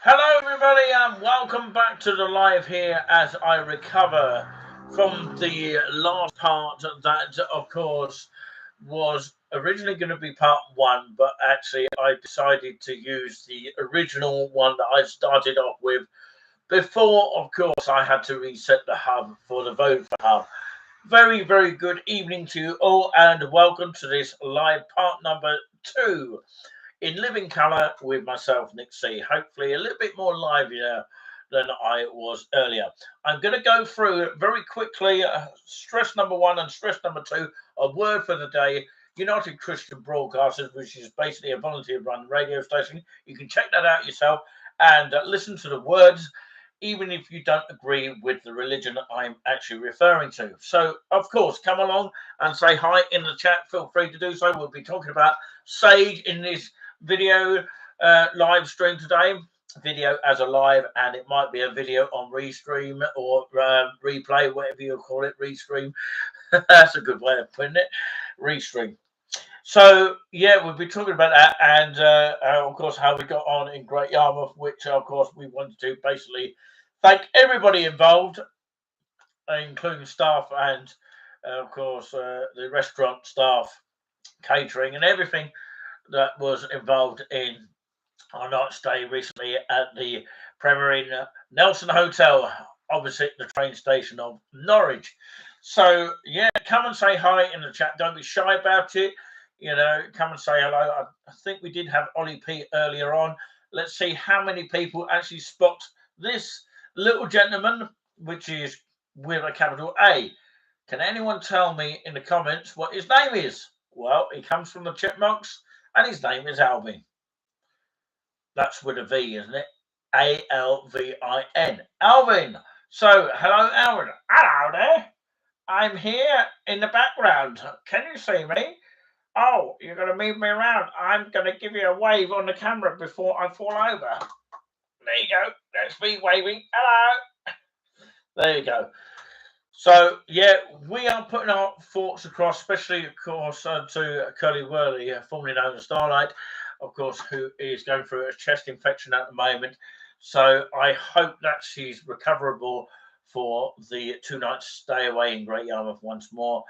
Hello, everybody, and welcome back to the live here as I recover from the last part that, of course, was originally going to be part one, but actually I decided to use the original one that I started off with before, of course, I had to reset the hub for the vote for hub. Very, very good evening to you all, and welcome to this live part number two in living colour with myself, Nick C. Hopefully, a little bit more livelier than I was earlier. I'm going to go through very quickly stress number one and stress number two, a word for the day. United Christian Broadcasters, which is basically a volunteer run radio station. You can check that out yourself and listen to the words, even if you don't agree with the religion I'm actually referring to. So, of course, come along and say hi in the chat. Feel free to do so. We'll be talking about Sage in this video live stream today. Video as a live, and it might be a video on restream or replay, whatever you call it. Restream. That's a good way of putting it. Restream. So yeah, we'll be talking about that, and of course how we got on in Great Yarmouth, which of course we wanted to basically thank everybody involved, including staff and of course the restaurant staff, catering, and everything that was involved in our night stay recently at the Premier Inn Nelson Hotel opposite the train station of Norwich. So yeah, come and say hi in the chat. Don't be shy about it. Come and say hello. I think we did have Ollie P earlier on. Let's see how many people actually spot this little gentleman, which is with a capital A. Can anyone tell me in the comments what his name is? Well, he comes from the Chipmunks, and his name is Alvin. That's with a V, isn't it? Alvin. Alvin. So, hello, Alvin. Hello there. I'm here in the background. Can you see me? Oh, you're going to move me around. I'm going to give you a wave on the camera before I fall over. There you go. That's me waving. Hello. There you go. So, yeah, we are putting our thoughts across, especially, of course, to Curly Whirly, formerly known as Starlight, of course, who is going through a chest infection at the moment. So, I hope that she's recoverable for the 2 nights stay away in Great Yarmouth once more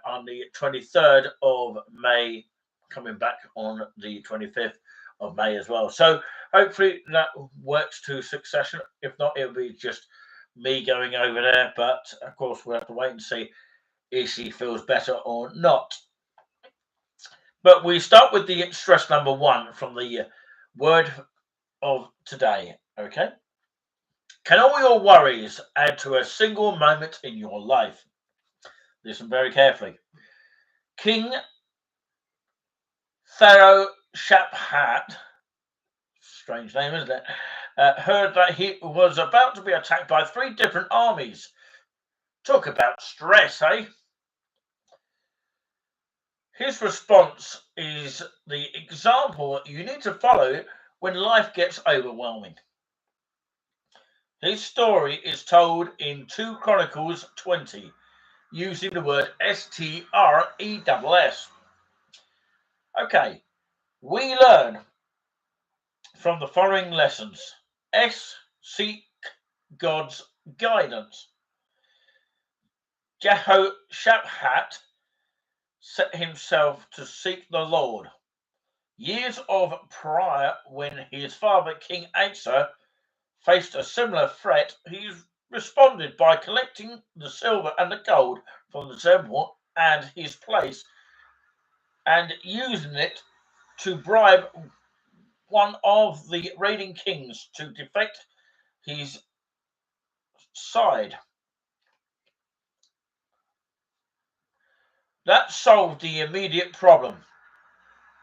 on the 23rd of May, coming back on the 25th of May as well. So, hopefully, that works to succession. If not, it'll be just me going over there, but of course we'll have to wait and see if she feels better or not. But we start with the stress number one from the word of today. Okay, can all your worries add to a single moment in your life? Listen very carefully. King Pharaoh Shaphat, strange name, isn't it? Heard that he was about to be attacked by 3 different armies. Talk about stress, eh? His response is the example you need to follow when life gets overwhelming. His story is told in 2 Chronicles 20, using the word STRESS. Okay, we learn from the following lessons. S. Seek God's guidance. Jehoshaphat set himself to seek the Lord. Years of prior, when his father, King Asa, faced a similar threat, he responded by collecting the silver and the gold from the temple and his place and using it to bribe one of the raiding kings to defect his side. That solved the immediate problem,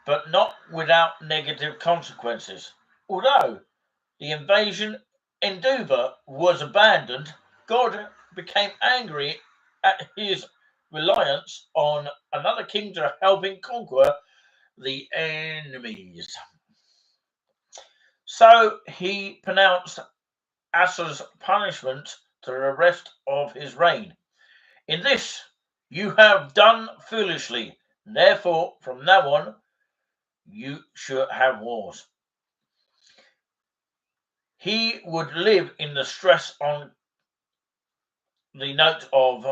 but not without negative consequences. Although the invasion endeavor was abandoned, God became angry at his reliance on another king to help him conquer the enemies. So he pronounced Asa's punishment to the rest of his reign. In this you have done foolishly, therefore from now on you should have wars. he would live in the stress on the note of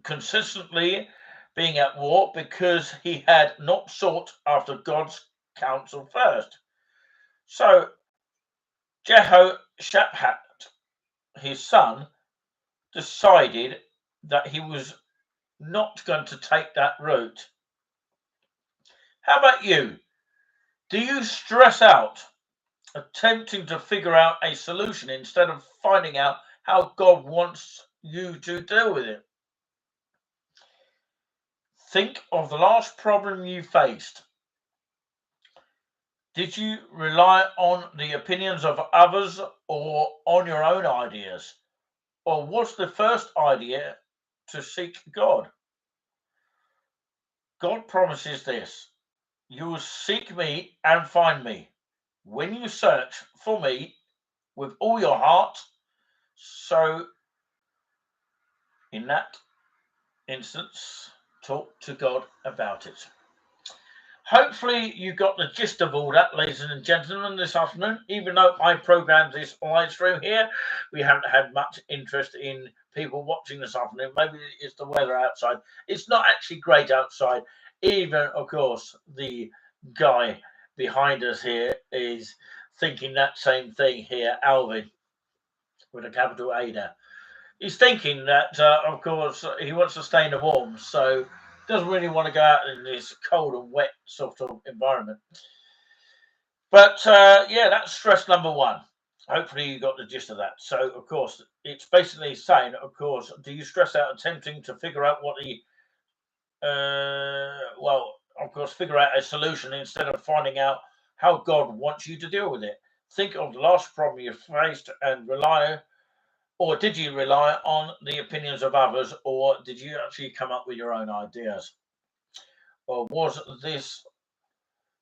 consistently being at war because he had not sought after God's counsel first. So Jehoshaphat, his son, decided that he was not going to take that route. How about you? Do you stress out attempting to figure out a solution instead of finding out how God wants you to deal with it? Think of the last problem you faced. Did you rely on the opinions of others or on your own ideas? Or was the first idea to seek God? God promises this: you will seek me and find me when you search for me with all your heart. So, in that instance, talk to God about it. Hopefully, you got the gist of all that, ladies and gentlemen, this afternoon. Even though I programmed this live stream here, we haven't had much interest in people watching this afternoon. Maybe it's the weather outside. It's not actually great outside. Even, of course, the guy behind us here is thinking that same thing here, Alvin, with a capital A there. He's thinking that, of course, he wants to stay in the warm, so doesn't really want to go out in this cold and wet sort of environment. But yeah, that's stress number one. Hopefully you got the gist of that. So, of course, it's basically saying, of course, do you stress out attempting to figure out what the, well, of course, figure out a solution instead of finding out how God wants you to deal with it? Think of the last problem you faced and rely, or did you rely on the opinions of others, or did you actually come up with your own ideas? Or was this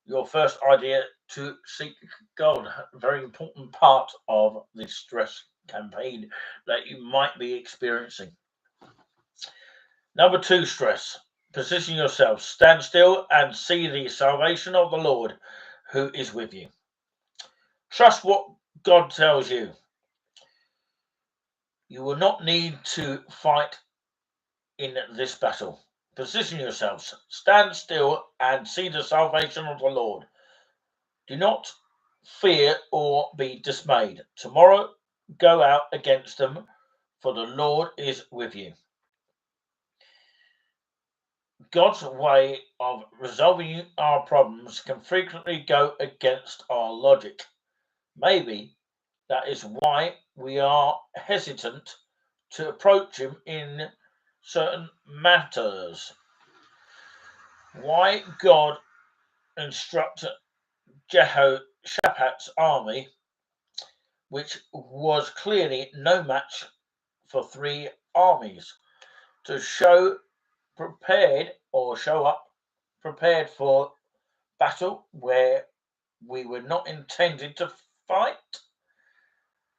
your first idea to seek God? A very important part of the stress campaign that you might be experiencing. Number two, stress. Position yourself, stand still, and see the salvation of the Lord who is with you. Trust what God tells you. You will not need to fight in this battle. Position yourselves, stand still, and see the salvation of the Lord. Do not fear or be dismayed. Tomorrow go out against them, for the Lord is with you. God's way of resolving our problems can frequently go against our logic. Maybe that is why we are hesitant to approach Him in certain matters. Why God instructed Jehoshaphat's army, which was clearly no match for three armies, to show up prepared for battle where we were not intended to fight.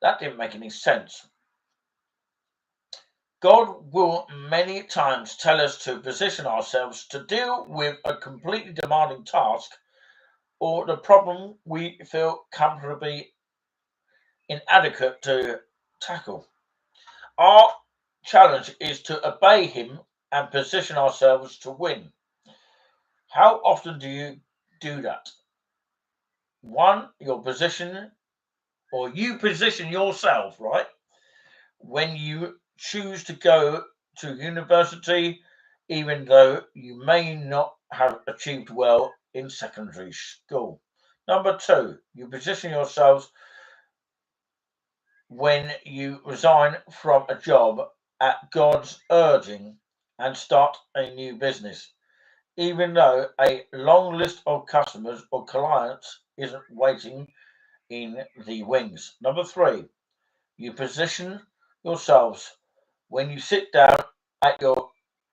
That didn't make any sense. God will many times tell us to position ourselves to deal with a completely demanding task or the problem we feel comfortably inadequate to tackle. Our challenge is to obey Him and position ourselves to win. How often do you do that? One, your position, or you position yourself, right? When you choose to go to university, even though you may not have achieved well in secondary school. Number two, you position yourselves when you resign from a job at God's urging and start a new business, even though a long list of customers or clients isn't waiting in the wings. Number three, you position yourselves when you sit down at your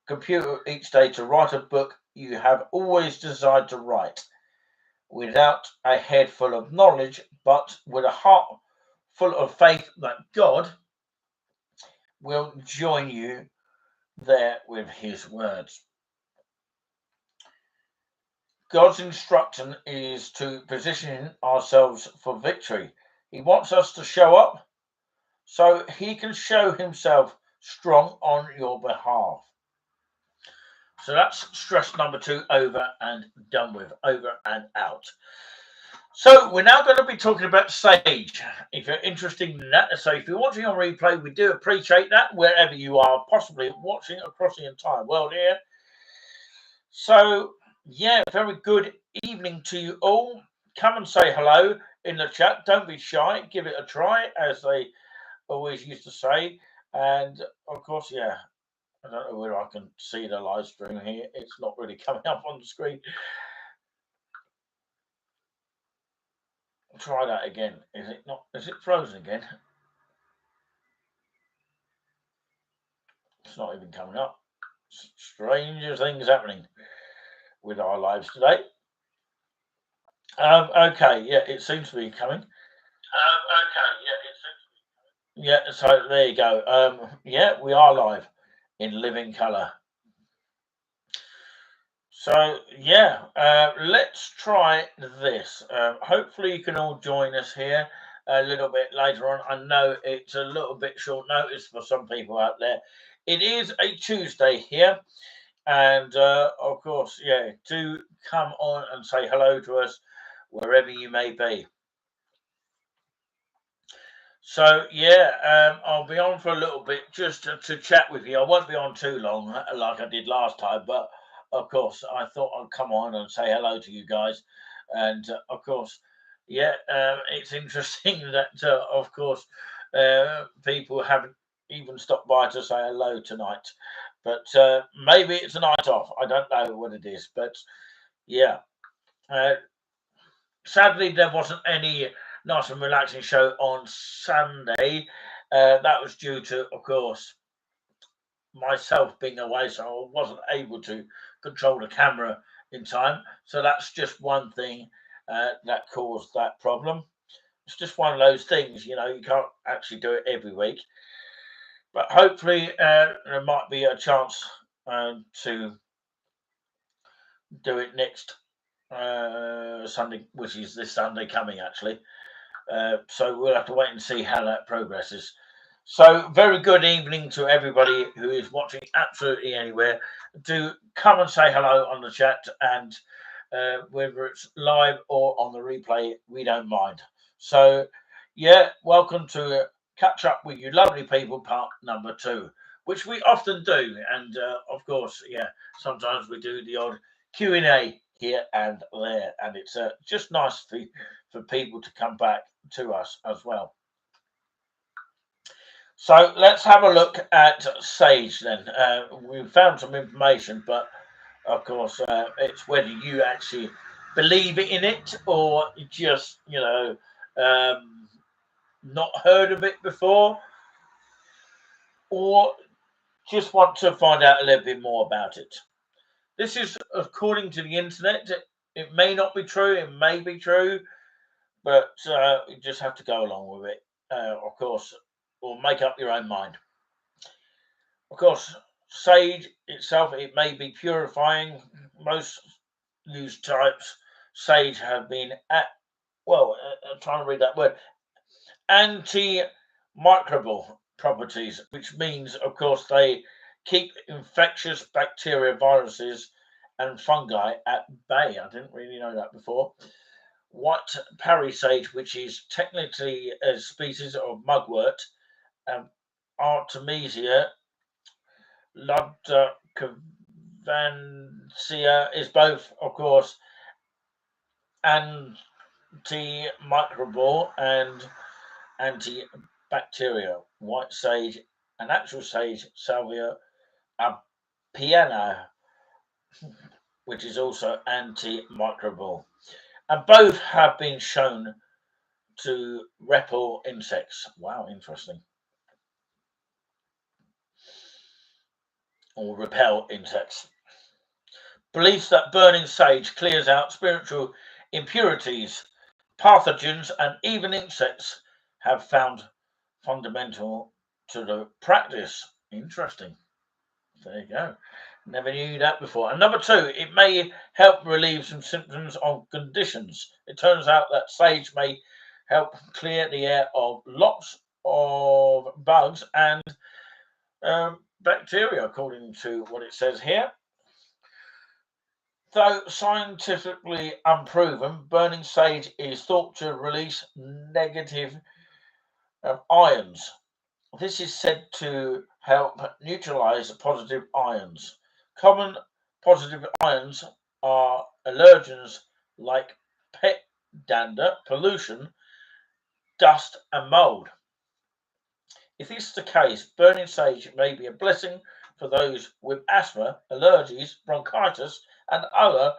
computer each day to write a book you have always desired to write, without a head full of knowledge, but with a heart full of faith that God will join you there with His words. God's instruction is to position ourselves for victory. He wants us to show up so he can show himself strong on your behalf. So that's stress number 2 over and done with, over and out. So we're now going to be talking about Sage. If you're interested in that, so if you're watching on replay, we do appreciate that wherever you are, possibly watching across the entire world here. So yeah, very good evening to you all. Come and say hello in the chat. Don't be shy. Give it a try, as they always used to say. And of course, yeah, I don't know where I can see the live stream here. It's not really coming up on the screen. Try that again. Is it not? Is it frozen again? It's not even coming up. Stranger things happening with our lives today. Okay, yeah, it seems to be coming. Yeah, so there you go. Yeah, we are live in living colour. So yeah, let's try this. Hopefully you can all join us here a little bit later on. I know it's a little bit short notice for some people out there. It is a Tuesday here, and of course, yeah, do come on and say hello to us wherever you may be. So yeah, I'll be on for a little bit just to chat with you. I won't be on too long like I did last time, but of course I thought I'd come on and say hello to you guys. And of course, yeah, it's interesting that of course people haven't even stopped by to say hello tonight. But maybe it's a night off. I don't know what it is, but yeah. Sadly, there wasn't any nice and relaxing show on Sunday. That was due to, of course, myself being away, so I wasn't able to control the camera in time. So that's just one thing that caused that problem. It's just one of those things, you know, you can't actually do it every week. But hopefully, there might be a chance to do it next Sunday, which is this Sunday coming, actually. So we'll have to wait and see how that progresses. So very good evening to everybody who is watching absolutely anywhere. Do come and say hello on the chat, and whether it's live or on the replay, we don't mind. So yeah, welcome to Catch Up with You Lovely People part number 2, which we often do. And of course, yeah, sometimes we do the odd Q&A here and there, and it's just nice for people to come back to us as well. So let's have a look at Sage then. We found some information, but of course it's whether you actually believe in it or just, you know, not heard of it before, or just want to find out a little bit more about it. This is according to the internet. It may not be true, it may be true, but you just have to go along with it, of course, or make up your own mind. Of course, sage itself, it may be purifying. Most used types, sage have been I'm trying to read that word, antimicrobial properties, which means, of course, they keep infectious bacteria, viruses, and fungi at bay. I didn't really know that before. White Parry sage, which is technically a species of mugwort, Artemisia Ludwigsia is both, of course, antimicrobial and antibacterial. White sage and actual sage, Salvia apiana, which is also antimicrobial. And both have been shown to repel insects. Wow, interesting. Or repel insects. Beliefs that burning sage clears out spiritual impurities, pathogens, and even insects have found fundamental to the practice. Interesting. There you go. Never knew that before. And number 2, it may help relieve some symptoms of conditions. It turns out that sage may help clear the air of lots of bugs and bacteria, according to what it says here. Though scientifically unproven, burning sage is thought to release negative ions. This is said to help neutralize positive ions. Common positive ions are allergens like pet dander, pollution, dust, and mold. If this is the case, burning sage may be a blessing for those with asthma, allergies, bronchitis, and other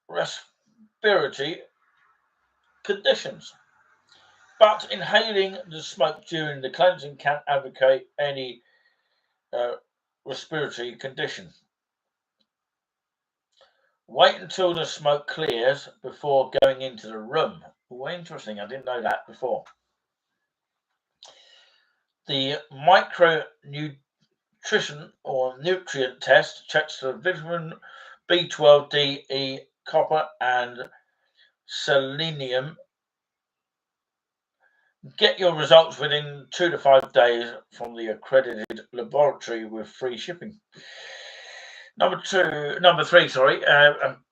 respiratory conditions. But inhaling the smoke during the cleansing can advocate any uh, respiratory condition. Wait until the smoke clears before going into the room. Oh, interesting. I didn't know that before. The micronutrition or nutrient test checks for vitamin B12, D, E, copper, and selenium. Get your results within 2 to 5 days from the accredited laboratory with free shipping. Number three, sorry.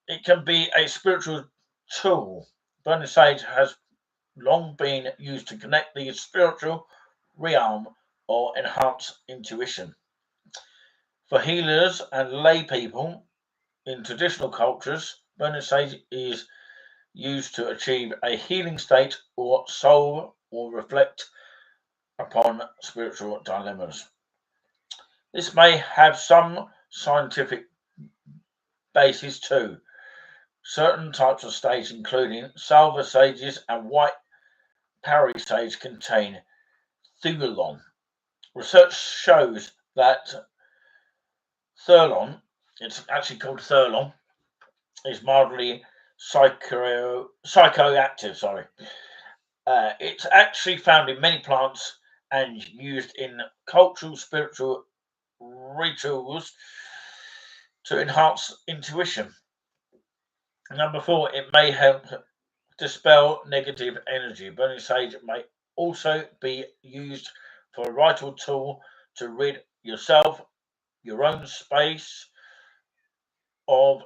It can be a spiritual tool. Burning sage has long been used to connect the spiritual realm or enhance intuition. For healers and lay people in traditional cultures, burning sage is used to achieve a healing state or solve or reflect upon spiritual dilemmas. This may have some scientific basis too. Certain types of sage, including silver sages and white parry sage, contain thulon. Research shows that thulon, it's actually called thulon, is mildly psychoactive. Sorry, it's actually found in many plants and used in cultural spiritual rituals to enhance intuition. Number four, it may help dispel negative energy. Burning sage may also be used for a ritual tool to rid yourself, your own space of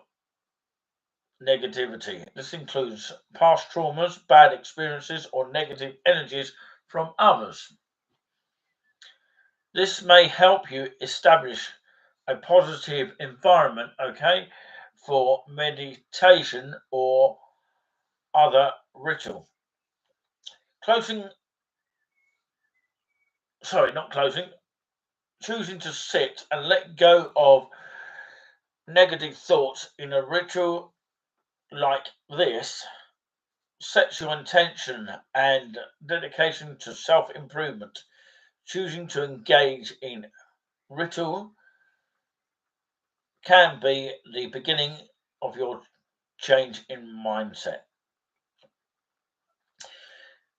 negativity. This includes past traumas, bad experiences, or negative energies from others. This may help you establish a positive environment, okay, for meditation or other ritual. Closing, sorry, not closing, choosing to sit and let go of negative thoughts in a ritual like this sets your intention and dedication to self improvement. Choosing to engage in ritual can be the beginning of your change in mindset.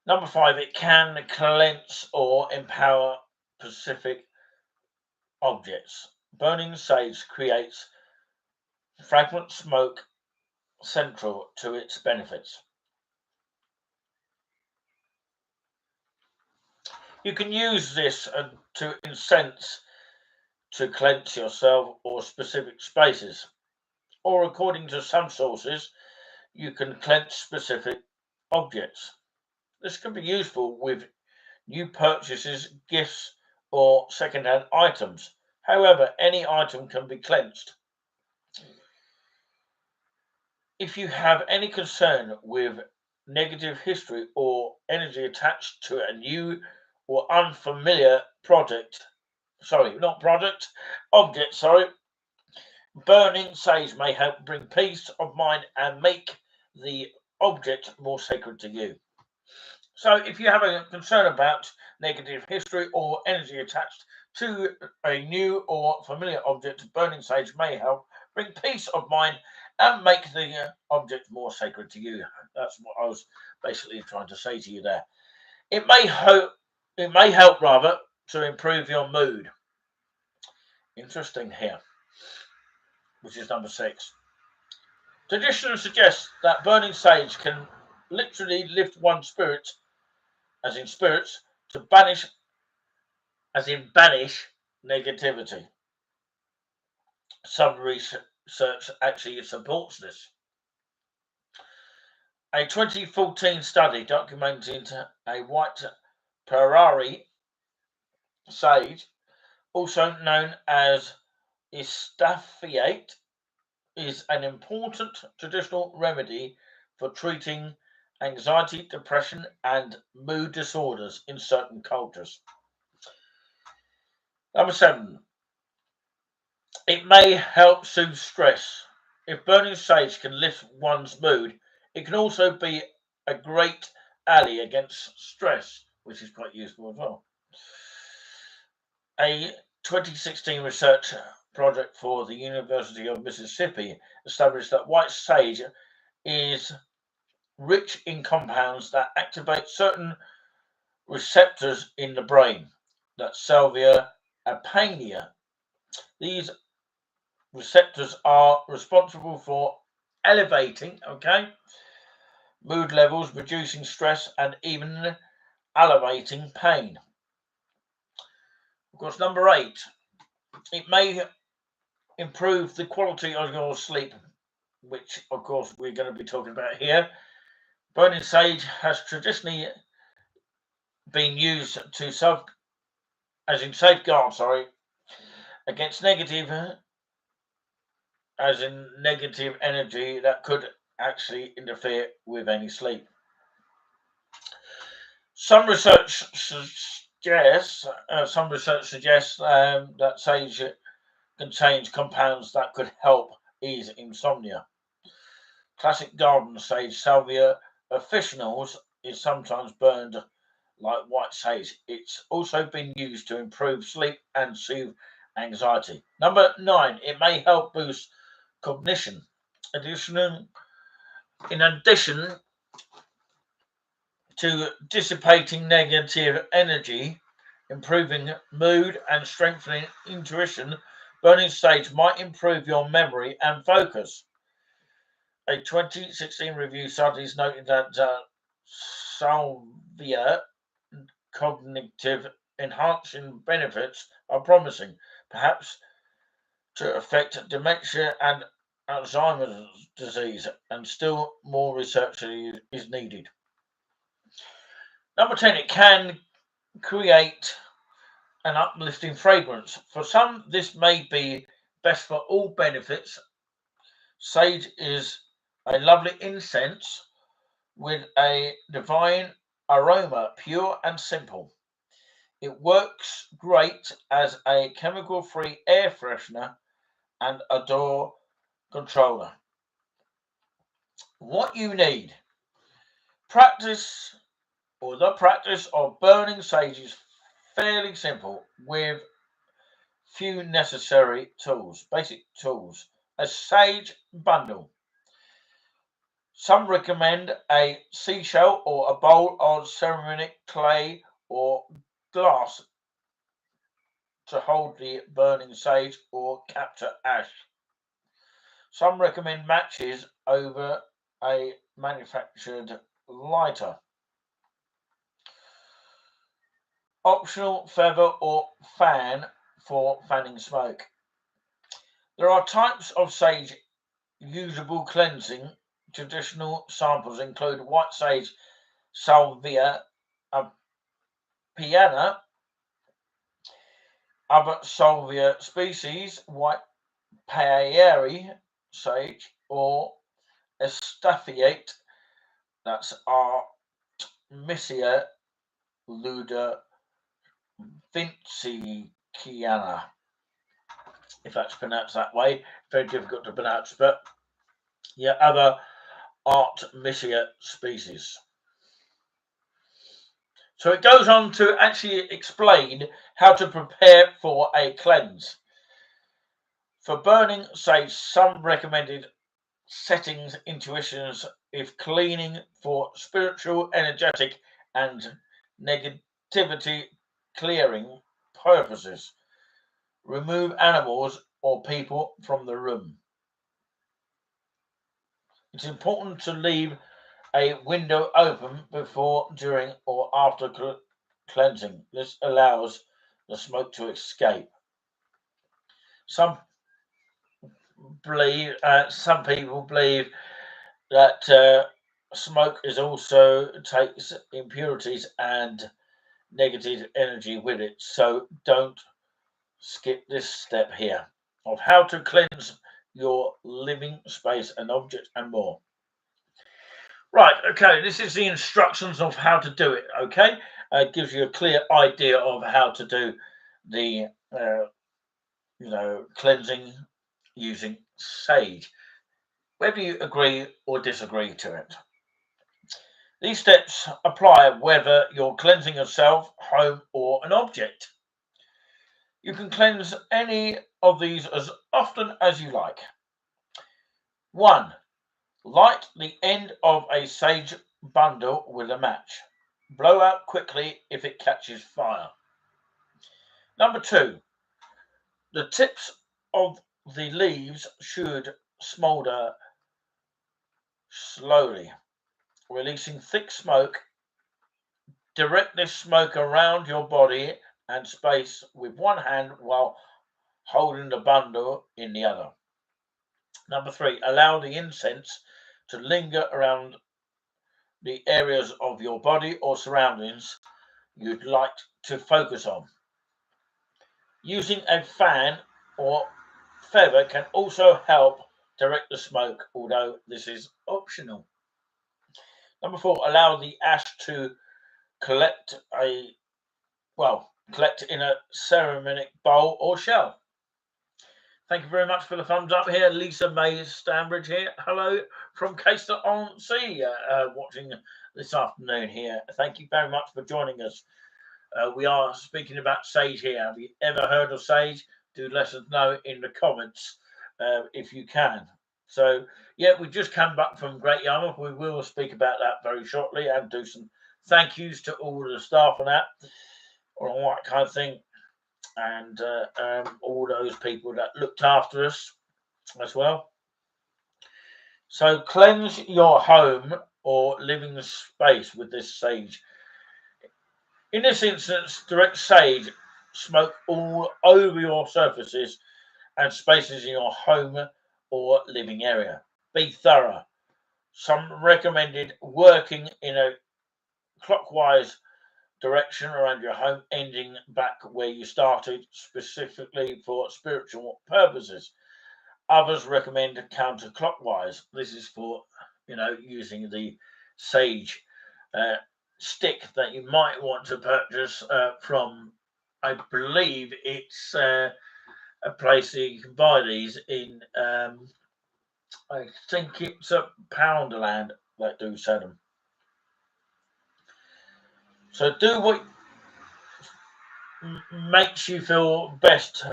Number five, it can cleanse or empower specific objects. Burning sage creates fragrant smoke central to its benefits. You can use this to incense to cleanse yourself or specific spaces, or according to some sources, you can cleanse specific objects. This can be useful with new purchases, gifts, or second-hand items. However, any item can be cleansed. If you have any concern with negative history or energy attached to a new or unfamiliar object, burning sage may help bring peace of mind and make the object more sacred to you. So, if you have a concern about negative history or energy attached to a new or familiar object, burning sage may help bring peace of mind and make the object more sacred to you. That's what I was basically trying to say to you there. It may hope, it may help rather to improve your mood. Interesting here, which is number six. Tradition suggests that burning sage can literally lift one's spirits, as in spirits, to banish, as in banish negativity. Some research actually supports this. A 2014 study documented a white Ferrari sage, also known as istaffiate, is an important traditional remedy for treating anxiety, depression, and mood disorders in certain cultures. Number 7, it may help soothe stress. If burning sage can lift one's mood, it can also be a great ally against stress, which is quite useful as well. A 2016 research project for the University of Mississippi established that white sage is rich in compounds that activate certain receptors in the brain, that's salvia apania. These receptors are responsible for elevating, mood levels, reducing stress, and even alleviating pain. Of course, number 8, it may improve the quality of your sleep, which, of course, we're going to be talking about here. Burning sage has traditionally been used to safeguard, against negative energy that could actually interfere with any sleep. Some research suggests that sage contains compounds that could help ease insomnia. Classic garden sage, Salvia officinals, is sometimes burned like white sage. It's also been used to improve sleep and soothe anxiety. Number 9, it may help boost cognition. In addition to dissipating negative energy, improving mood, and strengthening intuition, burning sage might improve your memory and focus. A 2016 review studies noted that salvia cognitive enhancing benefits are promising, perhaps to affect dementia and Alzheimer's disease, and still more research is needed. Number 10, it can create an uplifting fragrance. For some, this may be best for all benefits. Sage is a lovely incense with a divine aroma, pure and simple. It works great as a chemical-free air freshener and odor controller. What you need: the practice of burning sage is fairly simple with few necessary tools, basic tools. A sage bundle. Some recommend a seashell or a bowl of ceramic, clay, or glass to hold the burning sage or capture ash. Some recommend matches over a manufactured lighter. Optional feather or fan for fanning smoke. There are types of sage usable cleansing. Traditional samples include white sage, salvia apiana, other salvia species, white paeri sage, or estaffiate, that's Artemisia ludovinciana, if that's pronounced that way. Very difficult to pronounce, but yeah, other Artemisia species. So it goes on to actually explain how to prepare for a cleanse. For burning sage, some recommended settings, intuitions, if cleaning for spiritual, energetic, and negativity clearing purposes. Remove animals or people from the room. It's important to leave a window open before, during, or after cleansing. This allows the smoke to escape. Some some people believe that smoke is also takes impurities and negative energy with it. So don't skip this step here of how to cleanse your living space and objects and more. Right, okay, this is the instructions of how to do it, okay? It gives you a clear idea of how to do the, cleansing using sage, whether you agree or disagree to it. These steps apply whether you're cleansing yourself, home, or an object. You can cleanse any of these as often as you like. 1. Light the end of a sage bundle with a match. Blow out quickly if it catches fire. Number 2. The tips of the leaves should smolder slowly, releasing thick smoke. Direct this smoke around your body and space with one hand while holding the bundle in the other. Number 3. Allow the incense to linger around the areas of your body or surroundings you'd like to focus on. Using a fan or feather can also help direct the smoke, although this is optional. Number 4, allow the ash to collect collect in a ceramic bowl or shell. Thank you very much for the thumbs up here. Lisa May Stanbridge here. Hello from Caister-on-Sea, watching this afternoon here. Thank you very much for joining us. We are speaking about sage here. Have you ever heard of sage? Do let us know in the comments if you can. So, yeah, we just come back from Great Yarmouth. We will speak about that very shortly and do some thank yous to all the staff and that, all that kind of thing, and all those people that looked after us as well. So, cleanse your home or living space with this sage. In this instance, direct sage smoke all over your surfaces and spaces in your home or living area. Be thorough. Some recommended working in a clockwise direction around your home, ending back where you started, specifically for spiritual purposes. Others recommend counterclockwise. This is for, using the sage stick that you might want to purchase from, I believe it's a place that you can buy these in, I think it's a Poundland that do sell them. So do what makes you feel best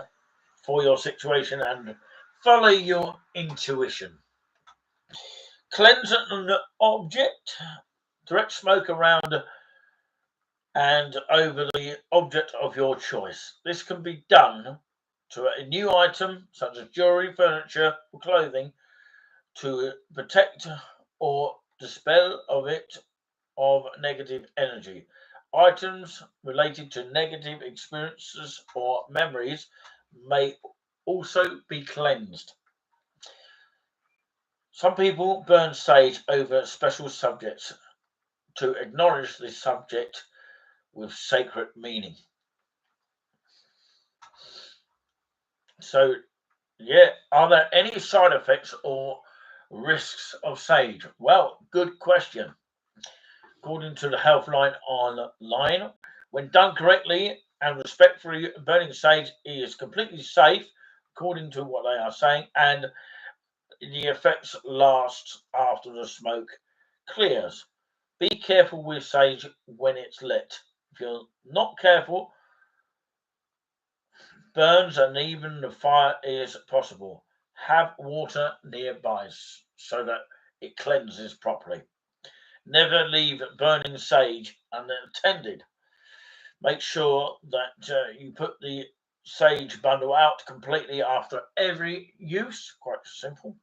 for your situation and follow your intuition. Cleanse an object. Direct smoke around and over the object of your choice. This can be done to a new item such as jewelry, furniture, or clothing to protect or dispel of negative energy. Items related to negative experiences or memories may also be cleansed. Some people burn sage over special subjects to acknowledge the subject with sacred meaning. So, yeah, are there any side effects or risks of sage? Well, good question. According to the Healthline online, when done correctly and respectfully, burning sage is completely safe, according to what they are saying, and the effects last after the smoke clears. Be careful with sage when it's lit. If you're not careful, burns and even the fire is possible. Have water nearby so that it cleanses properly. Never leave burning sage unattended. Make sure that you put the sage bundle out completely after every use. Quite simple.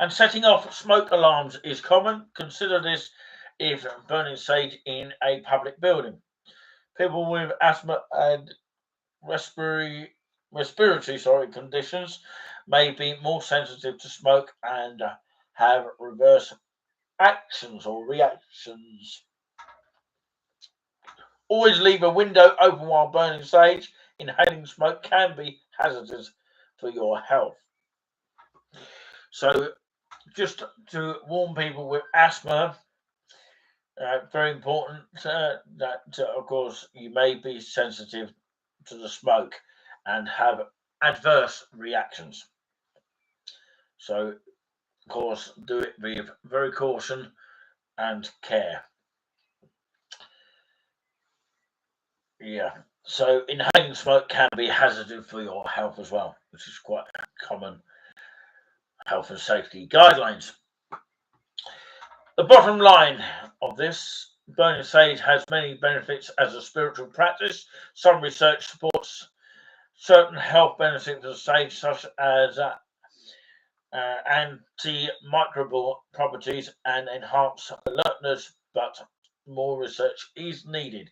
And setting off smoke alarms is common. Consider this if burning sage in a public building. People with asthma and respiratory conditions may be more sensitive to smoke and have reverse actions or reactions. Always leave a window open while burning sage. Inhaling smoke can be hazardous for your health. So, just to warn people with asthma, very important that, of course, you may be sensitive to the smoke and have adverse reactions. So, of course, do it with very caution and care. Yeah. So, inhaling smoke can be hazardous for your health as well, which is quite common health and safety guidelines. The bottom line of this, burning sage has many benefits as a spiritual practice. Some research supports certain health benefits of sage, such as antimicrobial properties and enhanced alertness, but more research is needed.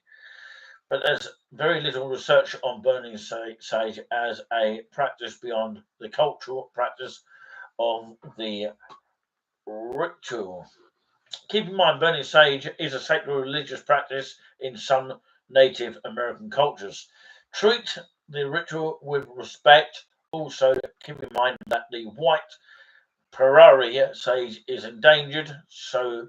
But there's very little research on burning sage as a practice beyond the cultural practice of the ritual. Keep in mind, burning sage is a sacred religious practice in some Native American cultures. Treat the ritual with respect. Also, keep in mind that the white prairie sage is endangered, so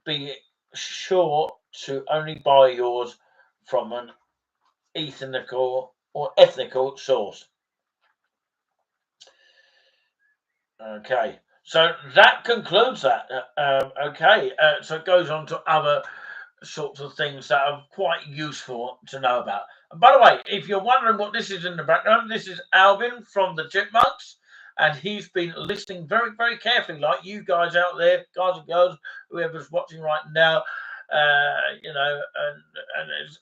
be sure to only buy yours from an ethnical or ethnical source. Okay, so that concludes that. So it goes on to other sorts of things that are quite useful to know about. And by the way, if you're wondering what this is in the background, this is Alvin from the Chipmunks, and he's been listening very, very carefully, like you guys out there, guys and girls, whoever's watching right now. And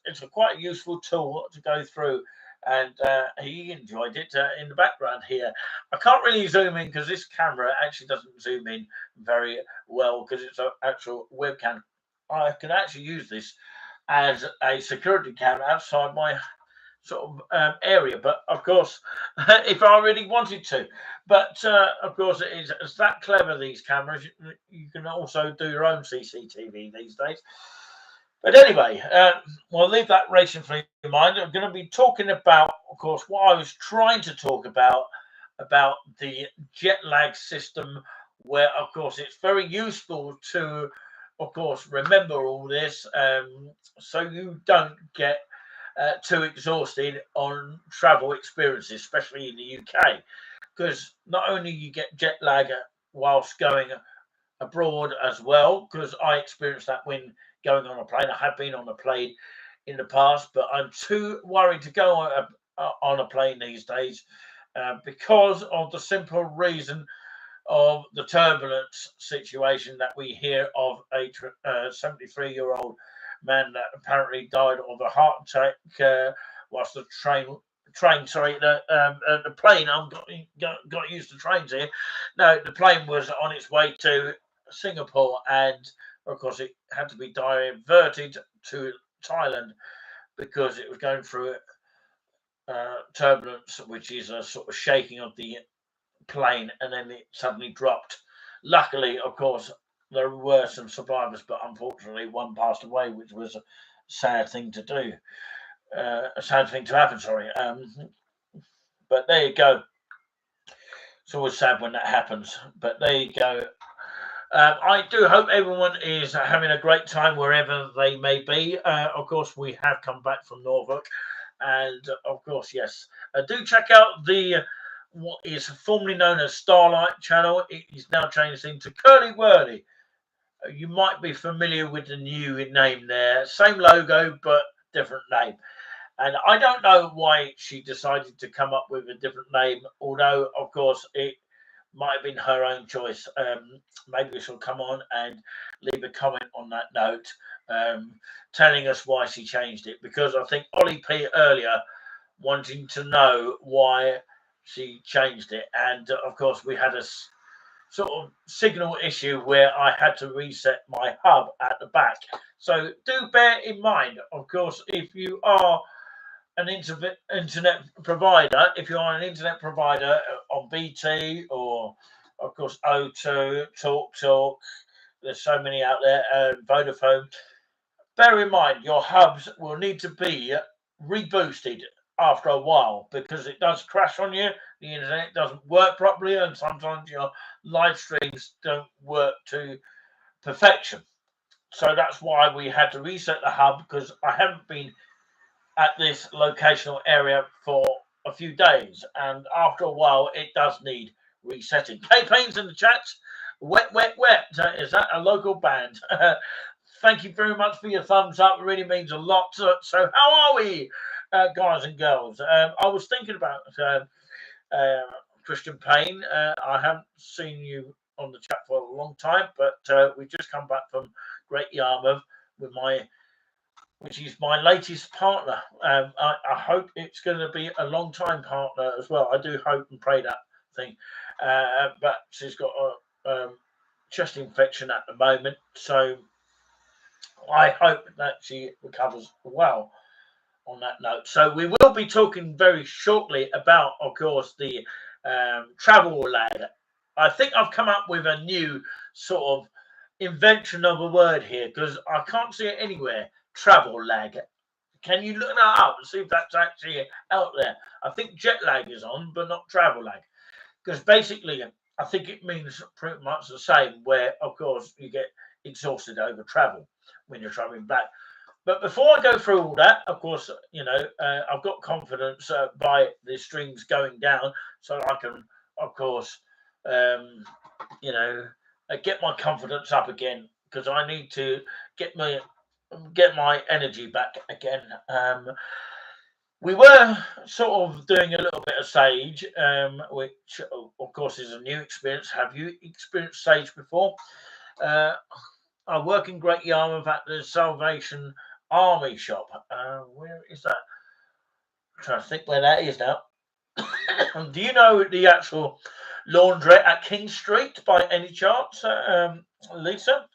it's a quite useful tool to go through. And he enjoyed it in the background here. I can't really zoom in because this camera actually doesn't zoom in very well because it's an actual webcam. I can actually use this as a security camera outside my sort of area, but of course, if I really wanted to. But of course, it's that clever, these cameras. You can also do your own CCTV these days. But anyway, we'll leave that racing for your mind. I'm going to be talking about, of course, what I was trying to talk about the jet lag system, where, of course, it's very useful to, of course, remember all this so you don't get too exhausted on travel experiences, especially in the UK, because not only you get jet lag whilst going abroad as well, because I experienced that when going on a plane. I have been on a plane in the past, but I'm too worried to go on a plane these days because of the simple reason of the turbulence situation that we hear of a 73-year-old man that apparently died of a heart attack whilst the plane. I've got used to trains here. No, the plane was on its way to Singapore, and of course it had to be diverted to Thailand because it was going through turbulence, which is a sort of shaking of the plane, and then it suddenly dropped. Luckily, of course, there were some survivors, but unfortunately one passed away, which was a sad thing to do. A sad thing to happen, sorry. But there you go. It's always sad when that happens, but there you go. I do hope everyone is having a great time wherever they may be. Of course, we have come back from Norfolk, and of course, yes, do check out the what is formerly known as Starlight channel. It is now changed into Curly Whirly. You might be familiar with the new name there, same logo but different name. And I don't know why she decided to come up with a different name, although, of course, it might have been her own choice. Maybe she'll come on and leave a comment on that note, telling us why she changed it. Because I think Ollie P earlier wanting to know why she changed it. And of course, we had a sort of signal issue where I had to reset my hub at the back. So do bear in mind, of course, if you are an internet provider, if you are an internet provider on BT or, of course, O2, TalkTalk, there's so many out there, Vodafone, bear in mind your hubs will need to be reboosted after a while because it does crash on you. The internet doesn't work properly, and sometimes your live streams don't work to perfection. So that's why we had to reset the hub, because I haven't been at this locational area for a few days, and after a while it does need resetting. K Pains in the chat. Wet, wet, wet. Is that a local band? Thank you very much for your thumbs up. It really means a lot. So how are we, guys and girls? I was thinking about Christian Payne. I haven't seen you on the chat for a long time, but we just come back from Great Yarmouth with which is my latest partner. I hope it's going to be a long time partner as well. I do hope and pray that thing. But she's got a chest infection at the moment, so I hope that she recovers well on that note. So we will be talking very shortly about, of course, the travel lag. I think I've come up with a new sort of invention of a word here, because I can't see it anywhere. Travel lag. Can you look that up and see if that's actually out there? I think jet lag is on, but not travel lag. Because basically, I think it means pretty much the same, where, of course, you get exhausted over travel when you're traveling back. But before I go through all that, of course, I've got confidence by the streams going down, so I can, of course, get my confidence up again, because I need to get my energy back again. We were sort of doing a little bit of Sage, which of course is a new experience. Have you experienced Sage before? I work in Great Yarmouth at the Salvation Army shop. Where is that? I'm trying to think where that is now. Do you know the actual laundrette at King Street by any chance, Lisa?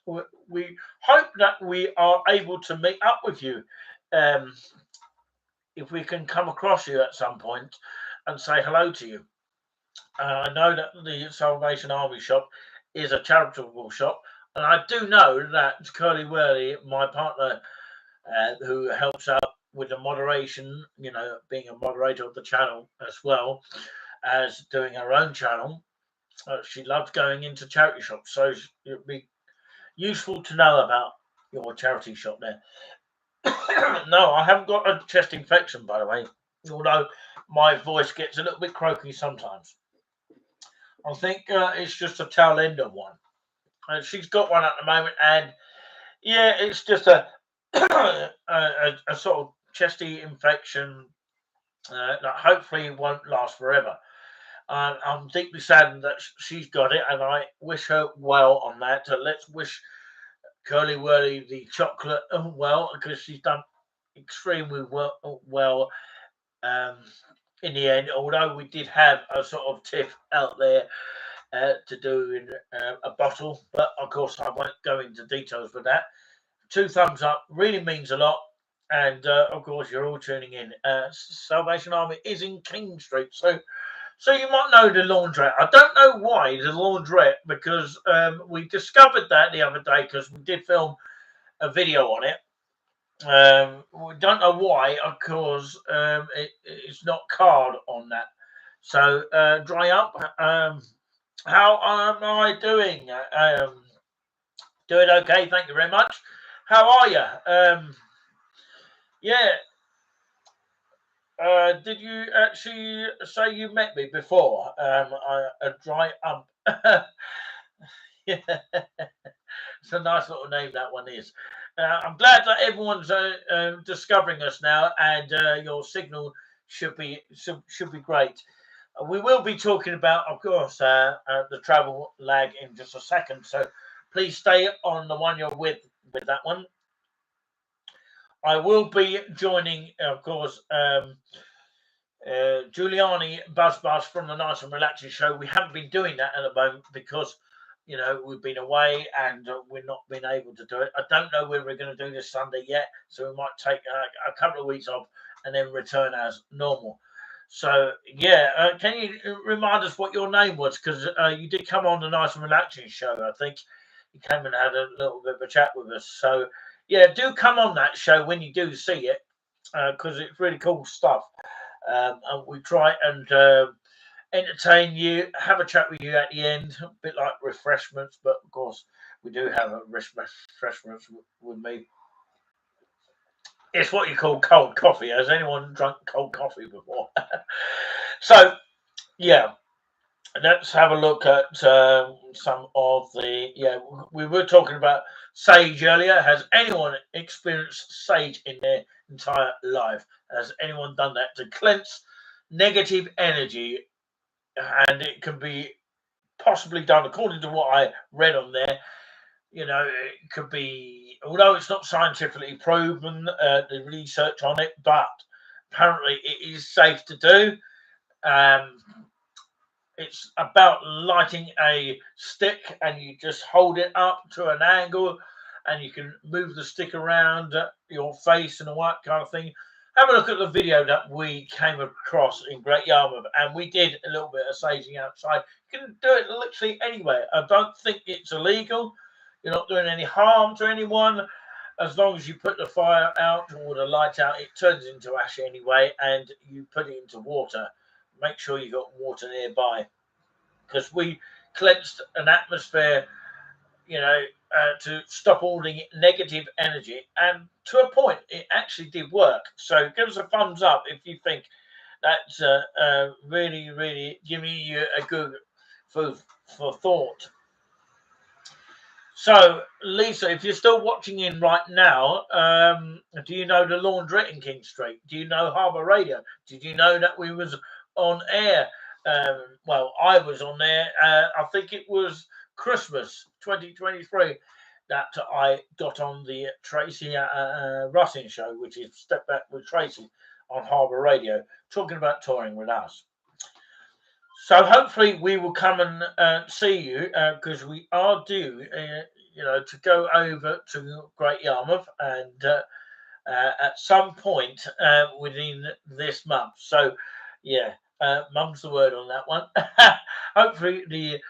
We hope that we are able to meet up with you. If we can come across you at some point and say hello to you. I know that the Salvation Army shop is a charitable shop, and I do know that Curly Whirly, my partner, who helps out with the moderation, being a moderator of the channel as well as doing her own channel, she loves going into charity shops, so it would be useful to know about your charity shop there. No, I haven't got a chest infection, by the way, although my voice gets a little bit croaky sometimes. I think it's just a tail end of one. She's got one at the moment, and yeah, it's just a sort of chesty infection that hopefully won't last forever. I'm deeply saddened that she's got it, and I wish her well on that. Let's wish Curly Whirly the chocolate well, because she's done extremely well in the end, although we did have a sort of tiff out there to do in a bottle, but of course I won't go into details with that. 2 thumbs up really means a lot, and of course you're all tuning in. Salvation Army is in King Street, so you might know the laundrette. I don't know why the laundrette, because we discovered that the other day because we did film a video on it. We don't know why, of course. It's not card on that. So dry up. How am I doing? Doing okay, thank you very much. How are you? Yeah. Did you actually say you met me before? A dry ump. Yeah. It's a nice little name, that one is. I'm glad that everyone's discovering us now, and your signal should be great. We will be talking about, of course, the travel lag in just a second. So please stay on the one you're with that one. I will be joining, of course, Giuliani Buzz from the Nice and Relaxing Show. We haven't been doing that at the moment because You know, we've been away and we're not been able to do it. I don't know whether we're going to do this Sunday yet, so we might take a couple of weeks off and then return as normal. So yeah, can you remind us what your name was? Because you did come on the Nice and Relaxing show. I think you came and had a little bit of a chat with us. So yeah, do come on that show when you do see it, because it's really cool stuff. And we try and entertain you, have a chat with you at the end, a bit like refreshments, but of course we do have a refreshments with me. It's what you call cold coffee. Has anyone drunk cold coffee before? So yeah, let's have a look at some of the. Yeah, we were talking about sage earlier. Has anyone experienced sage in their entire life? Has anyone done that to cleanse negative energy? And it can be possibly done according to what I read on there. You know, it could be, although it's not scientifically proven, the research on it, but apparently it is safe to do. Um, it's about lighting a stick and you just hold it up to an angle and you can move the stick around your face and all that kind of thing. Have a look at the video that we came across in Great Yarmouth, and we did a little bit of saging outside. You can do it literally anywhere. I don't think it's illegal. You're not doing any harm to anyone. As long as you put the fire out or the light out, it turns into ash anyway, and you put it into water. Make sure you got water nearby, because we cleansed an atmosphere, you know, to stop all the negative energy. And to a point, it actually did work. So give us a thumbs up if you think that's really, really giving you a good food for thought. So, Lisa, if you're still watching in right now, do you know the laundrette in King Street? Do you know Harbour Radio? Did you know that we was on air? Well, I was on there. I think it was Christmas 2023 that I got on the Tracy Russing show, which is Step Back with Tracy on Harbour Radio, talking about touring with us. So hopefully we will come and see you, because we are due, you know, to go over to Great Yarmouth and at some point within this month. So yeah, mum's the word on that one. Hopefully the.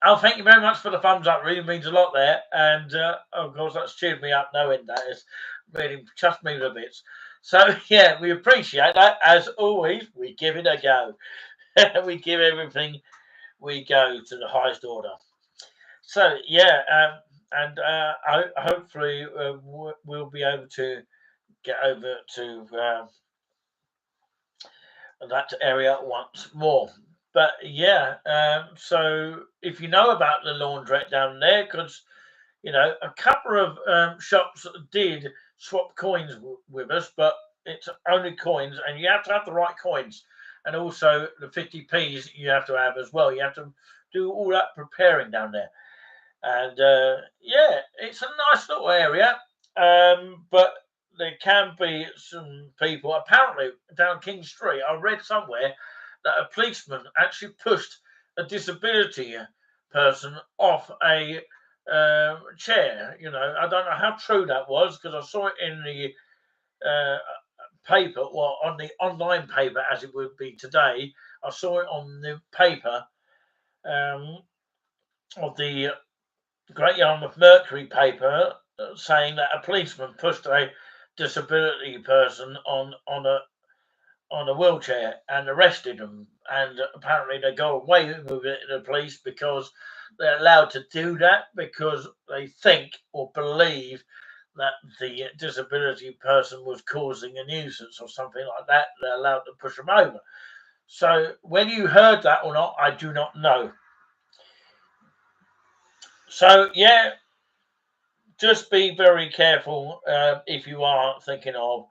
Oh, thank you very much for the thumbs up. Really means a lot there, and of course that's cheered me up knowing that. It's really chuffed me to bits. So yeah, we appreciate that. As always, we give it a go. We give everything we go to the highest order. So yeah, and hopefully we'll be able to get over to that area once more. But yeah, so if you know about the laundrette down there, because you know a couple of shops did swap coins with us, but it's only coins, and you have to have the right coins, and also the 50p's you have to have as well. You have to do all that preparing down there, and yeah, it's a nice little area, but there can be some people. Apparently, down King Street, I read somewhere that a policeman actually pushed a disability person off a chair. You know, I don't know how true that was because I saw it in the paper, well, on the online paper as it would be today. I saw it on the paper of the Great Yarmouth Mercury paper saying that a policeman pushed a disability person on a wheelchair and arrested them. And apparently they go away with it to the police because they're allowed to do that because they think or believe that the disability person was causing a nuisance or something like that. They're allowed to push them over. So whether you heard that or not, I do not know. So yeah, just be very careful if you are thinking of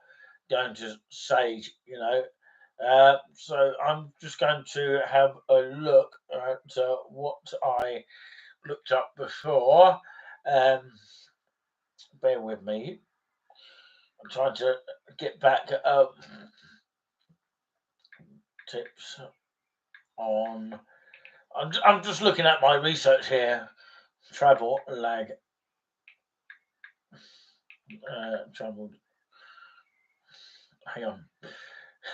going to Sage, you know. So I'm just going to have a look at what I looked up before. Um, bear with me. I'm trying to get back tips on I'm just looking at my research here. Travel lag. Travel. Hang on.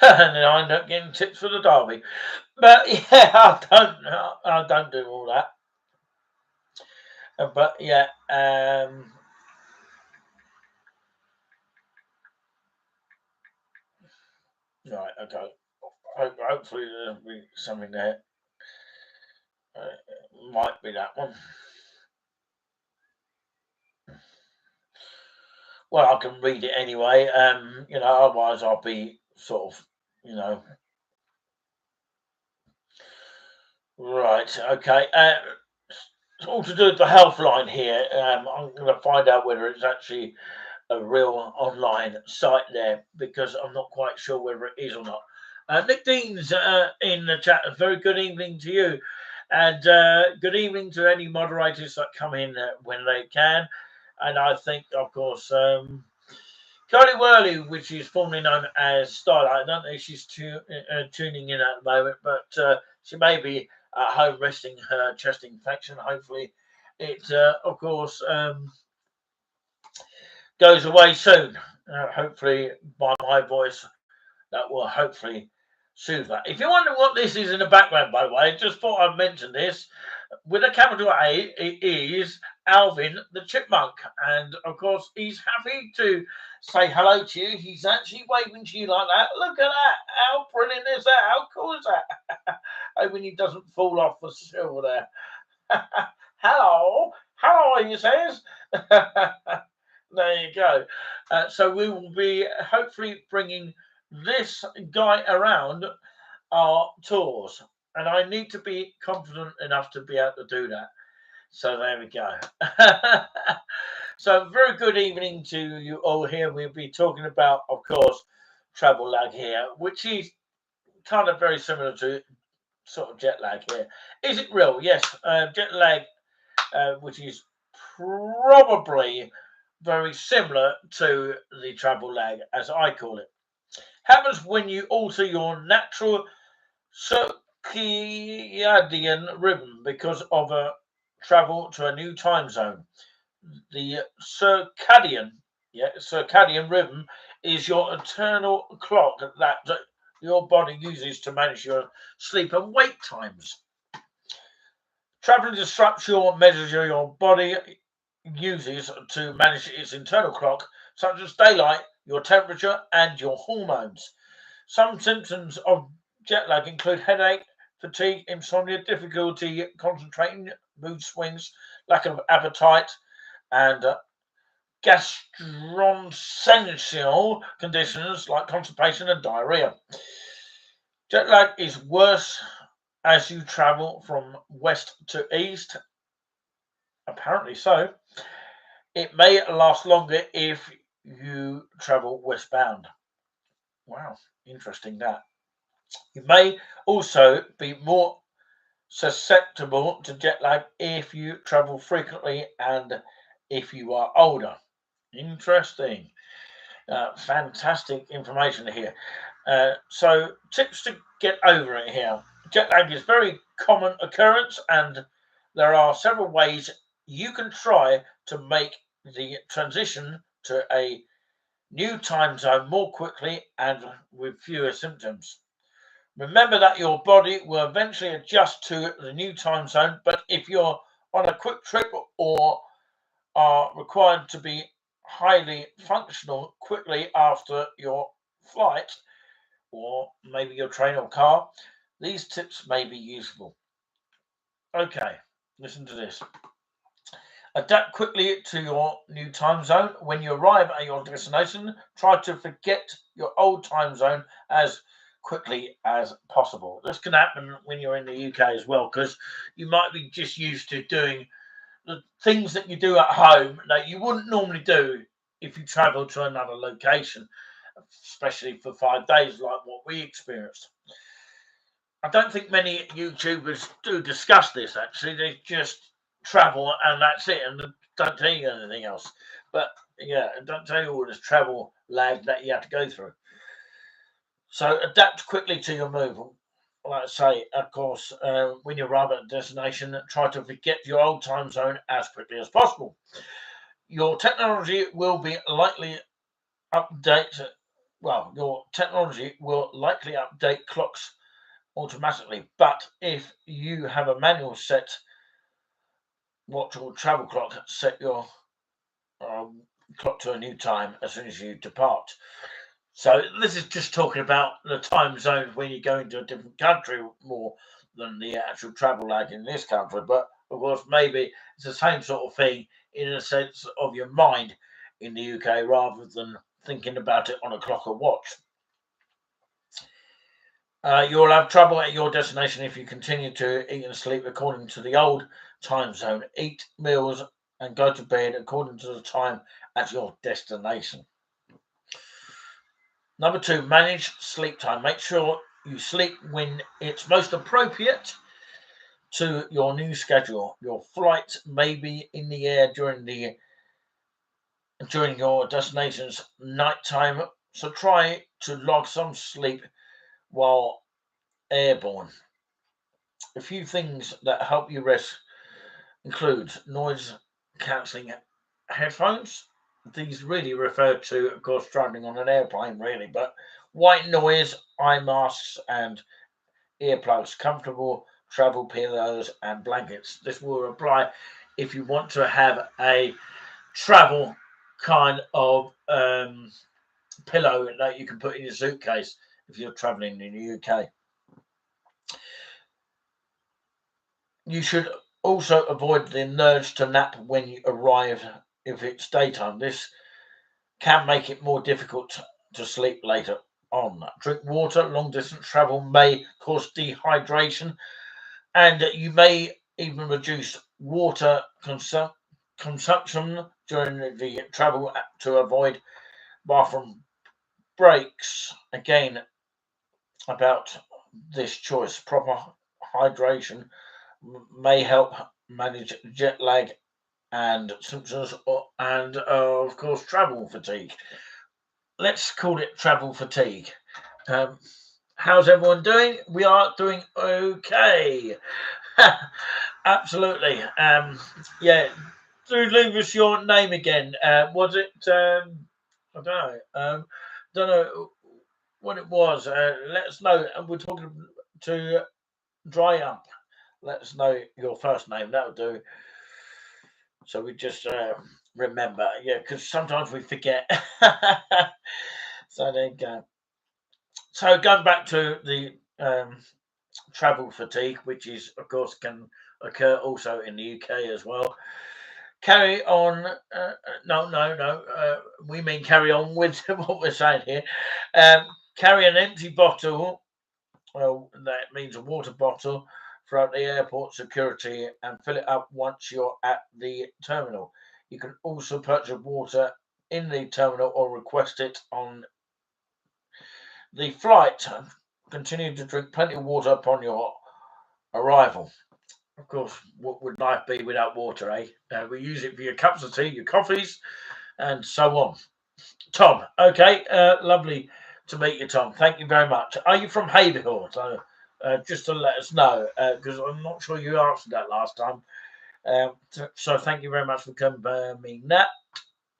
And then I end up getting tips for the derby. But yeah, I don't do all that. But yeah, right, okay. Hopefully there'll be something there. Might be that one. Well, I can read it anyway. Otherwise I'll be sort of, you know, right. Okay. It's all to do with the health line here. I'm going to find out whether it's actually a real online site there because I'm not quite sure whether it is or not. Nick Dean's in the chat. A very good evening to you, and good evening to any moderators that come in when they can. And I think, of course, Carly Worley, which is formerly known as Starlight. I don't know if she's tuning in at the moment, but she may be at home resting her chest infection. Hopefully, it, of course, goes away soon. Hopefully, by my voice, that will hopefully soothe that. If you wonder what this is in the background, by the way, just thought I'd mention this. With a capital A, it is Alvin the Chipmunk. And of course, he's happy to say hello to you. He's actually waving to you like that. Look at that. How brilliant is that? How cool is that? Hoping he doesn't fall off the silver there. Hello. Hello, he says. There you go. So we will be hopefully bringing this guy around our tours. And I need to be confident enough to be able to do that. So there we go. So very good evening to you all here. We'll be talking about, of course, travel lag here, which is kind of very similar to sort of jet lag here. Is it real? Yes. Jet lag, which is probably very similar to the travel lag, as I call it. Happens when you alter your natural circadian rhythm because of a travel to a new time zone. The circadian rhythm is your internal clock that your body uses to manage your sleep and wake times. Travel disrupts your measures your body uses to manage its internal clock, such as daylight, your temperature, and your hormones. Some symptoms of jet lag include headache, fatigue, insomnia, difficulty concentrating, mood swings, lack of appetite, and gastrointestinal conditions like constipation and diarrhea. Jet lag is worse as you travel from west to east. Apparently so. It may last longer if you travel westbound. Wow, interesting that. You may also be more susceptible to jet lag if you travel frequently and if you are older. Interesting. Fantastic information here. So, tips to get over it here. Jet lag is a very common occurrence, and there are several ways you can try to make the transition to a new time zone more quickly and with fewer symptoms. Remember that your body will eventually adjust to the new time zone, but if you're on a quick trip or are required to be highly functional quickly after your flight, or maybe your train or car, these tips may be useful. Okay, listen to this. Adapt quickly to your new time zone. When you arrive at your destination, try to forget your old time zone as quickly as possible. This can happen when you're in the UK as well, because you might be just used to doing the things that you do at home that you wouldn't normally do if you travel to another location, especially for 5 days like what we experienced. I don't think many YouTubers do discuss this actually. They just travel and that's it, and don't tell you anything else. But yeah, don't tell you all this travel lag that you have to go through. So adapt quickly to your move. like I say, of course, when you arrive at a destination, try to forget your old time zone as quickly as possible. Your technology will be likely update. Well, your technology will likely update clocks automatically, but if you have a manual set watch or travel clock, set your um, clock to a new time as soon as you depart. So this is just talking about the time zones when you go into a different country more than the actual travel lag in this country. But of course, maybe it's the same sort of thing in a sense of your mind in the UK rather than thinking about it on a clock or watch. You'll have trouble at your destination if you continue to eat and sleep according to the old time zone. Eat meals and go to bed according to the time at your destination. Number two, manage sleep time. Make sure you sleep when it's most appropriate to your new schedule. Your flight may be in the air during your destination's nighttime, so try to log some sleep while airborne. A few things that help you rest include noise cancelling headphones. These really refer to, of course, traveling on an airplane, really, but white noise, eye masks, and earplugs, comfortable travel pillows, and blankets. This will apply if you want to have a travel kind of pillow that you can put in your suitcase if you're traveling in the UK. You should also avoid the urge to nap when you arrive if it's daytime. This can make it more difficult to sleep later on. Drink water. Long distance travel may cause dehydration, and you may even reduce water consumption during the travel to avoid bathroom breaks. Again, about this choice, proper hydration may help manage jet lag and symptoms, and of course, travel fatigue. Let's call it travel fatigue. Um, how's everyone doing? We are doing okay. Absolutely. Yeah. Do leave us your name again. Was it? I don't know. Don't know what it was. Let us know. And we're talking to Dry Up. Let us know your first name. That'll do. So we just remember. Yeah, because sometimes we forget. So there you go. So going back to the travel fatigue, which is, of course, can occur also in the UK as well. Carry on. No, no, no. We mean carry on with what we're saying here. Carry an empty bottle. Well, that means a water bottle throughout the airport security and fill it up once you're at the terminal. You can also purchase water in the terminal or request it on the flight. Continue to drink plenty of water upon your arrival. Of course, what would life be without water, eh? We use it for your cups of tea, your coffees, and so on. Tom, okay, lovely to meet you, Tom. Thank you very much. Are you from Haverhill? So, just to let us know, because I'm not sure you answered that last time. So thank you very much for confirming that.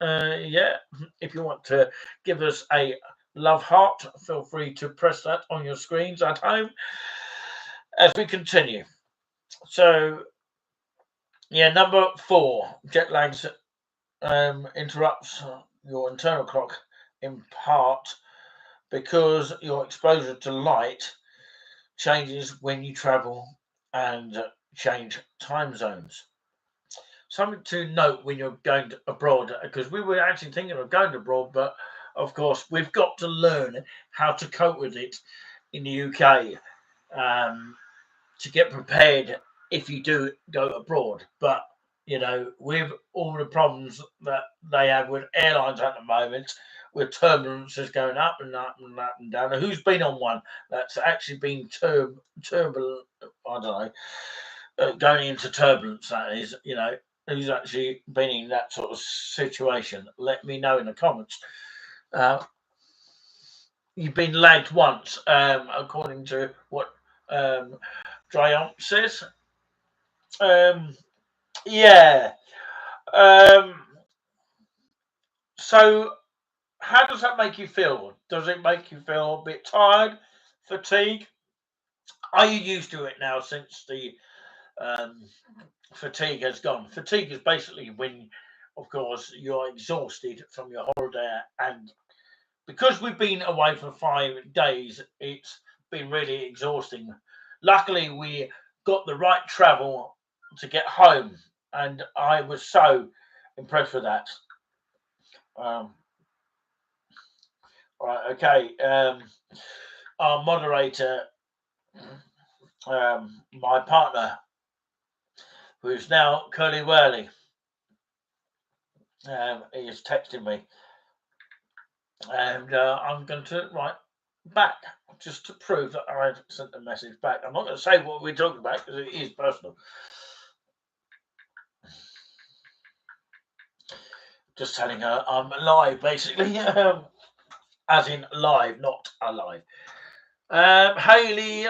Yeah, if you want to give us a love heart, feel free to press that on your screens at home as we continue. So, yeah, number four, jet lags interrupts your internal clock in part because your exposure to light changes when you travel and change time zones. Something to note when you're going abroad, because we were actually thinking of going abroad, but of course we've got to learn how to cope with it in the UK to get prepared if you do go abroad. But with all the problems that they have with airlines at the moment, with turbulences going up and up and up and down. Who's been on one that's actually been turbulent? I don't know, going into turbulence. That is, who's actually been in that sort of situation? Let me know in the comments. Uh, you've been lagged once, according to what Triumphs. Yeah. Um, so, how does that make you feel? Does it make you feel a bit tired, fatigue? Are you used to it now since the um, fatigue has gone? Fatigue is basically when, of course, you're exhausted from your holiday, and because we've been away for 5 days, it's been really exhausting. Luckily, we got the right travel to get home, and I was so impressed with that. Um, right, okay. Our moderator, my partner, who's now Curly Whirly, is texting me, and I'm going to write back just to prove that I sent the message back. I'm not going to say what we're talking about because it is personal. Just telling her I'm alive, basically, as in live, not alive. Haley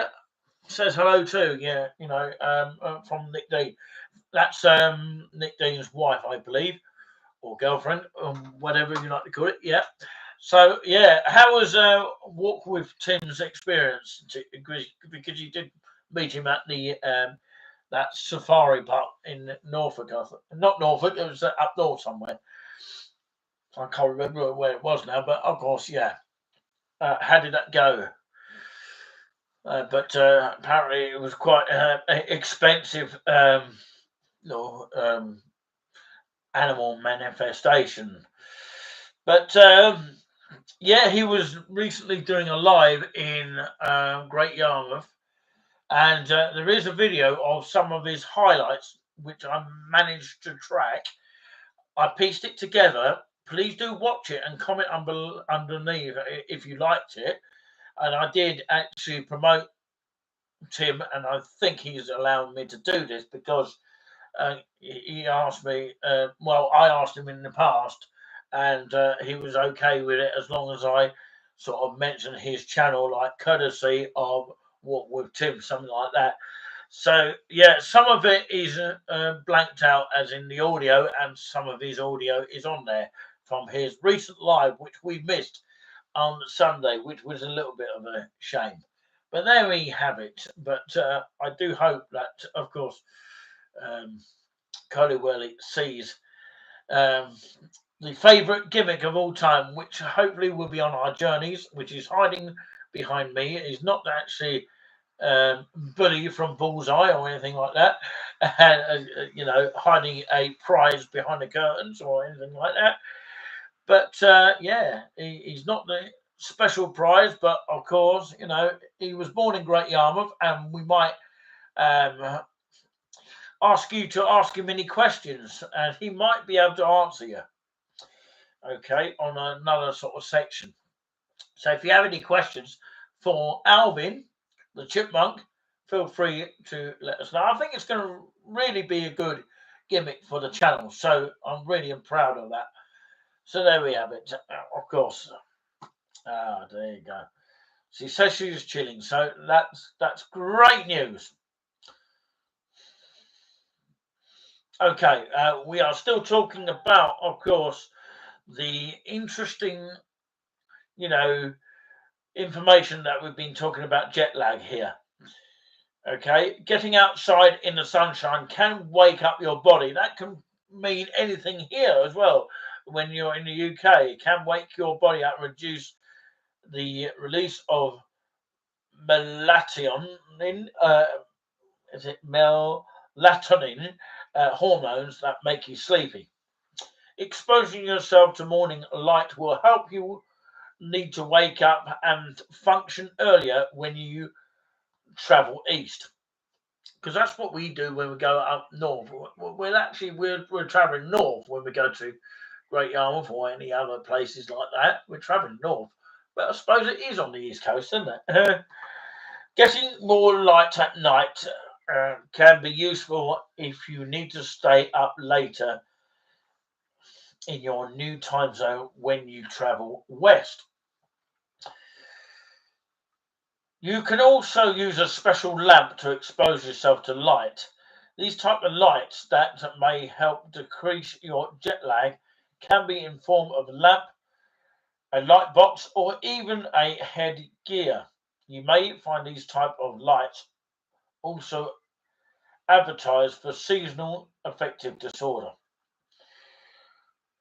says hello too. Yeah, from Nick Dean. That's Nick Dean's wife, I believe, or girlfriend, whatever you like to call it. Yeah. So yeah, how was Walk with Tim's experience? Because you did meet him at the that safari park in Norfolk, not Norfolk. It was up north somewhere. I can't remember where it was now, but of course, yeah. How did that go? But apparently, it was quite expensive. No, animal manifestation. But yeah, he was recently doing a live in Great Yarmouth, and there is a video of some of his highlights, which I managed to track. I pieced it together. Please do watch it and comment underneath if you liked it. And I did actually promote Tim, and I think he's allowing me to do this because he asked me. Well, I asked him in the past, and he was okay with it as long as I sort of mentioned his channel, like courtesy of What with Tim, something like that. So yeah, some of it is blanked out, as in the audio, and some of his audio is on there from his recent live, which we missed on Sunday, which was a little bit of a shame. But there we have it. But I do hope that, of course, um, Curly Whirly sees um, the favourite gimmick of all time, which hopefully will be on our journeys, which is hiding behind me, is not actually Bully from Bullseye or anything like that, and hiding a prize behind the curtains or anything like that. But yeah, he's not the special prize, but of course, he was born in Great Yarmouth, and we might um, ask you to ask him any questions, and he might be able to answer you. Okay, on another sort of section. So if you have any questions for Alvin, the chipmunk, feel free to let us know. I think it's going to really be a good gimmick for the channel, so I'm really proud of that. So there we have it. Of course. There you go. She says she's chilling, so that's great news. Okay, we are still talking about, of course, the interesting, you know, information that we've been talking about jet lag here. Okay, getting outside in the sunshine can wake up your body. That can mean anything here as well. When you're in the UK, it can wake your body up, reduce the release of melatonin. Is it melatonin hormones that make you sleepy? Exposing yourself to morning light will help you need to wake up and function earlier when you travel east, because that's what we do when we go up north. We're traveling north when we go to Great Yarmouth or any other places like that. We're traveling north, but I suppose it is on the east coast, isn't it? Getting more light at night can be useful if you need to stay up later in your new time zone when you travel west. You can also use a special lamp to expose yourself to light. These type of lights that may help decrease your jet lag can be in form of a lamp, a light box, or even a headgear. You may find these type of lights also advertised for seasonal affective disorder.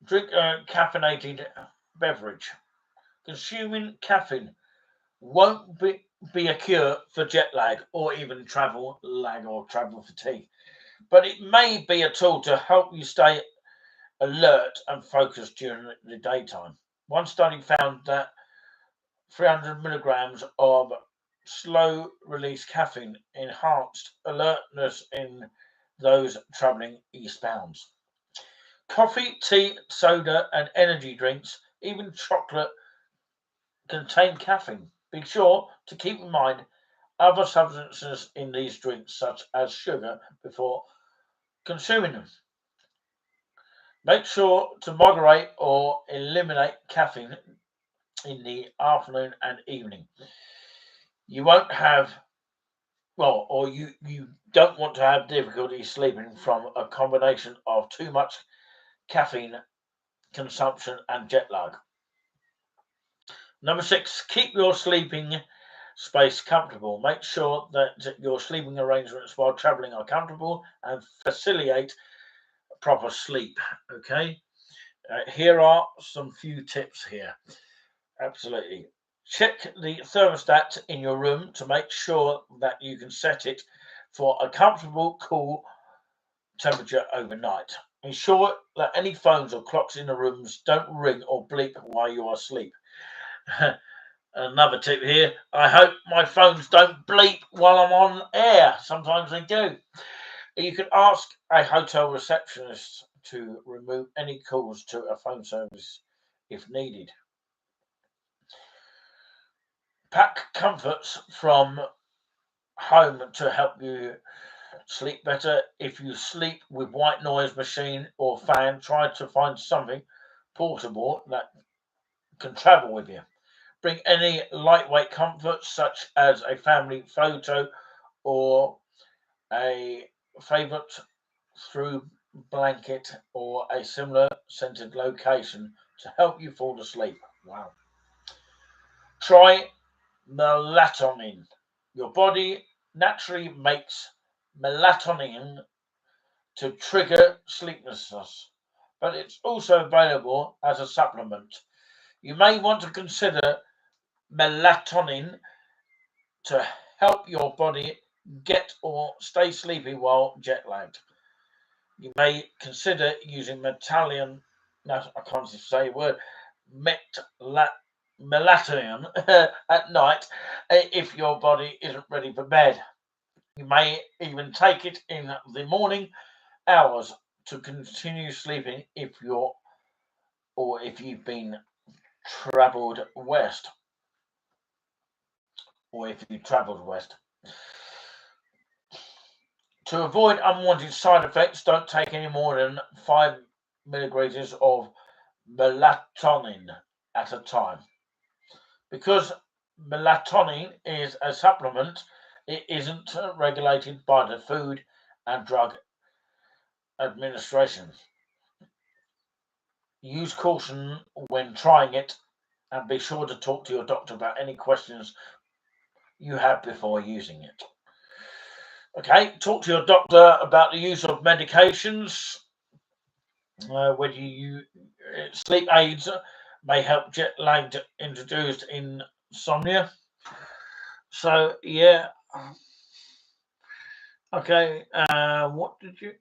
Drink a caffeinated beverage. Consuming caffeine won't be a cure for jet lag or even travel lag or travel fatigue, but it may be a tool to help you stay alert and focused during the daytime. One study found that 300 milligrams of slow release caffeine enhanced alertness in those traveling eastbound. Coffee, tea, soda, and energy drinks, even chocolate, contain caffeine. Be sure to keep in mind other substances in these drinks, such as sugar, before consuming them. Make sure to moderate or eliminate caffeine in the afternoon and evening. You won't have, well, or you don't want to have difficulty sleeping from a combination of too much caffeine consumption and jet lag. Number 6, keep your sleeping space comfortable. Make sure that your sleeping arrangements while traveling are comfortable and facilitate proper sleep. Okay, here are some few tips here. Absolutely. Check the thermostat in your room to make sure that you can set it for a comfortable, cool temperature overnight. Ensure that any phones or clocks in the rooms don't ring or bleep while you are asleep. Another tip here, I hope my phones don't bleep while I'm on air. Sometimes they do. You can ask a hotel receptionist to remove any calls to a phone service if needed. Pack comforts from home to help you sleep better. If you sleep with white noise machine or fan, try to find something portable that can travel with you. Bring any lightweight comforts such as a family photo or a favorite through blanket or a similar scented location to help you fall asleep. Wow. Try melatonin. Your body naturally makes melatonin to trigger sleeplessness, but it's also available as a supplement. You may want to consider melatonin to help your body get or stay sleepy while jet lagged. You may consider using melatonin. No, I can't say a word. Melatonin at night if your body isn't ready for bed. You may even take it in the morning hours to continue sleeping if you've been traveled west or if you traveled west. To avoid unwanted side effects, don't take any more than 5 milligrams of melatonin at a time. Because melatonin is a supplement, it isn't regulated by the Food and Drug Administration. Use caution when trying it and be sure to talk to your doctor about any questions you have before using it. Okay, talk to your doctor about the use of medications. Whether you sleep aids may help jet lagged introduced insomnia. So yeah, okay. What did you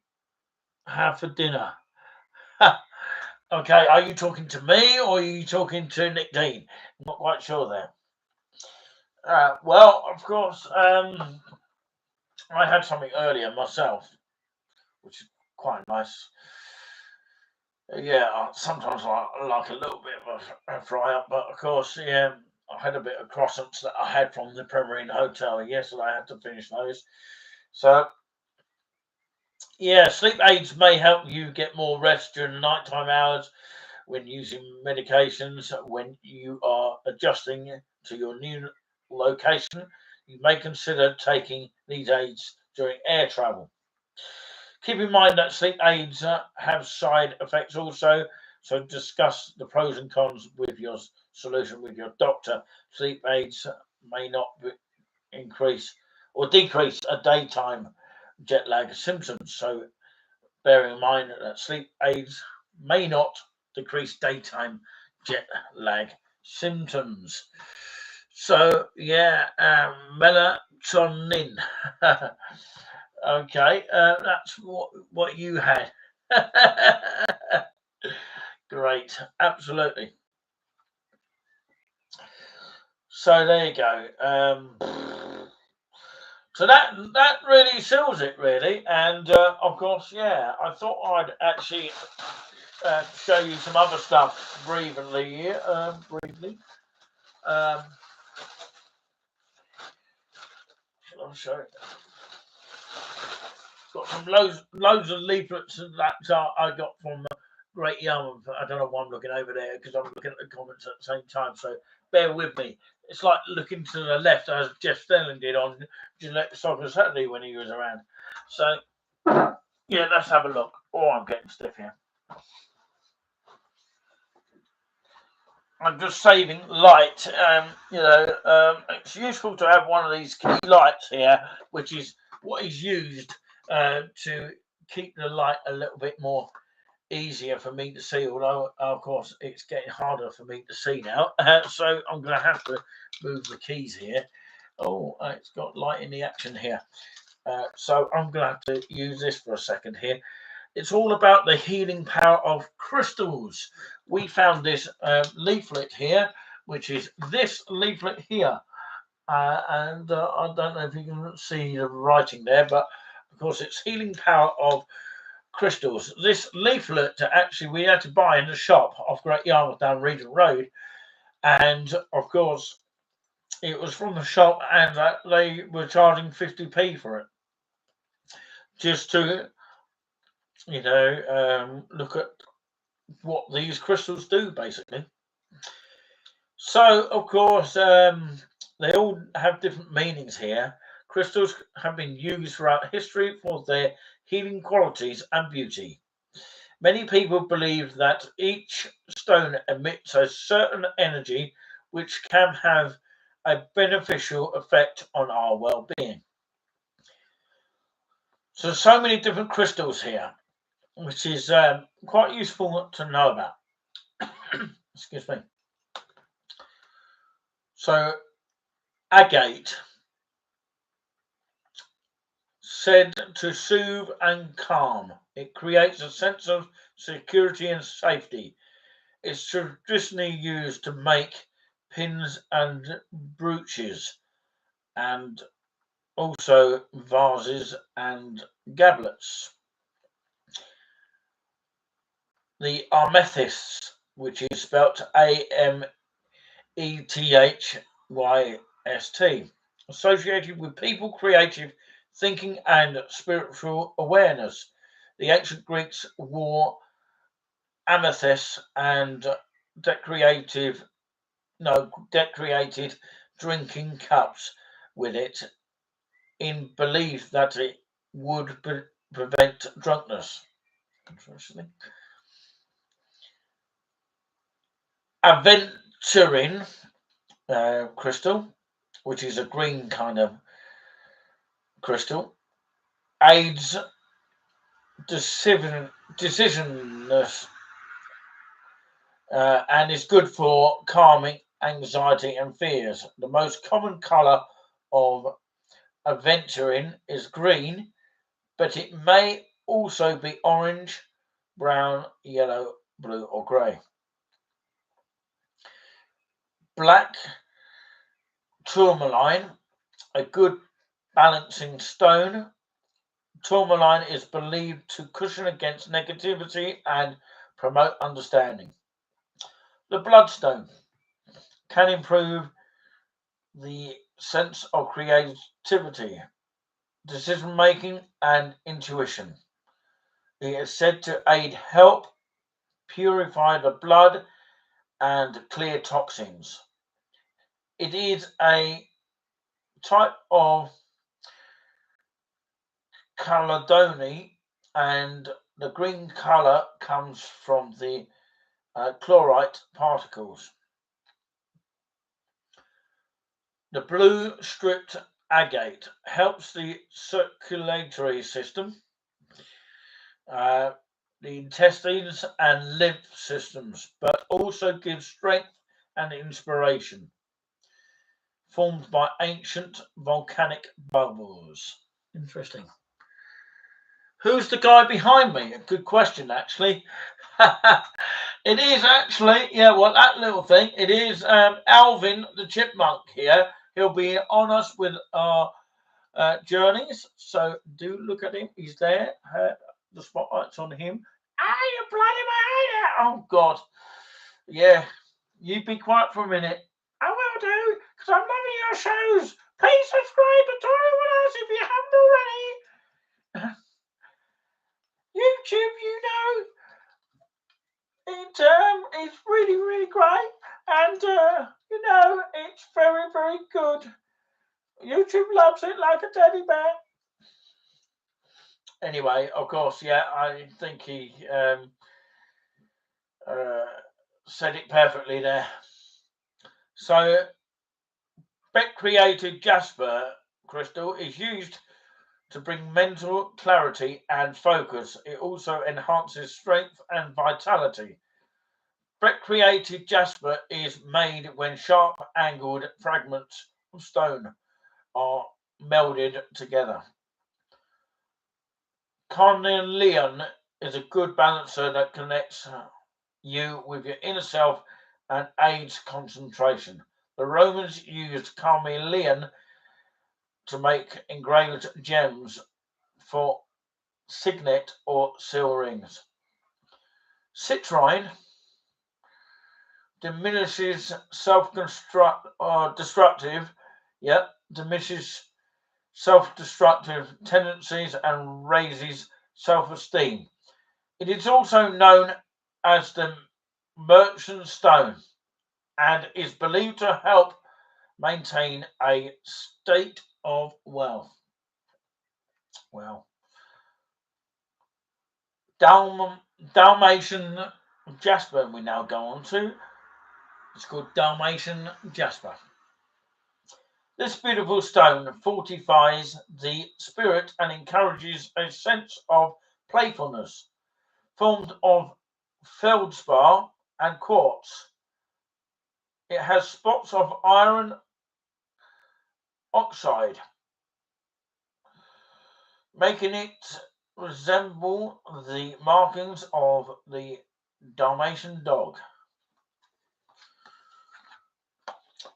have for dinner? Okay, are you talking to me or are you talking to Nick Dean? I'm not quite sure there. Well, of course, I had something earlier myself, which is quite nice. Yeah, sometimes I like a little bit of a fry up, but of course, yeah, I had a bit of croissants that I had from the Premier Inn Hotel yesterday. I had to finish those. So, yeah, sleep aids may help you get more rest during the nighttime hours when using medications when you are adjusting to your new location. you may consider taking these aids during air travel. Keep in mind that sleep aids have side effects also, so discuss the pros and cons with your solution with your doctor. Sleep aids may not increase or decrease a daytime jet lag symptoms, so bear in mind that sleep aids may not decrease daytime jet lag symptoms. So yeah, melatonin. Okay, that's what you had. Great, absolutely. So there you go. So that really seals it, really. And of course, yeah, I thought I'd actually show you some other stuff briefly here. Briefly. Shall I show it? Got some loads of leaflets that I got from Great Yarmouth. I don't know why I'm looking over there because I'm looking at the comments at the same time. So bear with me. It's like looking to the left as Jeff Stelling did on Gillette Soccer Saturday when he was around. So yeah, let's have a look. Oh, I'm getting stiff here. I'm just saving light. It's useful to have one of these key lights here, which is what is used to keep the light a little bit more easier for me to see. Although, of course, it's getting harder for me to see now. So I'm going to have to move the keys here. Oh, it's got light in the action here. So I'm going to have to use this for a second here. It's all about the healing power of crystals. We found this leaflet here, which is this leaflet here. And I don't know if you can see the writing there, but of course it's healing power of crystals. This leaflet, actually, we had to buy in the shop off Great Yarmouth down Regent Road. And of course, it was from the shop and they were charging 50p for it. Just to, look at what these crystals do, basically. So, of course, they all have different meanings here. Crystals have been used throughout history for their healing qualities and beauty. Many people believe that each stone emits a certain energy which can have a beneficial effect on our well-being. So many different crystals here, which is quite useful to know about. Excuse me. So, agate, said to soothe and calm. It creates a sense of security and safety. It's traditionally used to make pins and brooches, and also vases and gablets. The amethyst, which is spelt Amethyst, associated with people, creative thinking, and spiritual awareness. The ancient Greeks wore amethyst and decorated drinking cups with it in belief that it would prevent drunkenness. Interesting. Aventurine crystal, which is a green kind of crystal, aids decisiveness and is good for calming anxiety and fears. The most common color of aventurine is green, but it may also be orange, brown, yellow, blue, or grey. Black tourmaline, a good balancing stone. Tourmaline is believed to cushion against negativity and promote understanding. The bloodstone can improve the sense of creativity, decision making, and intuition. It is said to aid help purify the blood and clear toxins. It is a type of Caledony, and the green colour comes from the chlorite particles. The blue striped agate helps the circulatory system, the intestines and lymph systems, but also gives strength and inspiration, formed by ancient volcanic bubbles. Interesting. Who's the guy behind me? A good question, actually. It is actually, yeah, well, that little thing, it is Alvin the Chipmunk here. He'll be on us with our journeys, so do look at him. He's there. The spotlight's on him. Ah, you bloody man! Oh, God. Yeah, you be quiet for a minute. I will do, because I'm loving your shows. Please subscribe to TWUs if you haven't already. YouTube, you know, it's really, really great, and you know, it's very, very good. YouTube loves it like a teddy bear. Anyway, of course, yeah, I think he said it perfectly there. So, Beck created Jasper crystal is used to bring mental clarity and focus. It also enhances strength and vitality. Beck created Jasper is made when sharp angled fragments of stone are melded together. Carnelian is a good balancer that connects you with your inner self and aids concentration. The Romans used carnelian to make engraved gems for signet or seal rings. Citrine diminishes diminishes self-destructive tendencies and raises self-esteem. It is also known as the merchant stone and is believed to help maintain a state of wealth. Well, Dalmatian jasper we now go on to. It's called Dalmatian jasper. This beautiful stone fortifies the spirit and encourages a sense of playfulness. Formed of feldspar and quartz, it has spots of iron oxide, making it resemble the markings of the Dalmatian dog.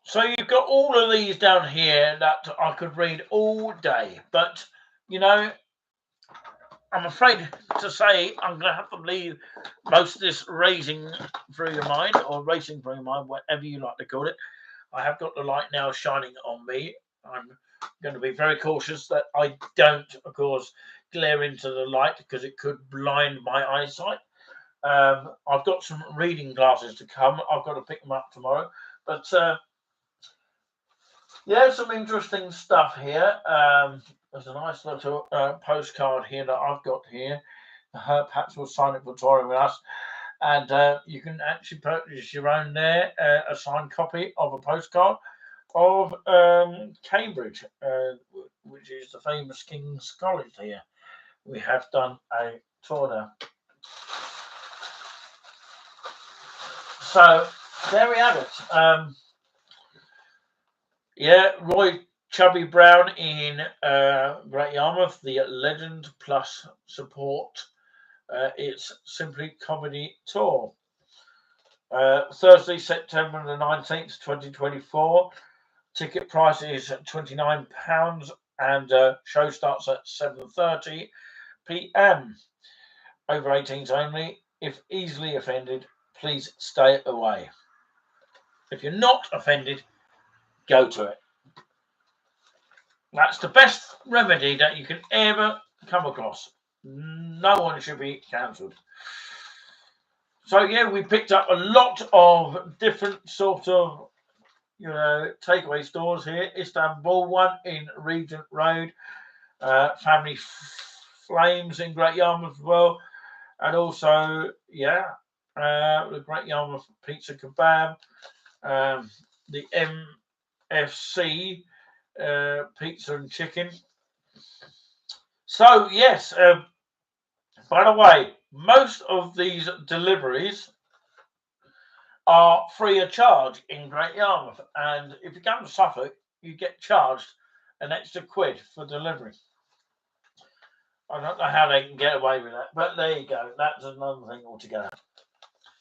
So you've got all of these down here that I could read all day, but you know, I'm afraid to say I'm going to have to leave most of this racing through your mind, or racing through your mind, whatever you like to call it. I have got the light now shining on me. I'm going to be very cautious that I don't, of course, glare into the light because it could blind my eyesight. I've got some reading glasses to come. I've got to pick them up tomorrow. But yeah, some interesting stuff here. There's a nice little postcard here that I've got here. Perhaps we'll sign it for touring with us. And you can actually purchase your own there, a signed copy of a postcard of Cambridge, which is the famous King's College here. We have done a tour now. So there we have it. Yeah, Roy Chubby Brown in Great Yarmouth, the Legend Plus support. It's Simply Comedy Tour. Thursday, September the 19th, 2024. Ticket price is £29 and show starts at 7:30 p.m. Over 18s only. If easily offended, please stay away. If you're not offended, go to it. That's the best remedy that you can ever come across. No one should be cancelled. So yeah, we picked up a lot of different sort of takeaway stores here. Istanbul one in Regent Road, Family Flames in Great Yarmouth as well, and also the Great Yarmouth Pizza Kebab, the MFC Pizza and Chicken. So yes, by the way, most of these deliveries are free of charge in Great Yarmouth, and if you come to Suffolk, you get charged an extra £1 for delivery. I don't know how they can get away with that, but there you go. That's another thing altogether.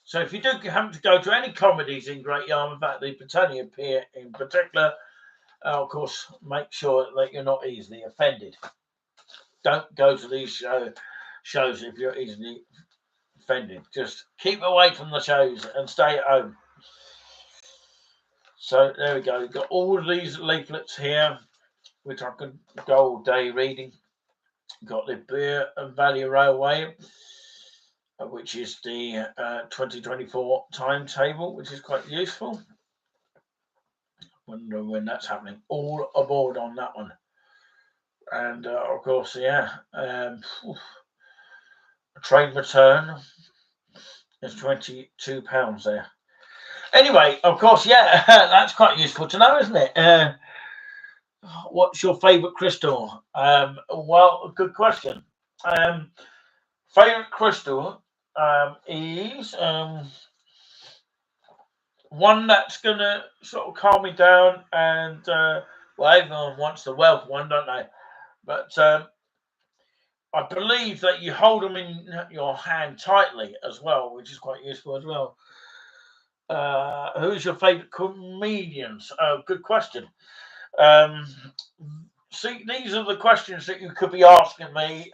So if you do happen to go to any comedies in Great Yarmouth, at the Britannia Pier in particular, of course, make sure that you're not easily offended. Don't go to these shows if you're easily offended. Just keep away from the shows and stay at home. So there we go. We've got all of these leaflets here, which I could go all day reading. Got the Beer and Valley Railway, which is the 2024 timetable, which is quite useful. Wonder when that's happening. All aboard on that one. And of course, train return is £22 there. Anyway, of course, that's quite useful to know, isn't it? What's your favourite crystal? Well, good question. Favourite crystal is one that's going to sort of calm me down, and everyone wants the wealth one, don't they? But I believe that you hold them in your hand tightly as well, which is quite useful as well. Who's your favourite comedians? Oh, good question. See, these are the questions that you could be asking me.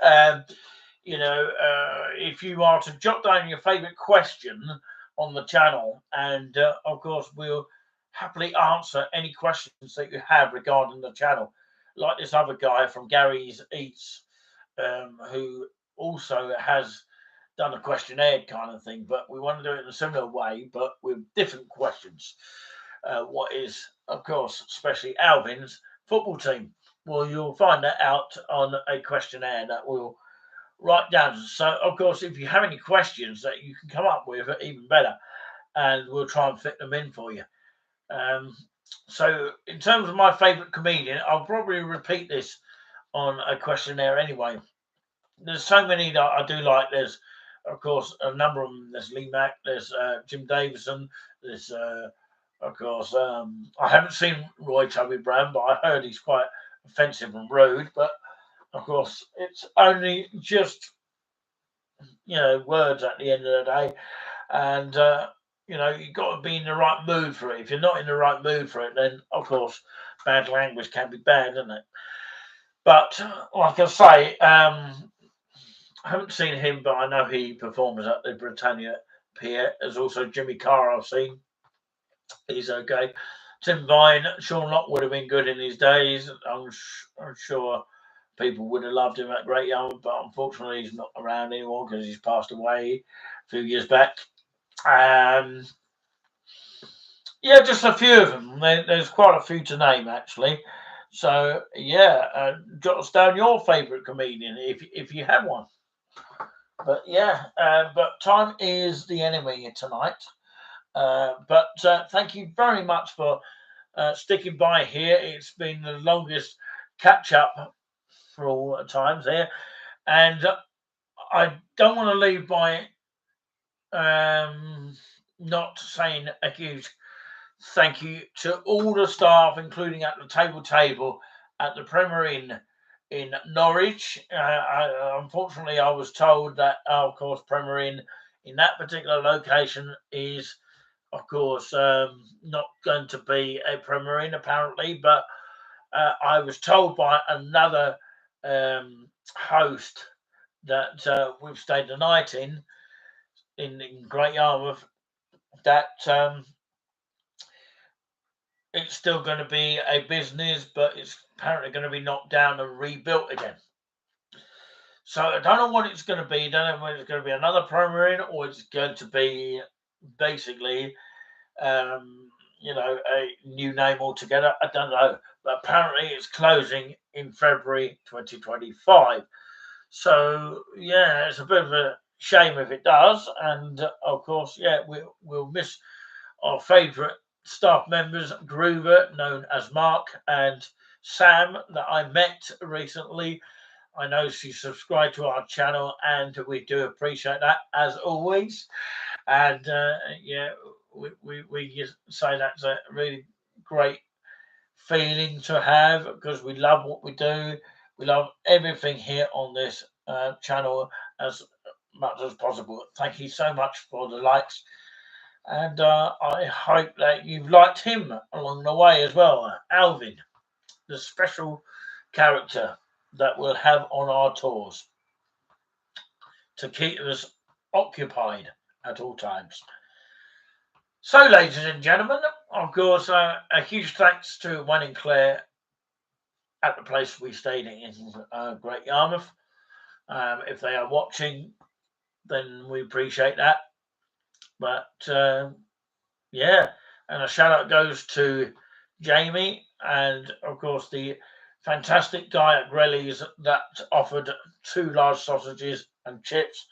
If you are to jot down your favourite question on the channel, and of course we'll happily answer any questions that you have regarding the channel, like this other guy from Gary's Eats, who also has done a questionnaire kind of thing, but we want to do it in a similar way, but with different questions. What is, of course, especially Alvin's football team? Well, you'll find that out on a questionnaire that we'll write down. So, of course, if you have any questions that you can come up with, even better, and we'll try and fit them in for you. So, in terms of my favourite comedian, I'll probably repeat this on a questionnaire anyway. There's so many that I do like. There's, of course, a number of them. There's Lee Mack, there's Jim Davison, there's, of course, I haven't seen Roy Toby Brown, but I heard he's quite offensive and rude. But, of course, it's only just, words at the end of the day. And, you've got to be in the right mood for it. If you're not in the right mood for it, then, of course, bad language can be bad, isn't it? But, like I say, I haven't seen him, but I know he performs at the Britannia Pier. There's also Jimmy Carr I've seen. He's okay. Tim Vine, Sean Locke would have been good in his days. I'm sure people would have loved him at Great Yarmouth, but unfortunately he's not around anymore because he's passed away a few years back. Just a few of them. There's quite a few to name, actually. So, jot us down your favourite comedian if you have one. But, but time is the enemy tonight. But thank you very much for sticking by here. It's been the longest catch-up for all times here. And I don't want to leave by not saying a huge thank you to all the staff, including at the table at the Premier Inn in Norwich. Unfortunately, I was told that, of course, Premier Inn in that particular location is, of course, not going to be a Premier Inn, apparently. But I was told by another host that we've stayed the night in Great Yarmouth that it's still going to be a business, but it's apparently going to be knocked down and rebuilt again. So I don't know what it's going to be. I don't know whether it's going to be another Premier Inn or it's going to be basically you know, a new name altogether. I don't know, but apparently it's closing in February 2025. So yeah, it's a bit of a shame if it does, and of course, yeah, we'll miss our favourite staff members, Groover, known as Mark, and Sam, that I met recently. I know she subscribed to our channel, and we do appreciate that as always. And yeah, we just say that's a really great feeling to have because we love what we do. We love everything here on this channel as much as possible. Thank you so much for the likes, and I hope that you've liked him along the way as well. Alvin, the special character that we'll have on our tours to keep us occupied at all times. So, ladies and gentlemen, of course, a huge thanks to Wayne and Claire at the place we stayed in Great Yarmouth. If they are watching, then we appreciate that. But yeah, and a shout out goes to Jamie and, of course, the fantastic guy at Grelly's that offered 2 large sausages and chips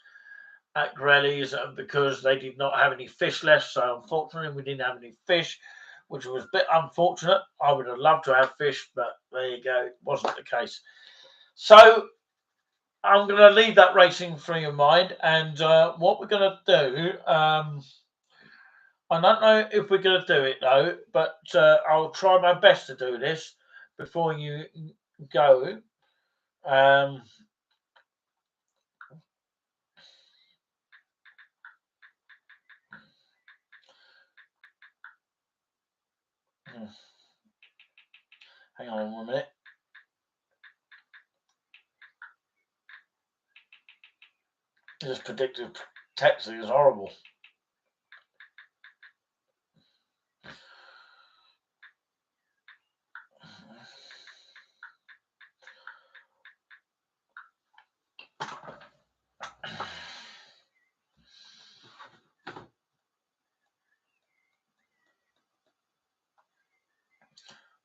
at Grelly's because they did not have any fish left. So unfortunately, we didn't have any fish, which was a bit unfortunate. I would have loved to have fish, but there you go, it wasn't the case. So I'm going to leave that racing through your mind, and what we're going to do, I don't know if we're going to do it though, but I'll try my best to do this before you go. Hang on 1 minute. This predictive texting is horrible.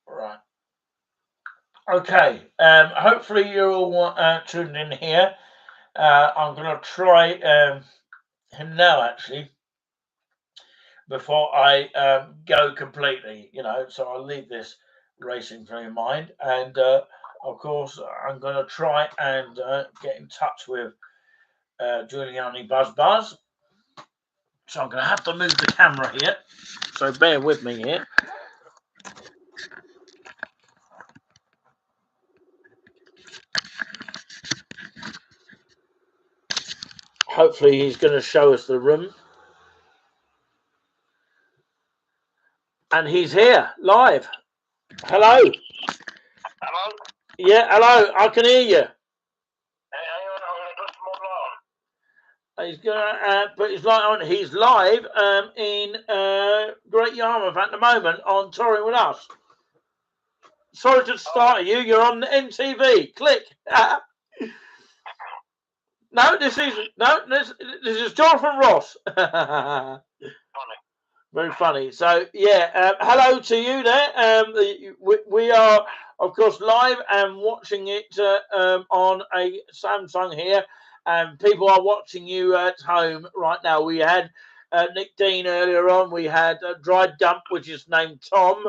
Right. Okay. Hopefully you're all tuned in here. I'm going to try him now, actually, before I go completely, you know, so I'll leave this racing through your mind. And of course, I'm going to try and get in touch with Giuliani Buzz. So I'm going to have to move the camera here. So bear with me here. Hopefully he's going to show us the room. And he's here, live. Hello. Hello? Yeah, hello. I can hear you. Hey, hang on, I'm going to put some more light on. He's gonna put his light on. He's live in Great Yarmouth at the moment on touring with us. Sorry to start you. You're on the NTV. Click. No, this is Jonathan Ross. Funny. Very funny. So yeah, hello to you there. We are of course live and watching it on a Samsung here, and people are watching you at home right now. We had Nick Dean earlier on. We had Dry Dump, which is named Tom,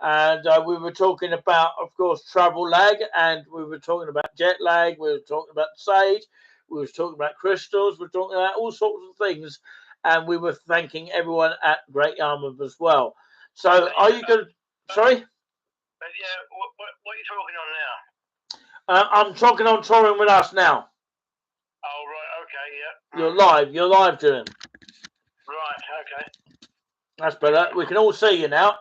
and we were talking about, of course, travel lag, and we were talking about jet lag. We were talking about sage. We were talking about crystals. We were talking about all sorts of things. And we were thanking everyone at Great Yarmouth as well. So, are you good? Sorry? But yeah, what are you talking on now? I'm talking on touring with us now. Oh, right, okay, yeah. You're live, Julian. Right, okay. That's better. We can all see you now.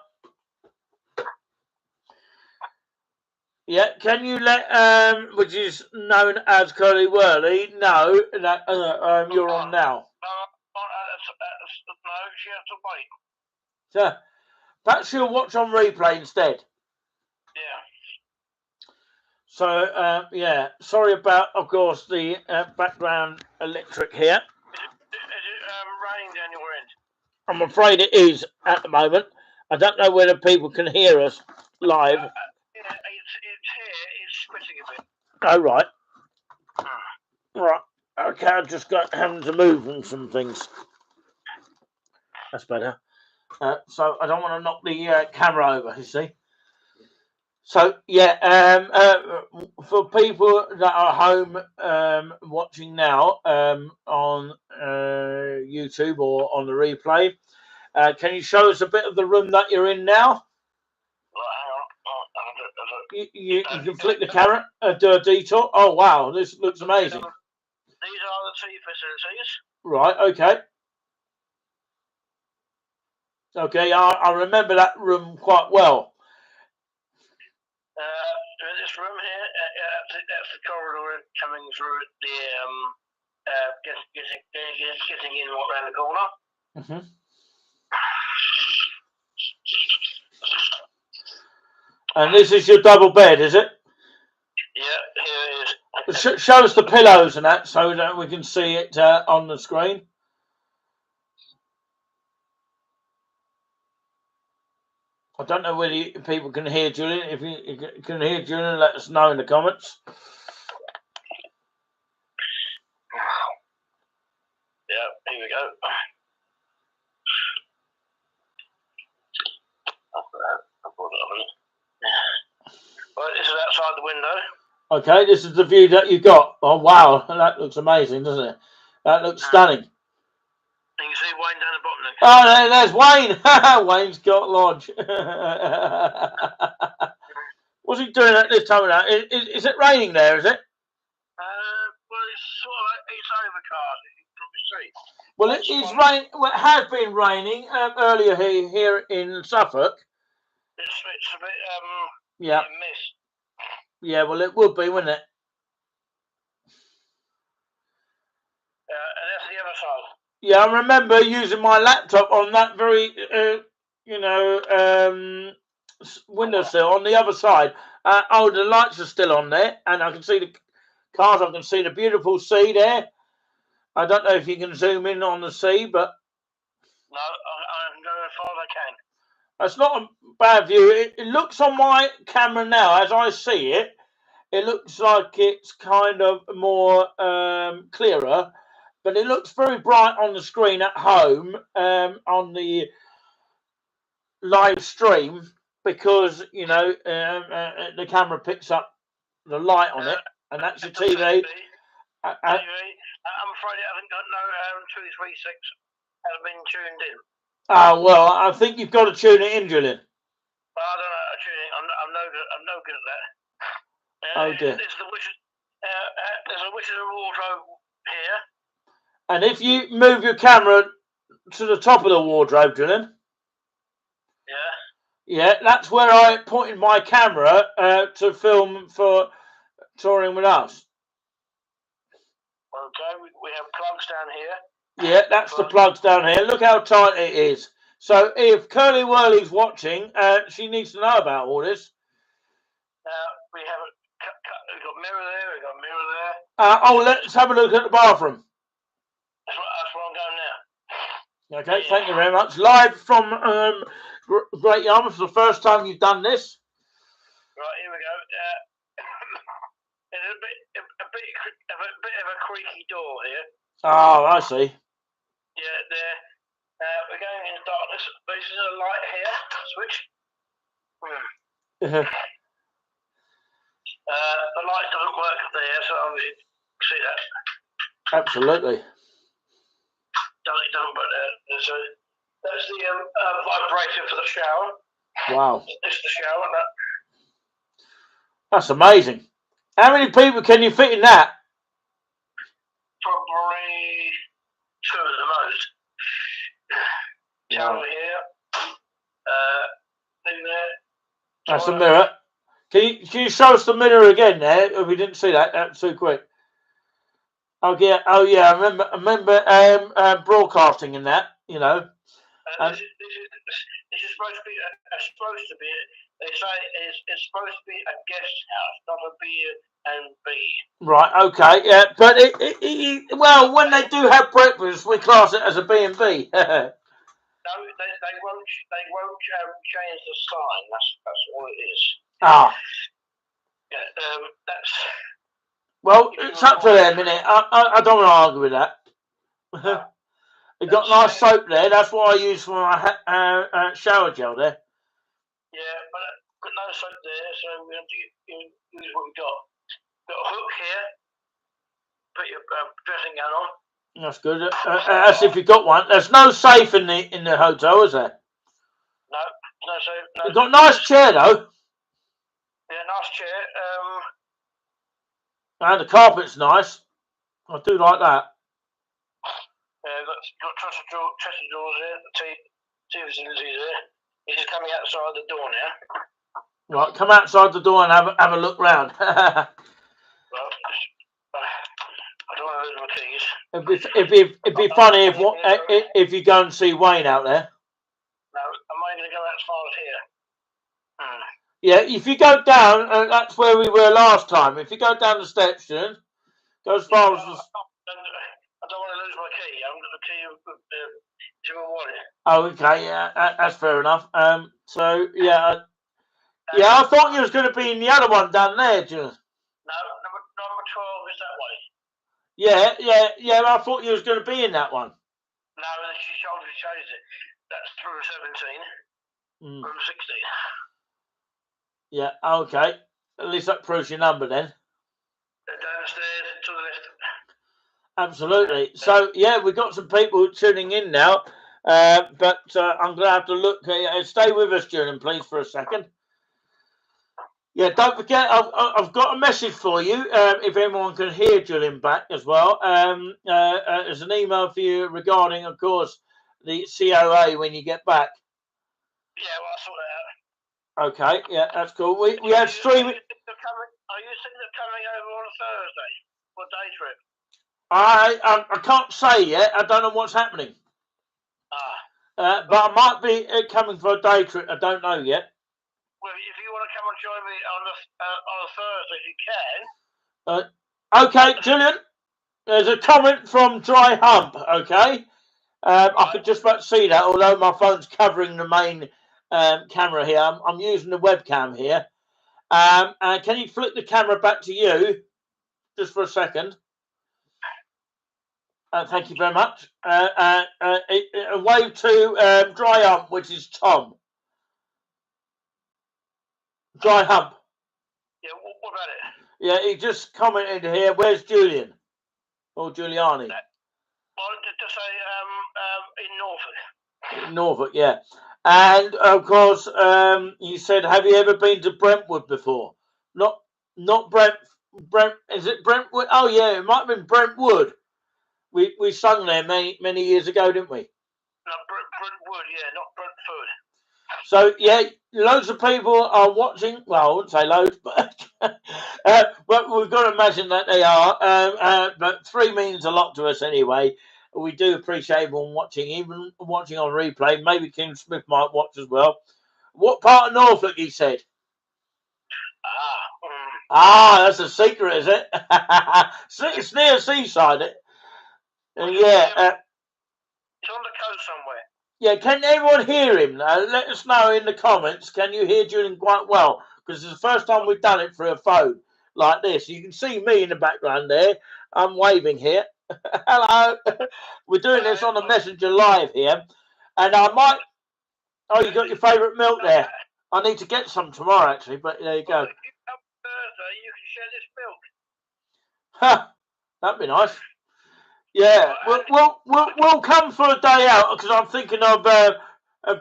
Yeah, can you let, which is known as Curly Whirly, know that you're on now? No, she has to wait. So, perhaps she'll watch on replay instead. Yeah. So, yeah, sorry about, of course, the background electric here. Is it rained anywhere in? I'm afraid it is at the moment. I don't know whether people can hear us live. Yeah, it's here. It's splitting a bit. Oh, right. Right. Okay, I've just got having to move on some things. That's better. So I don't want to knock the camera over, you see. So, yeah, for people that are home watching now on YouTube or on the replay, can you show us a bit of the room that you're in now? You can flick the camera, do a detour. Oh, wow, this looks amazing. These are the tea facilities. Right, okay. Okay, I remember that room quite well. This room here, that's the corridor coming through the getting in around the corner. Mm-hmm. And this is your double bed, is it? Yeah, here it is. Show us the pillows and that so that we can see it on the screen. I don't know whether people can hear Julian. If you can hear Julian, let us know in the comments. Yeah, here we go. Well, this is outside the window. Okay, this is the view that you got. Oh, wow. That looks amazing, doesn't it? That looks stunning. And you see Wayne down the bottom there. Oh, there's Wayne. Wayne's got lodge. What's he doing at this time of night? Is it raining there, is it? Well, it's sort of it's overcast, as you can probably see. Well, it has been raining earlier here in Suffolk. It's a bit yeah. mist. Yeah, well, it would be, wouldn't it? And that's the other side. Yeah, I remember using my laptop on that very, windowsill on the other side. The lights are still on there, and I can see the cars. I can see the beautiful sea there. I don't know if you can zoom in on the sea, but no, I'm going as far as I can. It's not a bad view. It looks on my camera now, as I see it. It looks like it's kind of more clearer, but it looks very bright on the screen at home on the live stream because the camera picks up the light on it, and that's your TV. I'm afraid it hasn't got no 236 hasn't been tuned in. Oh well, I think you've got to tune it in, Julian. I don't know how to tune it. I'm no good at that. Oh dear. There's a witch's wardrobe here. And if you move your camera to the top of the wardrobe, Julian. Yeah. Yeah, that's where I pointed my camera to film for touring with us. Okay, we have plugs down here. Yeah, that's the plugs down here. Look how tight it is. So if Curly Whirly's watching, she needs to know about all this. We've got mirror there, we've got mirror there. Let's have a look at the bathroom. That's where I'm going now. Okay, thank you very much. Live from Great Yarmouth for the first time you've done this. Right, here we go. There's a bit of a creaky door here. Oh, I see. Yeah, there. We're going in darkness. This is a light here. Switch. The light doesn't work there, so obviously see that. Absolutely. It doesn't work there. That's the vibrator for the shower. Wow. It's the shower. That's amazing. How many people can you fit in that? Probably 2 at the most. Shower here. Thing there. That's a mirror. Can you show us the mirror again there? We didn't see that. That's too quick. Oh yeah. I remember broadcasting in that. This is supposed to be They say it's supposed to be a guest house, not a B&B. Right. Okay. Yeah. But well, when they do have breakfast, we class it as a B&B. No, No, they won't change the sign. That's all it is. Ah. Yeah, that's. Well, it's up to them, innit? I don't want to argue with that. You've got nice soap there. That's what I use for my shower gel there. Yeah, but got no soap there, so we have to use what we got. Got a hook here. Put your dressing gown on. That's good. That's if you got one. There's no safe in the hotel, is there? No safe. No. You've got a nice chair though. Yeah, nice chair. And the carpet's nice. I do like that. Yeah, got trusted doors there. Two facilities there. This is coming outside the door now. Right, come outside the door and have a look round. Well, I don't want to lose my keys. It'd be funny if you go and see Wayne out there. No, am I going to go as far as here? Yeah, if you go down, that's where we were last time. If you go down the steps, June, go as far as. I don't want to lose my key. I haven't got the key to my wallet. Oh, okay, yeah, that's fair enough. So yeah, I thought you was going to be in the other one down there, June. No, number 12 is that way. Yeah. I thought you was going to be in that one. No, she changed it. That's through 17. From 16. Yeah, okay. At least that proves your number then. Downstairs to the left. Absolutely. So, yeah, we've got some people tuning in now. But I'm going to have to look. Stay with us, Julian, please, for a second. Yeah, don't forget, I've got a message for you. If anyone can hear Julian back as well. There's an email for you regarding, of course, the COA when you get back. Yeah, well, I saw that out. Okay, yeah, that's cool. We had streaming. Are you thinking of coming over on a Thursday for a day trip? I can't say yet. I don't know what's happening. But I might be coming for a day trip. I don't know yet. Well, if you want to come and join me on a Thursday, you can. Okay, Julian. There's a comment from Dry Hump. Okay, I could just about see that, although my phone's covering the main camera here. I'm using the webcam here. Can you flip the camera back to you, just for a second? Thank you very much. A wave to Dry Hump, which is Tom. Dry Hump. Yeah, what about it? Yeah, he just commented here. Where's Julian? Or Giuliani? Well, to say in Norfolk. In Norfolk, yeah. And of course, you said, have you ever been to Brentwood before? Not Brent. Is it Brentwood? Oh yeah, it might have been Brentwood. We sung there many years ago, didn't we? No, Brentwood, yeah, not Brentford. So yeah, loads of people are watching. Well, I wouldn't say loads, but we've got to imagine that they are. But 3 means a lot to us anyway. We do appreciate everyone watching, even watching on replay. Maybe Kim Smith might watch as well. What part of Norfolk, he said? That's a secret, is it? It's near seaside. Yeah. It's on the coast somewhere. Yeah, can everyone hear him? Let us know in the comments. Can you hear Julian quite well? Because it's the first time we've done it through a phone like this. You can see me in the background there. I'm waving here. Hello. We're doing this on the Messenger Live here. And I might... Oh, you got your favourite milk there. I need to get some tomorrow, actually, but there you go. If you come Thursday, you can share this milk. Ha! That'd be nice. Yeah, we'll come for a day out because I'm thinking of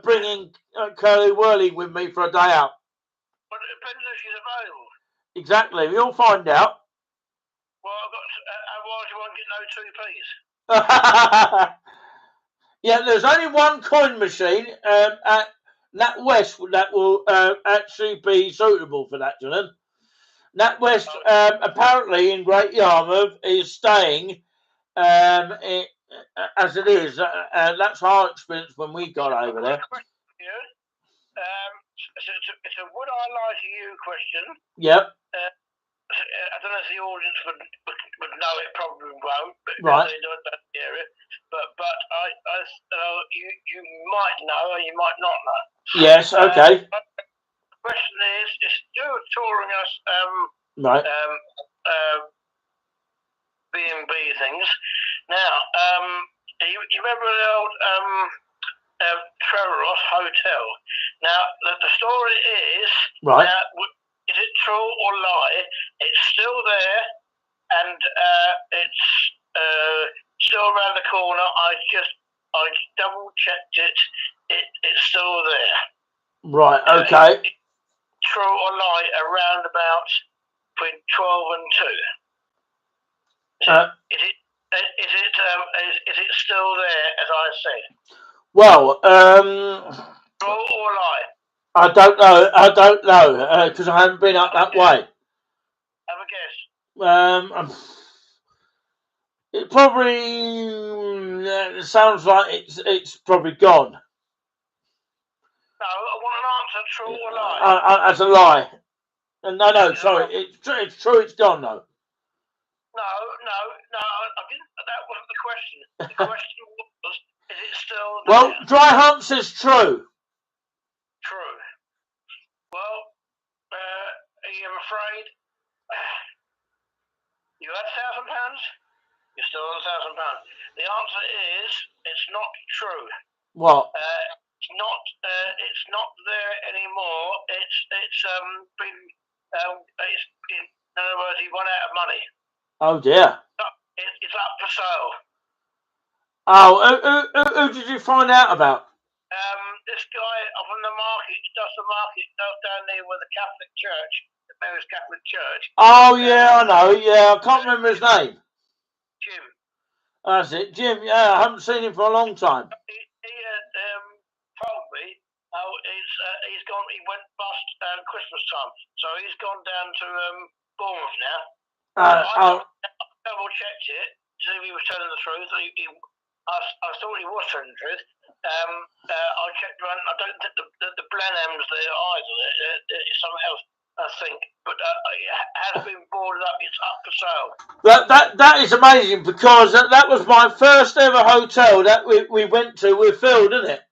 bringing Curly Whirly with me for a day out. But it depends if she's available. Exactly, we'll find out. Well, otherwise you won't get no 2p's. Yeah, there's only one coin machine at NatWest that will actually be suitable for that, Julian. NatWest apparently in Great Yarmouth is staying. As it is, that's our experience when we got over there. It's a would I lie to you question. Yep. I don't know if the audience would know it probably won't, but Right. they don't know the area. But you might know or you might not know. Yes. Okay. The question is still touring us Right. B&B things. Now, you remember the old Trevor Ross Hotel? Now, the story is, Right. is it true or lie? It's still there, and it's still around the corner. I double checked it. It's still there. Right. Okay. True or lie? Around about between 12 and 2. Is it still there, as I said? Well, True or lie? I don't know because I haven't been up that way. Have a guess. It probably sounds like it's probably gone. No, I want an answer. True or lie? That's a lie. No. Sorry, it's true. It's gone though. No. I didn't. That wasn't the question. The question was, is it still there? Well, Dry Hump says true. True. Well, I'm afraid you had £1,000. You're still on £1,000. The answer is it's not true. What? It's not there anymore. It's been in other words, he run out of money. Oh dear. It's up for sale. Oh, who did you find out about? This guy from the market does down there with the Catholic Church, the Mary's Catholic Church. Oh yeah, I know. Yeah, I can't remember his name. Jim. That's it, Jim. Yeah, I haven't seen him for a long time. He told me he's gone. He went bust Christmas time, so he's gone down to Bournemouth now. I double checked it to see if he was telling the truth. I thought he was telling the truth. I checked around. I don't think the Blenheim's there either. It's something else, I think. But it has been boarded up. It's up for sale. That is amazing because that was my first ever hotel that we went to with Phil, didn't it?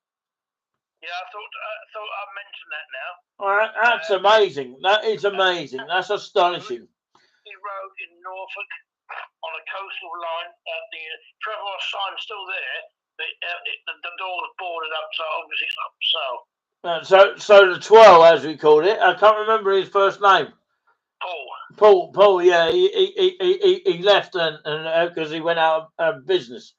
Yeah, I thought I'd mention that now. That's amazing. That is amazing. That's astonishing. Road in Norfolk on a coastal line. The Trevor Ross sign's still there. The door's boarded up, so obviously it's up for sale. So the TWU, as we called it. I can't remember his first name. Paul. Yeah, he left and because he went out of business.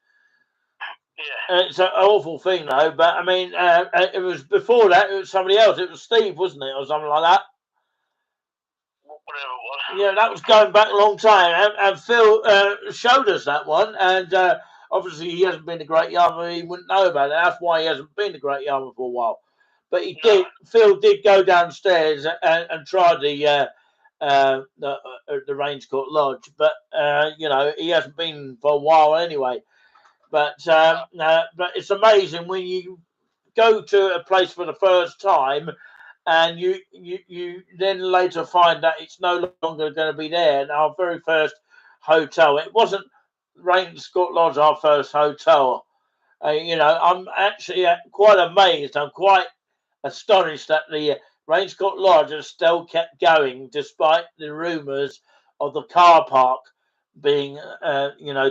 Yeah. It's an awful thing though, but I mean, it was before that. It was somebody else. It was Steve, wasn't it, or something like that? Whatever it was. Yeah, that was going back a long time, and Phil showed us that one, and obviously he hasn't been a Great Yarmouth. He wouldn't know about it. That's why he hasn't been a Great Yarmouth for a while. But he did. Phil did go downstairs and try the Range Court Lodge, but he hasn't been for a while anyway. But it's amazing when you go to a place for the first time. And you then later find that it's no longer going to be there. And our very first hotel, it wasn't Range Court Lodge, our first hotel. I'm actually quite amazed. I'm quite astonished that the Range Court Lodge has still kept going despite the rumours of the car park being,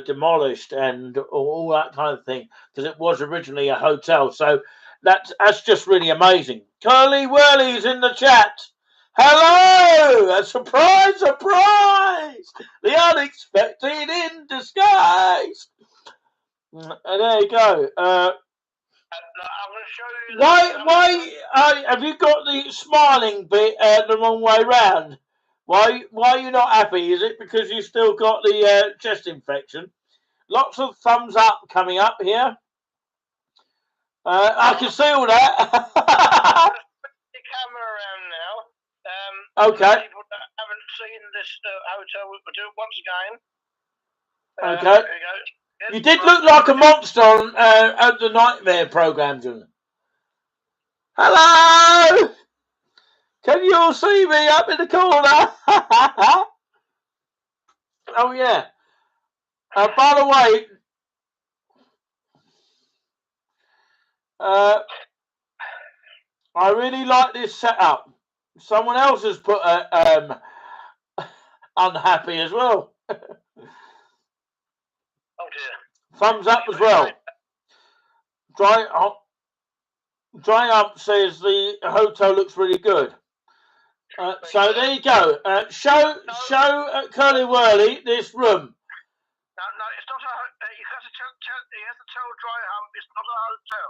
demolished and all that kind of thing, because it was originally a hotel. So that's just really amazing. Curly Whirly's in the chat. Hello! A surprise! The unexpected in disguise. And there you go. I'm going to show you. Why have you got the smiling bit the wrong way round? Why are you not happy? Is it because you still got the chest infection? Lots of thumbs up coming up here. I can see all that. The camera around now. Okay. People that haven't seen this hotel, we'll do it once again. Okay. There you go. You did look like a monster on the Nightmare program, John. Hello! Can you all see me up in the corner? Oh yeah. By the way, I really like this setup. Someone else has put unhappy as well. Oh dear. Thumbs up as well. Dry Up says the hotel looks really good. So there you go. Show Curly Whirly this room. No, it's not a. You have to tell Dry Hump it's not a hotel.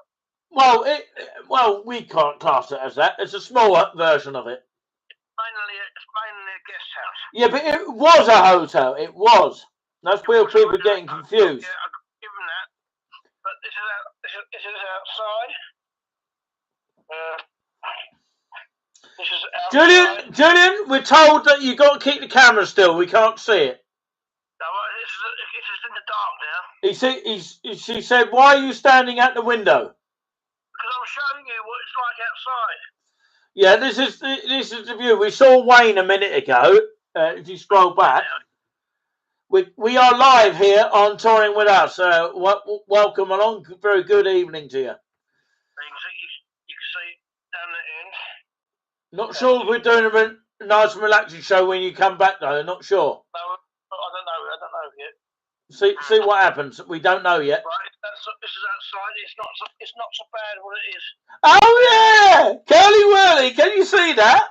Well, we can't class it as that. It's a smaller version of it. It's mainly a guest house. Yeah, but it was a hotel. It was. That's where people are getting confused. Yeah, I'll give them that. But this is outside. This is outside. Julian, we're told that you got to keep the camera still. We can't see it. No, this is in the dark now. She said, "Why are you standing at the window?" Because I'm showing you what it's like outside. Yeah, this is the view. We saw Wayne a minute ago. If you scroll back, we are live here on Touring With Us. Welcome along. Very good evening to you. You can see down the end. Not sure if we're doing a nice and relaxing show when you come back though. Not sure. No, I don't know yet. See what happens. We don't know yet. Right, this is outside. It's not so bad what it is. Oh yeah, Curly Whirly. Can you see that?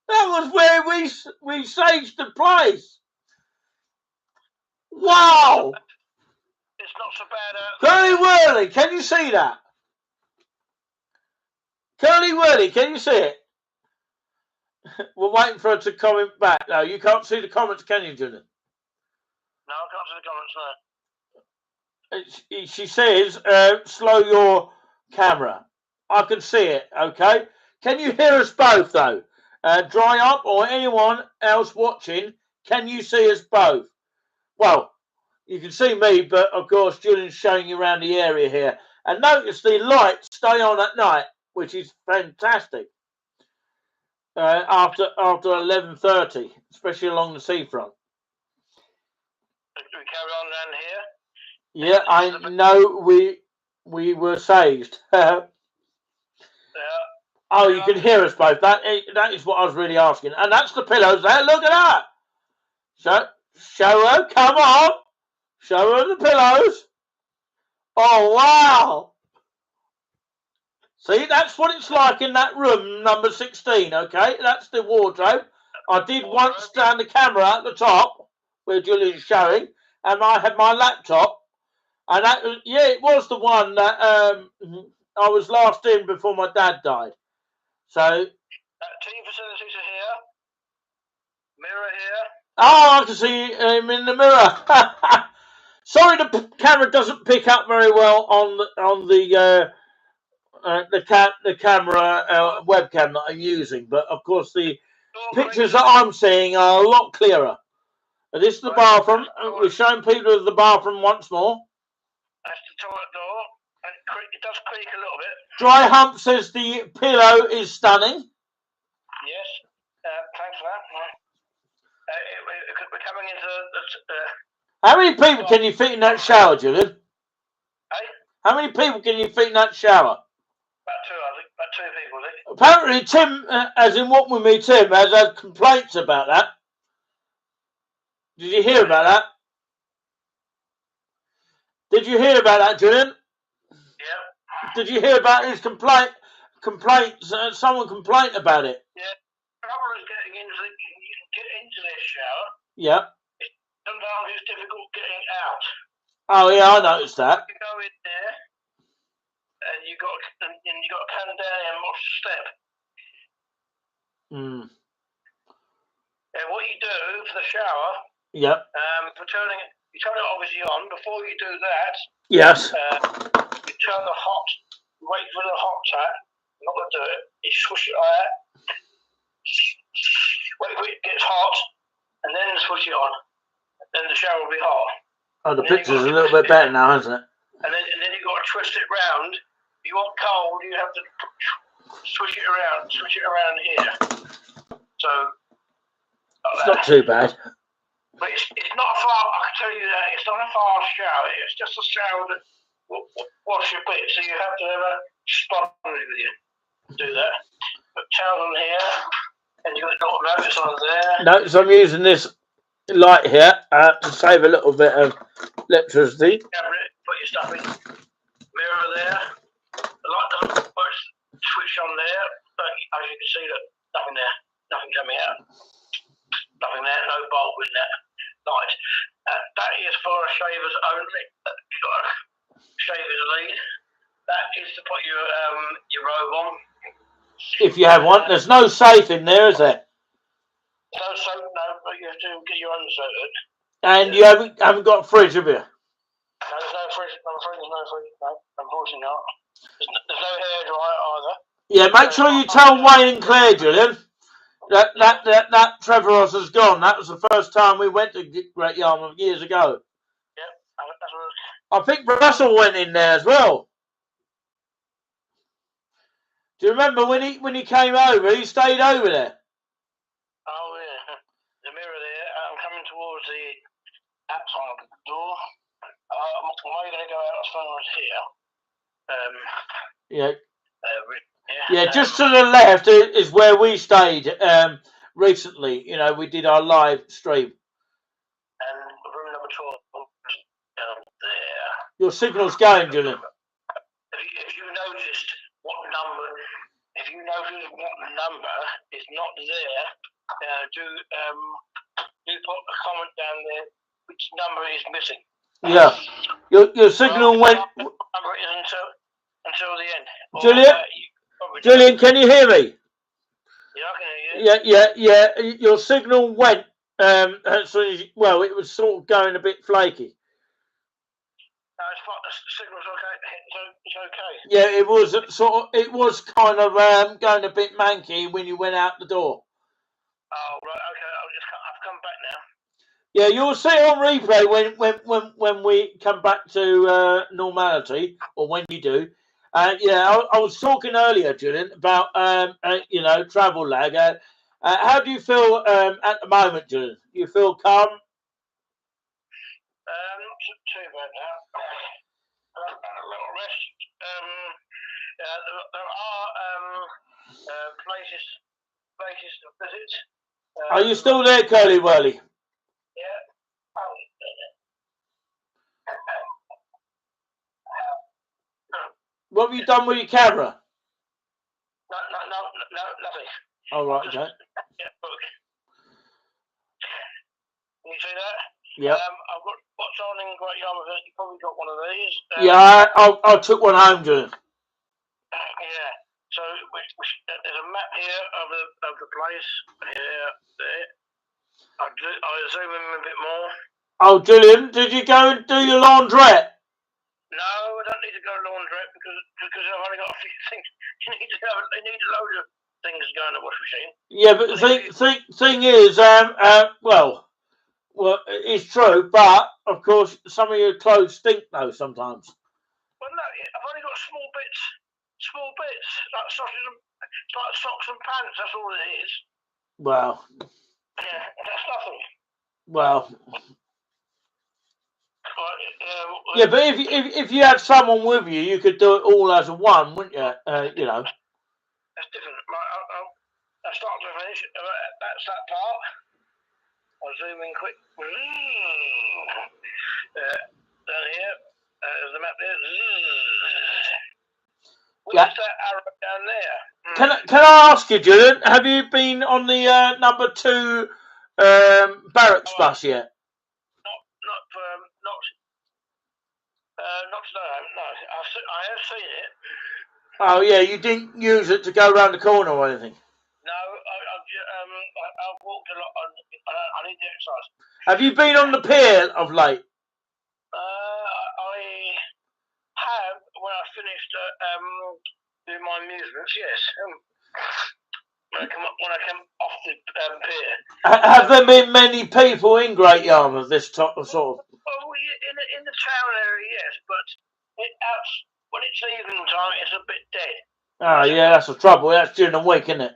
That was where we staged the place. Wow. It's not so bad. Curly Whirly. Can you see that? Curly Whirly. Can you see it? We're waiting for her to comment back. No, you can't see the comments, can you, Julian? No, I can't see the comments, no. She says, slow your camera. I can see it, okay? Can you hear us both, though? Dry Up or anyone else watching, can you see us both? Well, you can see me, but, of course, Julian's showing you around the area here. And notice the lights stay on at night, which is fantastic. After 11:30, especially along the seafront. We carry on around here. Yeah, I know we were saved. Yeah. Oh, you can hear us both. That is what I was really asking. And that's the pillows there. Look at that. Show her. Come on. Show her the pillows. Oh, wow. See, that's what it's like in that room, number 16, okay? That's the wardrobe. I did once stand the camera at the top, where Julian's showing, and I had my laptop. And that, yeah, it was the one that I was last in before my dad died. So. TV facilities are here. Mirror here. Oh, I can see him in the mirror. Sorry, the camera doesn't pick up very well on the camera webcam that I'm using, but of course the pictures that I'm seeing are a lot clearer. This is the bathroom. We're showing people the bathroom once more. That's the toilet door. It does creak a little bit. Dry Hump says the pillow is stunning. Yes, thanks for that. We're coming into How many people can you fit in that shower, Julian? Hey? How many people can you fit in that shower? About two, I think. About two people, I think. Apparently, Tim, as in What With Me, Tim, has had complaints about that. Did you hear about that? Did you hear about that, Julian? Yeah. Did you hear about his complaints? Someone complained about it. Yeah. The trouble is getting into this shower. Yeah. Sometimes it's difficult getting out. Oh yeah, I noticed that. You go in there, and you got to come down and watch the step. Hmm. And what you do for the shower? Yep. You turn it obviously on. Before you do that, yes. You turn the hot. Wait for the hot tap. I'm not gonna do it. You swish it like that. Wait till it gets hot, and then switch it on. Then the shower will be hot. Oh, the picture's a little bit better now, isn't it? And then you've got to twist it round. If you want cold, you have to switch it around here. So it's not too bad. But it's not far. I can tell you that it's not a fast shower. It's just a shower that wash your bit. So you have to have a sponge with you to do that. Put towel on here, and you've got a notice on there. Notice I'm using this light here to save a little bit of electricity. Cabinet, put your stuff in. Mirror there. The light doesn't switch on there, but as you can see, look, nothing there. Nothing coming out. Nothing there. No bulb in that light. That is for shavers only. You've got a shaver's lead. That is to put your robe on. If you have one, there's no safe in there, is there? No soap, no, but you have to get your own soap. And you haven't got a fridge, have you? No, there's no fridge. I'm afraid there's no fridge. No, unfortunately not. There's no hairdryer either. Yeah, make sure you tell Wayne and Claire, Julian, that Trevor Ross has gone. That was the first time we went to Great Yarmouth years ago. Yeah, that's what I think Russell went in there as well. Do you remember when he came over? He stayed over there. Oh yeah, the mirror there. I'm coming towards the outside of the door. I'm only going to go out as far as here. Yeah, just to the left is where we stayed recently. You know, we did our live stream. And room number 12 down there. Your signal's going, Julian. If you noticed what number is not there, do put a comment down there which number is missing. Yeah, your signal went. Number is until the end. Julian, can you hear me? Yeah, I can hear you. Yeah. Your signal went. As soon as it was sort of going a bit flaky. No, the signal's okay. It's okay. Yeah, it was kind of going a bit manky when you went out the door. Oh right, okay. I've come back now. Yeah, you'll see on replay when we come back to normality, or when you do. I was talking earlier, Julian, about travel lag. How do you feel at the moment, Julian? You feel calm? Not too bad now. A little rest. There are places to visit. Are you still there, Curly Whirly? Yeah. What have you done with your camera? No, nothing. Oh, right, okay. Yeah, look. Can you see that? Yeah. I've got what's on in Great Yarmouth. You probably got one of these. I took one home, Julian. Yeah. So there's a map here of the place. Here, there. I'll zoom in a bit more. Oh, Julian, did you go and do your laundrette? No, I don't need to go laundrette because I've only got a few things. You need a load of things to go in the wash machine. Yeah, but the thing is, it's true, but of course some of your clothes stink though sometimes. Well, no, I've only got small bits like socks and pants. That's all it is. Well. Yeah, that's nothing. Well. Yeah, but if you had someone with you, you could do it all as a one, wouldn't you? That's different. I'll start to finish. That's that part. I'll zoom in quick. Down here, there's the map there. What's that arrow down there? Can I ask you, Julian? Have you been on the number 2 barracks bus yet? Not today. No, I have seen it. Oh yeah, you didn't use it to go around the corner or anything. No, I've walked a lot. I need the exercise. Have you been on the pier of late? I have when I finished doing my amusements. Yes. When I come off the pier. Have there been many people in Great Yarmouth this sort of? Oh, in the town area, yes, but when it's evening time, it's a bit dead. Oh, yeah, that's the trouble. That's during the week, isn't it?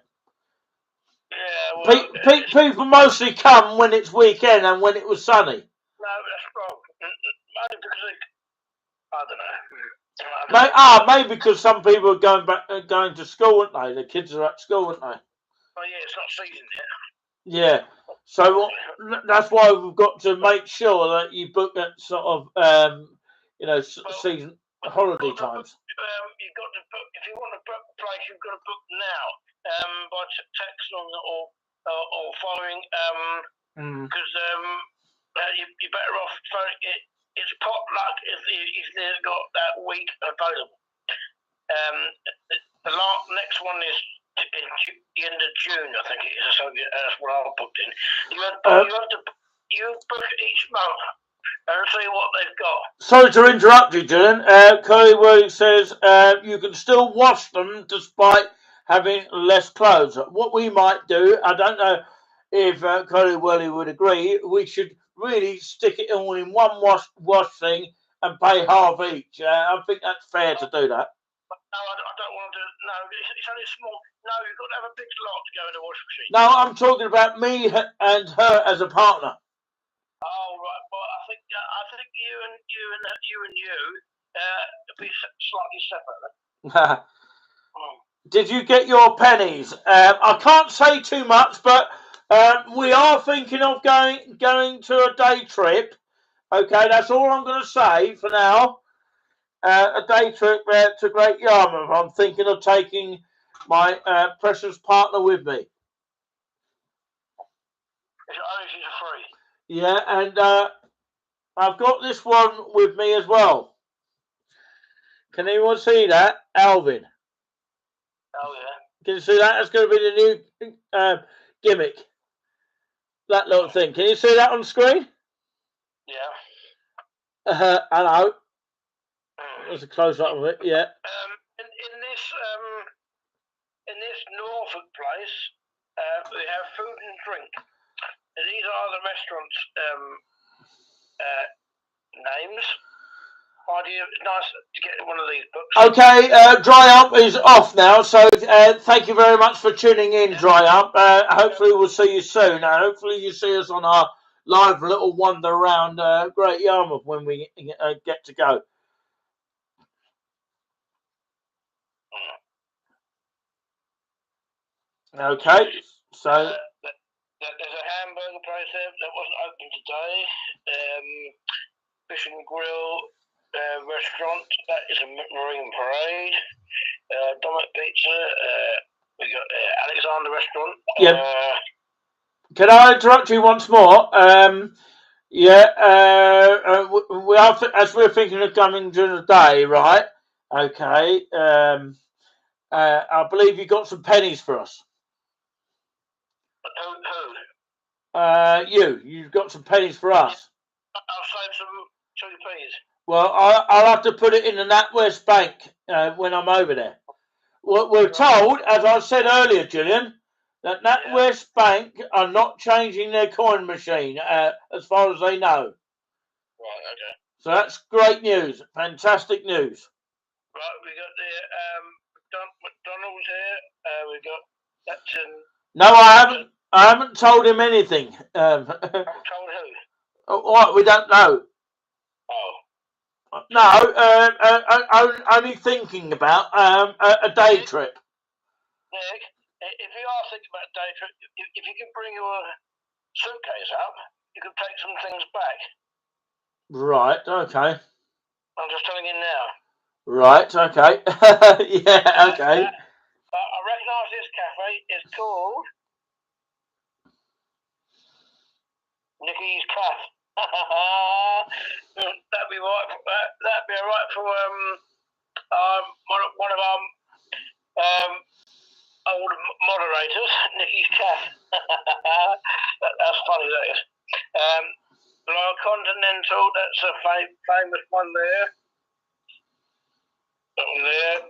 Yeah, well... People mostly come when it's weekend and when it was sunny. No, well, maybe because I don't know. Maybe because some people are going to school, aren't they? The kids are at school, aren't they? Oh yeah, it's not season yet. Yeah. So that's why we've got to make sure that you book that sort of, season holiday times. You've got to book if you want to book a place. You've got to book now by text or following because you're better off. It's potluck if they've got that week available. The next one is in the end of June, I think it is. So that's what I booked in. You book each month and see what they've got. Sorry to interrupt you, Julian. Curly Willie says you can still wash them despite having less clothes. What we might do, I don't know if Curly Willie would agree, we should really stick it all in one wash thing and pay half each. I think that's fair to do that. No, I don't want to. No, it's only small. No, you've got to have a big lot to go in the washing machine. No, I'm talking about me and her as a partner. Oh right, well I think you be slightly separate. Did you get your pennies? I can't say too much, but we are thinking of going to a day trip. Okay, that's all I'm going to say for now. A day trip to Great Yarmouth. I'm thinking of taking my precious partner with me. She's free. Yeah, and I've got this one with me as well. Can anyone see that? Alvin. Oh yeah. Can you see that? That's going to be the new gimmick. That little thing. Can you see that on screen? Yeah. Hello. There's a close up of it. Yeah. In this Norfolk place, we have food and drink. These are the restaurants' names. It's nice to get one of these books. Okay, Dry Up is off now, so thank you very much for tuning in, yeah. Dry Up. Hopefully we'll see you soon. Hopefully you see us on our live little wander around Great Yarmouth when we get to go. Okay, so there's a hamburger place there that wasn't open today. Fish and Grill restaurant, that is a Marine Parade. Dominic Pizza, we got Alexander restaurant. Yeah. Can I interrupt you once more? We are, as we're thinking of coming during the day, right? Okay. I believe you got some pennies for us. Who? You've got some pennies for us. I'll save some 2p's. Well, I'll have to put it in the NatWest Bank when I'm over there. We're told, as I said earlier, Julian, that NatWest Bank are not changing their coin machine as far as they know. Right, okay. So that's great news. Fantastic news. Right, we got the McDonald's here. We got that's No, I haven't told him anything. Told who? What? We don't know. Oh. No, only thinking about a day trip. Nick, if you are thinking about a day trip, if you can bring your suitcase up, you can take some things back. Right, okay. I'm just telling you now. Right, okay. Yeah, okay. I recognise this cafe. It's called Nicky's Cafe. That'd be right. That'd be alright for one of our old moderators, Nicky's Cafe. That's funny, that is. La Continental, that's a famous one there.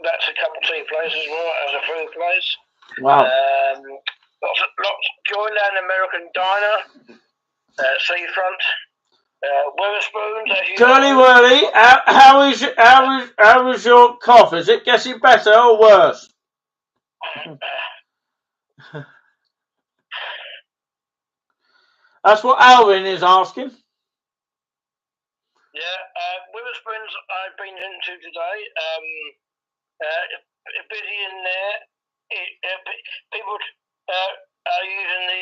That's a cup of tea place as well as a food place. Wow. Lots Joyland American Diner, Seafront, Wetherspoons. Curly Whirly, how is your cough? Is it getting better or worse? That's what Alvin is asking. Witherspoons I've been into today. Busy in there. People are using the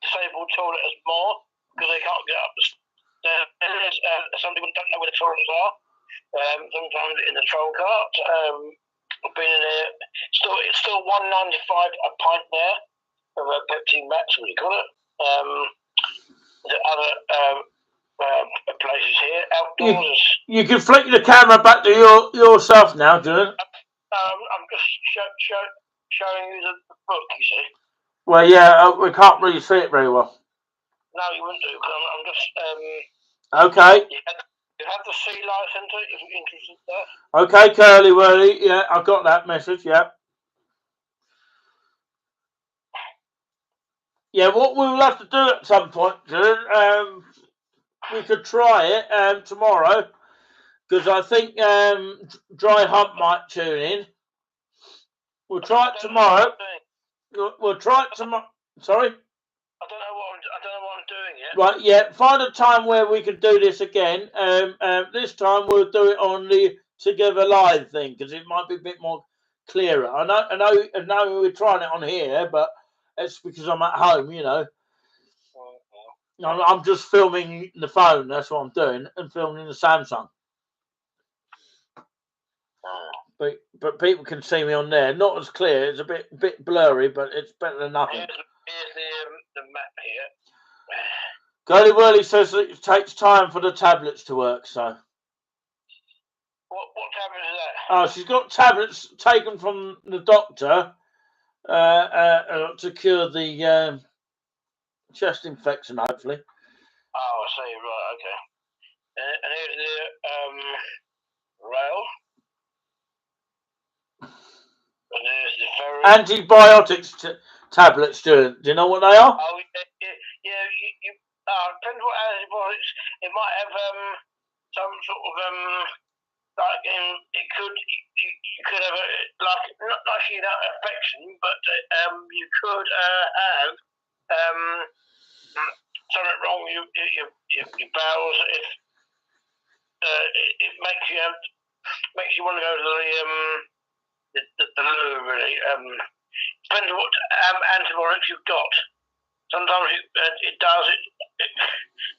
disabled toilets more because they can't get up the stairs. Some people don't know where the toilets are. Sometimes in the troll cart. I've been in there. It's still $1.95 a pint there of a Pepsi Max, what do you call it? The other places here outdoors. You can flick the camera back to yourself now, Julian. I'm just showing you the book, you see. Well, yeah, we can't really see it very well. No, you wouldn't do. I'm just. Okay. You have the Sea Life Centre if you're interested there. Okay, Curly Whirly. Yeah, I got that message. Yeah. Yeah, what we'll have to do at some point, Julian, we could try it tomorrow, because I think Dry Hump might tune in. We'll try it tomorrow. We'll try it tomorrow. Sorry? I don't know what I'm doing yet. Right, yeah. Find a time where we can do this again. This time we'll do it on the Together Live thing, because it might be a bit more clearer. I know we're trying it on here, but it's because I'm at home, you know. I'm just filming the phone. That's what I'm doing, and filming the Samsung. But people can see me on there. Not as clear. It's a bit blurry, but it's better than nothing. Here's the map here. Curly Whirly says that it takes time for the tablets to work. So. What tablet is that? Oh, she's got tablets taken from the doctor to cure the chest infection, hopefully. Oh, I see. Right. Okay. And here's the rail. And there's the ferry. Antibiotics tablets, Stuart. Do you know what they are? Oh, yeah. Depends what antibiotics. It might have some sort of like you could have not actually that infection, but you could have something wrong with your bowels. If it makes you want to go to the loo, really. Depends on what antibiotics you've got. Sometimes it does it.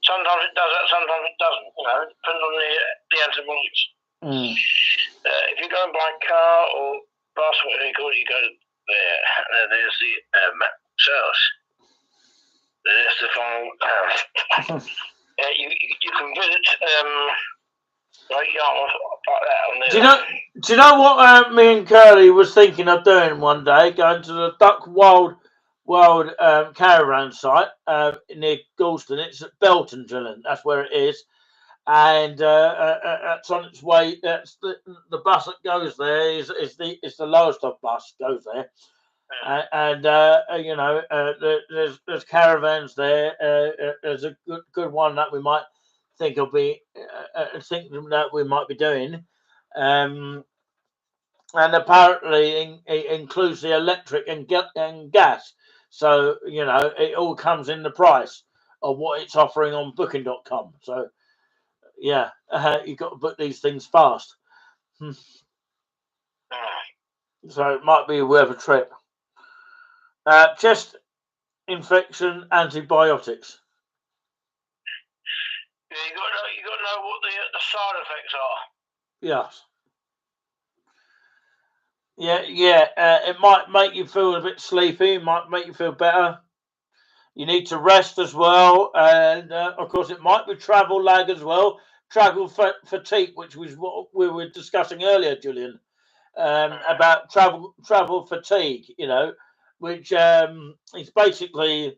Sometimes it does that. Sometimes it doesn't. You know, it depends on the antibiotics. If you go and buy a car or bus, whatever you call it, you go there. There's the cells. There's the final. You can visit Yarmouth like that on there. Do you know what me and Curly was thinking of doing one day? Going to the Duck Wild caravan site near Galston. It's at Belton, Julian. That's where it is. And it's on its way. That's the bus that goes there is the lowest of bus goes there, you know, there's caravans there. There's a good one that we might think will be that we might be doing, and apparently it includes the electric and gas. So you know it all comes in the price of what it's offering on Booking.com. So. Yeah, you've got to book these things fast. So it might be worth a trip. Chest infection, antibiotics. Yeah, you got to know what the side effects are. Yes. Yeah. It might make you feel a bit sleepy. It might make you feel better. You need to rest as well, and of course, it might be travel lag as well. Travel fatigue, which was what we were discussing earlier, Julian, about travel fatigue. You know, which is basically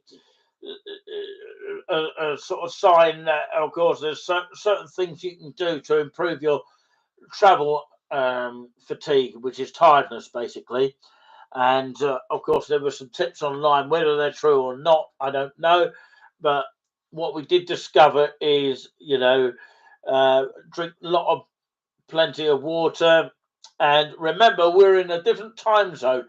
a sort of sign that, of course, there's certain things you can do to improve your travel fatigue, which is tiredness, basically. And of course, there were some tips online. Whether they're true or not, I don't know. But what we did discover is, you know, drink plenty of water, and remember we're in a different time zone,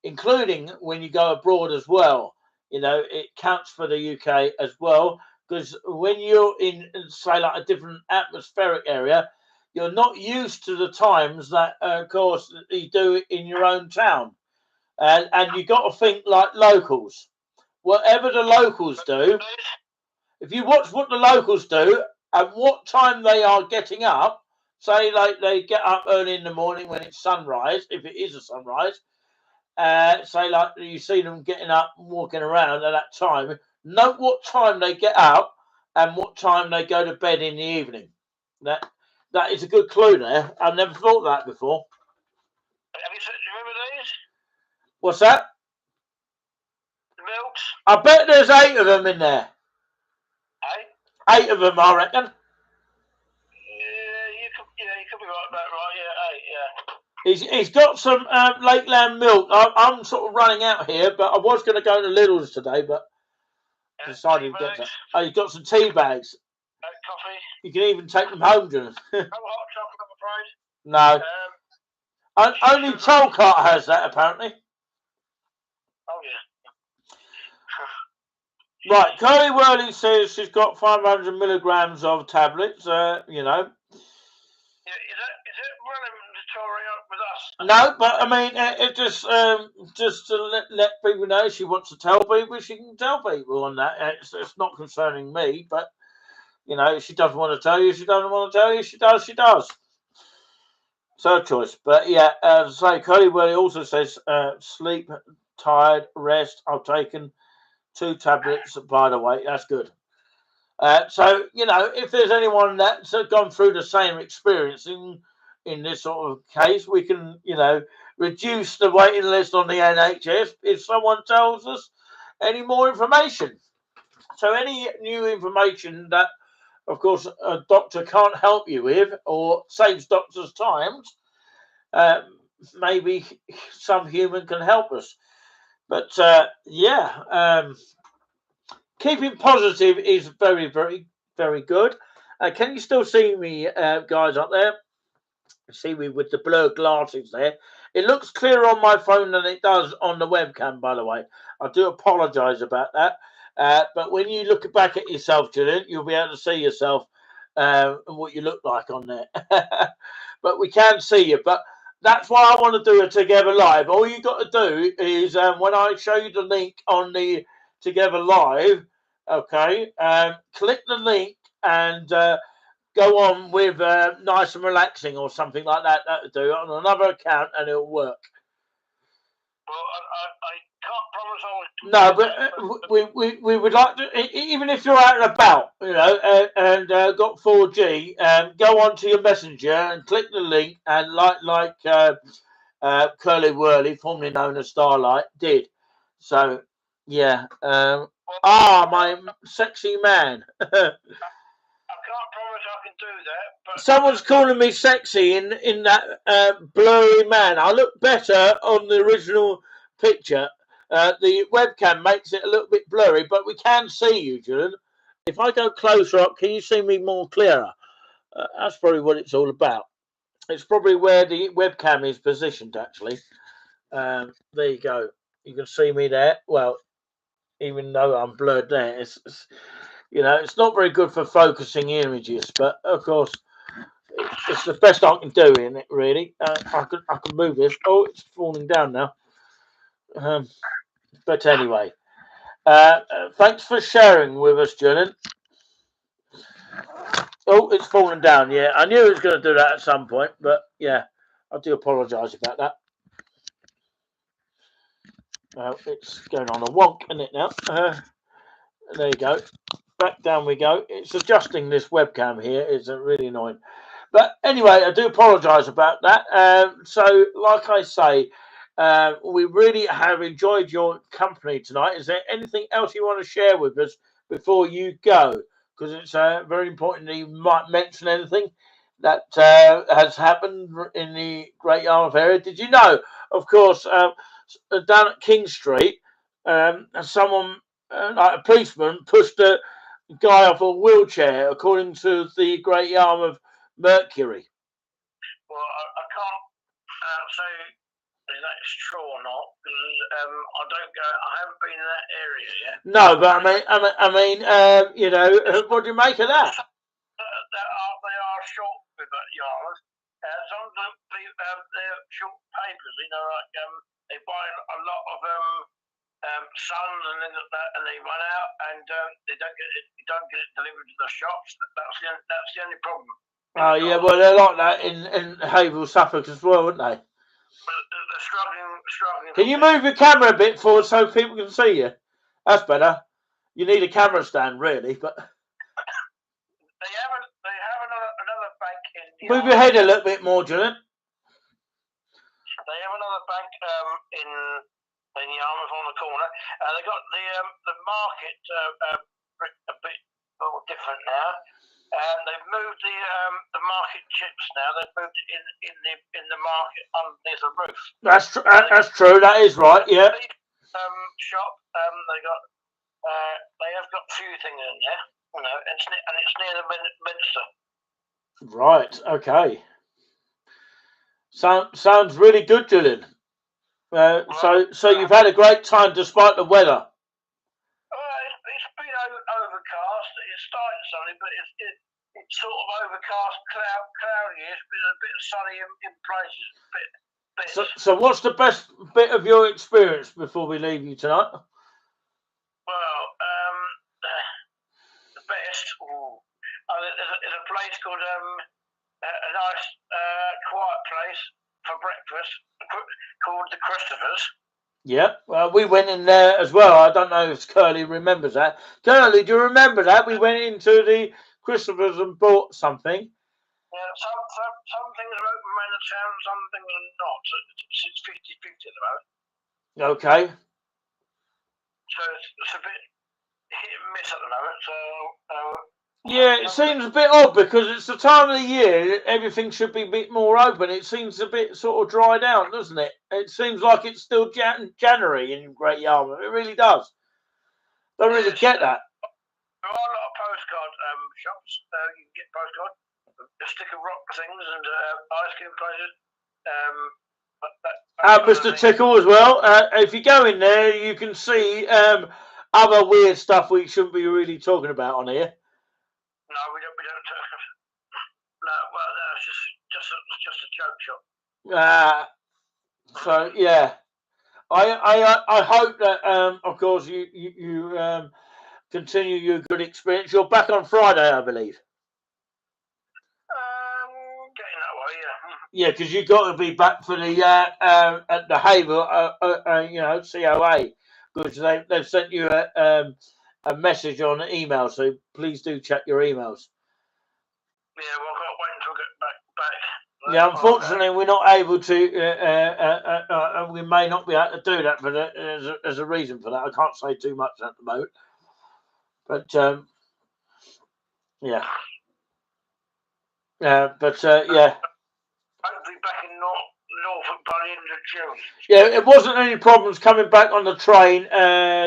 including when you go abroad as well. You know, it counts for the UK as well. because when you're in, say, like a different atmospheric area, you're not used to the times that, of course, you do in your own town. And you got to think like locals. Whatever the locals do, if you watch what the locals do and what time they are getting up, say like they get up early in the morning when it's sunrise, if it is a sunrise, say like you see them getting up and walking around at that time, note what time they get up and what time they go to bed in the evening. That is a good clue there. I've never thought of that before. Have you remember these? What's that? The milks? I bet there's 8 of them in there. 8? 8 of them, I reckon. Yeah, you could be right about right. Yeah, 8. Yeah. He's got some Lakeland milk. I'm sort of running out here, but I was going to go to Lidl's today, but decided to get some. Oh, he's got some tea bags. Coffee. You can even take them home, John. No hot chocolate, I'm afraid. No. Only Tolcart has that, apparently. Oh, yeah. Right, Curly Whirly says she's got 500 milligrams of tablets, you know. Yeah, is it relevant with us? No, but I mean, it just to let people know she wants to tell people, she can tell people on that. It's not concerning me, but, you know, if she doesn't want to tell you, she doesn't want to tell you, she does. It's her choice. But, yeah, as I say, Curly Whirly also says sleep, tired, rest. I've taken 2 tablets, by the way. That's good. So, you know, if there's anyone that's gone through the same experience in this sort of case, we can, you know, reduce the waiting list on the NHS if someone tells us any more information. So any new information that, of course, a doctor can't help you with or saves doctors' times, maybe some human can help us. But, yeah, keeping positive is very, very, very good. Can you still see me, guys, up there? See me with the blurred glasses there. It looks clearer on my phone than it does on the webcam, by the way. I do apologise about that. But when you look back at yourself, Julian, you'll be able to see yourself and what you look like on there. But we can see you. But that's why I want to do a Together Live. All you got to do is when I show you the link on the Together Live, okay, click the link and go on with nice and relaxing or something like that. That'll do on another account and it'll work. Well, I can't promise I will. No, but we would like to, even if you're out and about, you know, and got 4G, go onto your messenger and click the link and like Curly Whirly, formerly known as Starlight, did. So, yeah. My sexy man. I can't promise I can do that. But someone's calling me sexy in that blurry man. I look better on the original picture. The webcam makes it a little bit blurry, but we can see you, Julian. If I go closer up, can you see me more clearer? That's probably what it's all about. It's probably where the webcam is positioned, actually. There you go. You can see me there. Well, even though I'm blurred there, it's you know, it's not very good for focusing images, but of course, it's the best I can do in it, really. I can move this. Oh, it's falling down now. But anyway, thanks for sharing with us, Julian. Oh, it's fallen down. Yeah, I knew it was going to do that at some point, but yeah, I do apologise about that. It's going on a wonk, isn't it now? There you go. Back down we go. It's adjusting this webcam here. It's really annoying. But anyway, I do apologise about that. So, like I say, we really have enjoyed your company tonight. Is there anything else you want to share with us before you go? Because it's very important that you might mention anything that has happened in the Great Yarmouth area. Did you know, of course, down at King Street, someone, like a policeman, pushed a guy off a wheelchair, according to the Great Yarmouth Mercury. Well, I can't say if that's true or not, because I haven't been in that area yet. No, but you know, what do you make of that? They are short with yards. Some of them, they're short papers, you know, like they buy a lot of Suns and things like that, and they run out and they don't get it delivered to the shops. That's the only problem. Oh yeah, well they're like that in Haverhill, Suffolk as well, aren't they? They're struggling. Can you move your camera a bit forward so people can see you? That's better. You need a camera stand, really, but they have another bank in. Move your head a little bit more, Julian. They have another bank in Yarmouth on the corner. They got the market a bit different now. They've moved the market chips now. They've moved it in the market underneath the roof. That's true. That's true. That is right. Yeah. Shop. They have got a few things in there. You know, and it's near the Minster. Right. Okay. Sounds really good, Julian. So you've had a great time despite the weather. It's been overcast. It started sunny, but it's sort of overcast, cloudy. It's been a bit sunny in places. So what's the best bit of your experience before we leave you tonight? Well, the best. There's a place called a nice quiet place for breakfast called the Christopher's. Yeah, well, we went in there as well. I don't know if Curly remembers that. Curly, do you remember that? We went into the Christopher's and bought something. Yeah, some things are open around the town, some things are not. It's 50-50 at the moment. Okay. So it's a bit hit and miss at the moment. So yeah, it seems a bit odd because it's the time of the year everything should be a bit more open. It seems a bit sort of dried out, doesn't it? It seems like it's still January in Great Yarmouth. It really does. Don't really get that. There are a lot of postcard shops. You can get postcard, stick of rock things and ice cream places. Mr. Tickle as well. If you go in there, you can see other weird stuff we shouldn't be really talking about on here. No, we don't. No, well, no, it's just a joke shop. So yeah, I hope that of course you continue your good experience. You're back on Friday, I believe. Getting that way, yeah. Yeah, because you got to be back for the at the Haverhill, COA, because they've sent you a message on email. So please do check your emails. Yeah, well, I've got to wait until I get back. Yeah, unfortunately, we're not able to. We may not be able to do that, but there's a reason for that. I can't say too much at the moment. But yeah. Yeah. Hopefully back in Norfolk by the end of June. Yeah, it wasn't any problems coming back on the train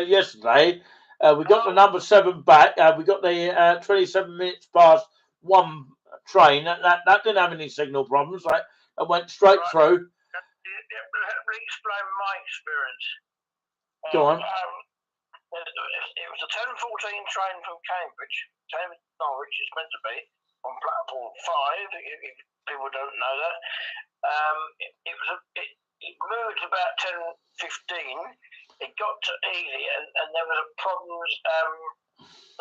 yesterday. We got the number 7 back. We got the 27 minutes past 1 train. That didn't have any signal problems. Right, it went straight through. Let me explain my experience. Go on. It was a 10:14 train from Cambridge. Norwich, it's meant to be on platform 5. If people don't know that, it moved about 10:15. It got to Ely, and there was a problems.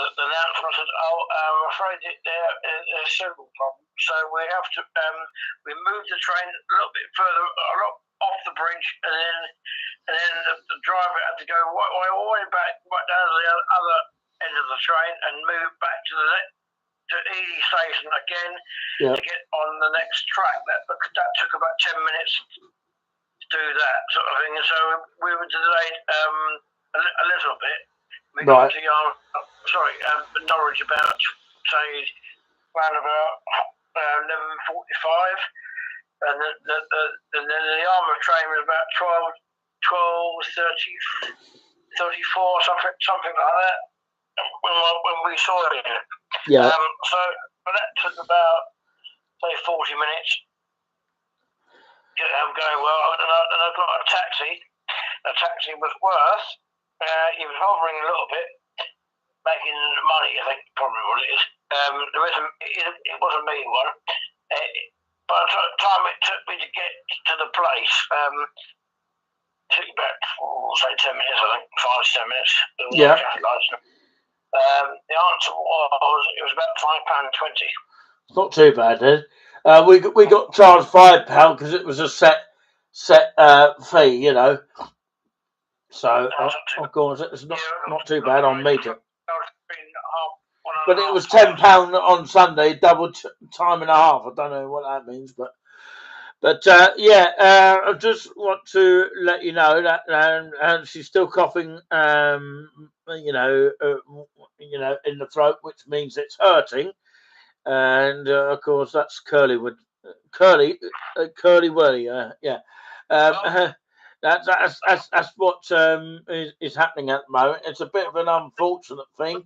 The announcement said, I'm afraid there's several problems, so we have to we moved the train a little bit further off the bridge, and then the driver had to go all the way back right down to the other end of the train and move back to Ely station again to get on the next track. That took about 10 minutes to do that sort of thing, and so we were delayed a little bit. We got to Norwich about, say, around about 11:45, and then the Yarmouth train was about 12:34, something like that. When we saw it, so that took about, say, 40 minutes going well, and I got a taxi. A taxi was worth. He was hovering a little bit, making money. I think probably what it is. It was a mean one. By the time it took me to get to the place, took about say 10 minutes. I think 5 to 10 minutes. Yeah. The answer was it was about £5.20. It's not too bad, then. We got charged £5 because it was a set fee, you know. So of course it's not too bad on meter. But it was £10 on Sunday, double time and a half. I don't know what that means, but I just want to let you know that and she's still coughing, in the throat, which means it's hurting. And of course that's curly whirly, yeah. That's what is happening at the moment. It's a bit of an unfortunate thing.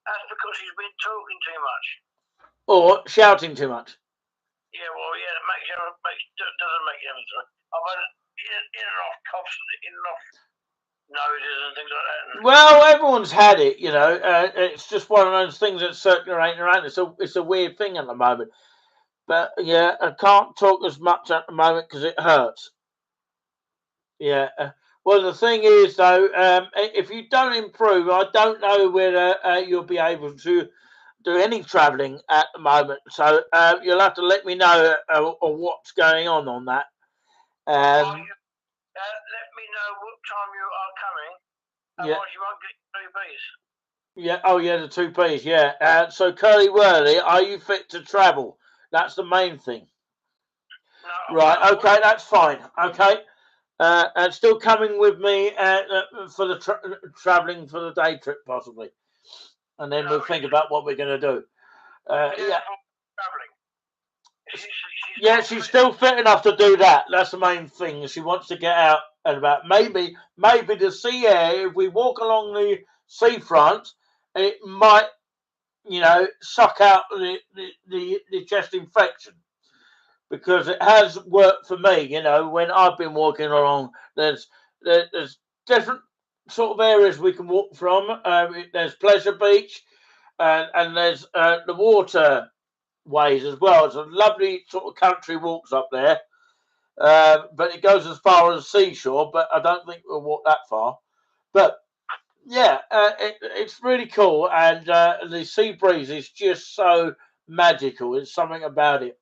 That's because he's been talking too much. Or shouting too much. Yeah, well, yeah, doesn't make any sense. I've had in and off coughs, in and off noses and things like that. Well, everyone's had it, you know. It's just one of those things that's circulating around. It's a weird thing at the moment. But yeah, I can't talk as much at the moment because it hurts. Yeah. Well, the thing is, though, if you don't improve, I don't know whether you'll be able to do any travelling at the moment. So you'll have to let me know what's going on that. Let me know what time you are coming. Otherwise, you won't get 2Bs. Yeah. Oh, yeah, the 2Bs. Yeah. So, Curly Whirly, are you fit to travel? That's the main thing. No, right. Okay, that's fine. Okay. And still coming with me for the travelling for the day trip, possibly. And then we'll think about what we're going to do. Yeah, she's still fit enough to do that. That's the main thing. She wants to get out and about. Maybe the sea air, if we walk along the seafront, it might, suck out the chest infection. Because it has worked for me, when I've been walking along, there's different sort of areas we can walk from. There's Pleasure Beach, and there's the waterways as well. It's a lovely sort of country walks up there, but it goes as far as seashore. But I don't think we'll walk that far. But yeah, it's really cool, and the sea breeze is just so magical. There's something about it.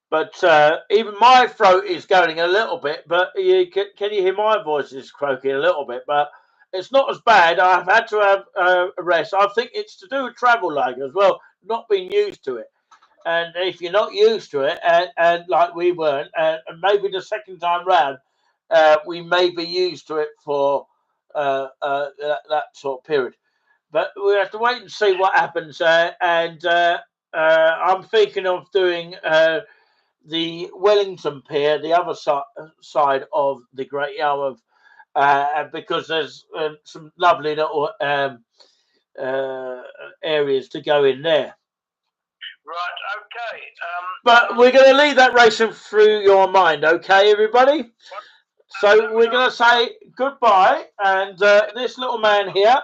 But even my throat is going a little bit. But can you hear my voice is croaking a little bit? But it's not as bad. I've had to have a rest. I think it's to do with travel lag as well, not being used to it. And if you're not used to it, and like we weren't, and maybe the second time round, we may be used to it for that sort of period. But we have to wait and see what happens. And I'm thinking of doing the Wellington Pier, the other side of the Great Yarmouth, because there's some lovely little areas to go in there. Right, okay. But we're going to leave that racing through your mind, okay, everybody? So we're going to say goodbye, and this little man here. Let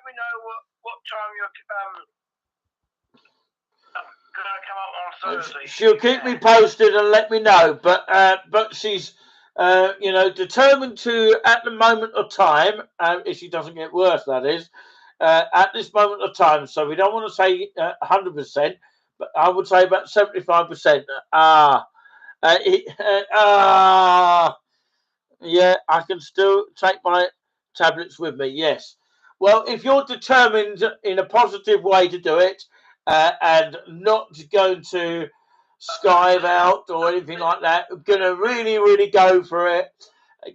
me know what time you're going to come up on Thursday. She'll keep me posted and let me know, but she's determined to, at the moment of time, if she doesn't get worse, that is, at this moment of time. So we don't want to say 100%, but I would say about 75%. Yeah, I can still take my tablets with me. Yes. Well, if you're determined in a positive way to do it, and not going to skive out or anything like that, I'm going to really, really go for it.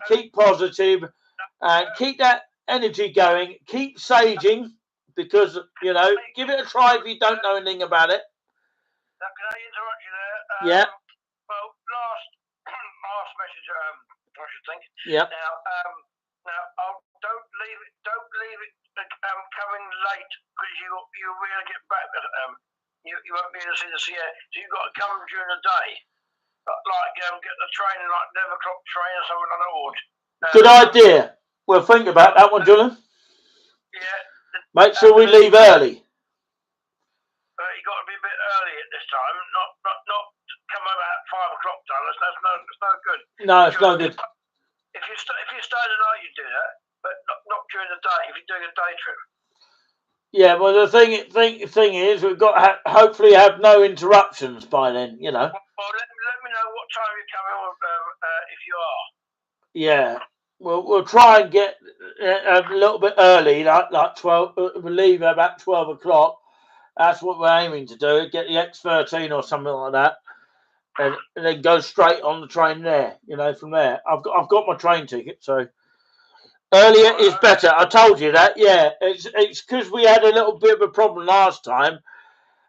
Keep positive, and keep that energy going. Keep saging, because, give it a try if you don't know anything about it. Can I interrupt you there? Yeah. Well, last message, I should think. Yeah. Now, don't leave it coming late, because you really get back. You you won't be able to see the sea air. So you've got to come during the day, like get the train, like 11 o'clock train or something like that. Good idea. We'll think about that one, Julian. Yeah. Make sure we leave early. You've got to be a bit early at this time. Not come about 5 o'clock time. That's no good. No, it's no good. If you stay the night, you do that, but not during the day. If you're doing a day trip. Yeah, well, the thing is, we've got to hopefully have no interruptions by then. You know. Well, let me know what time you're coming if you are. Yeah. We'll try and get a little bit early, like 12. We'll leave about 12 o'clock. That's what we're aiming to do. Get the X13 or something like that, and then go straight on the train there. You know, from there. I've got my train ticket, so earlier is better. I told you that. Yeah, it's because we had a little bit of a problem last time.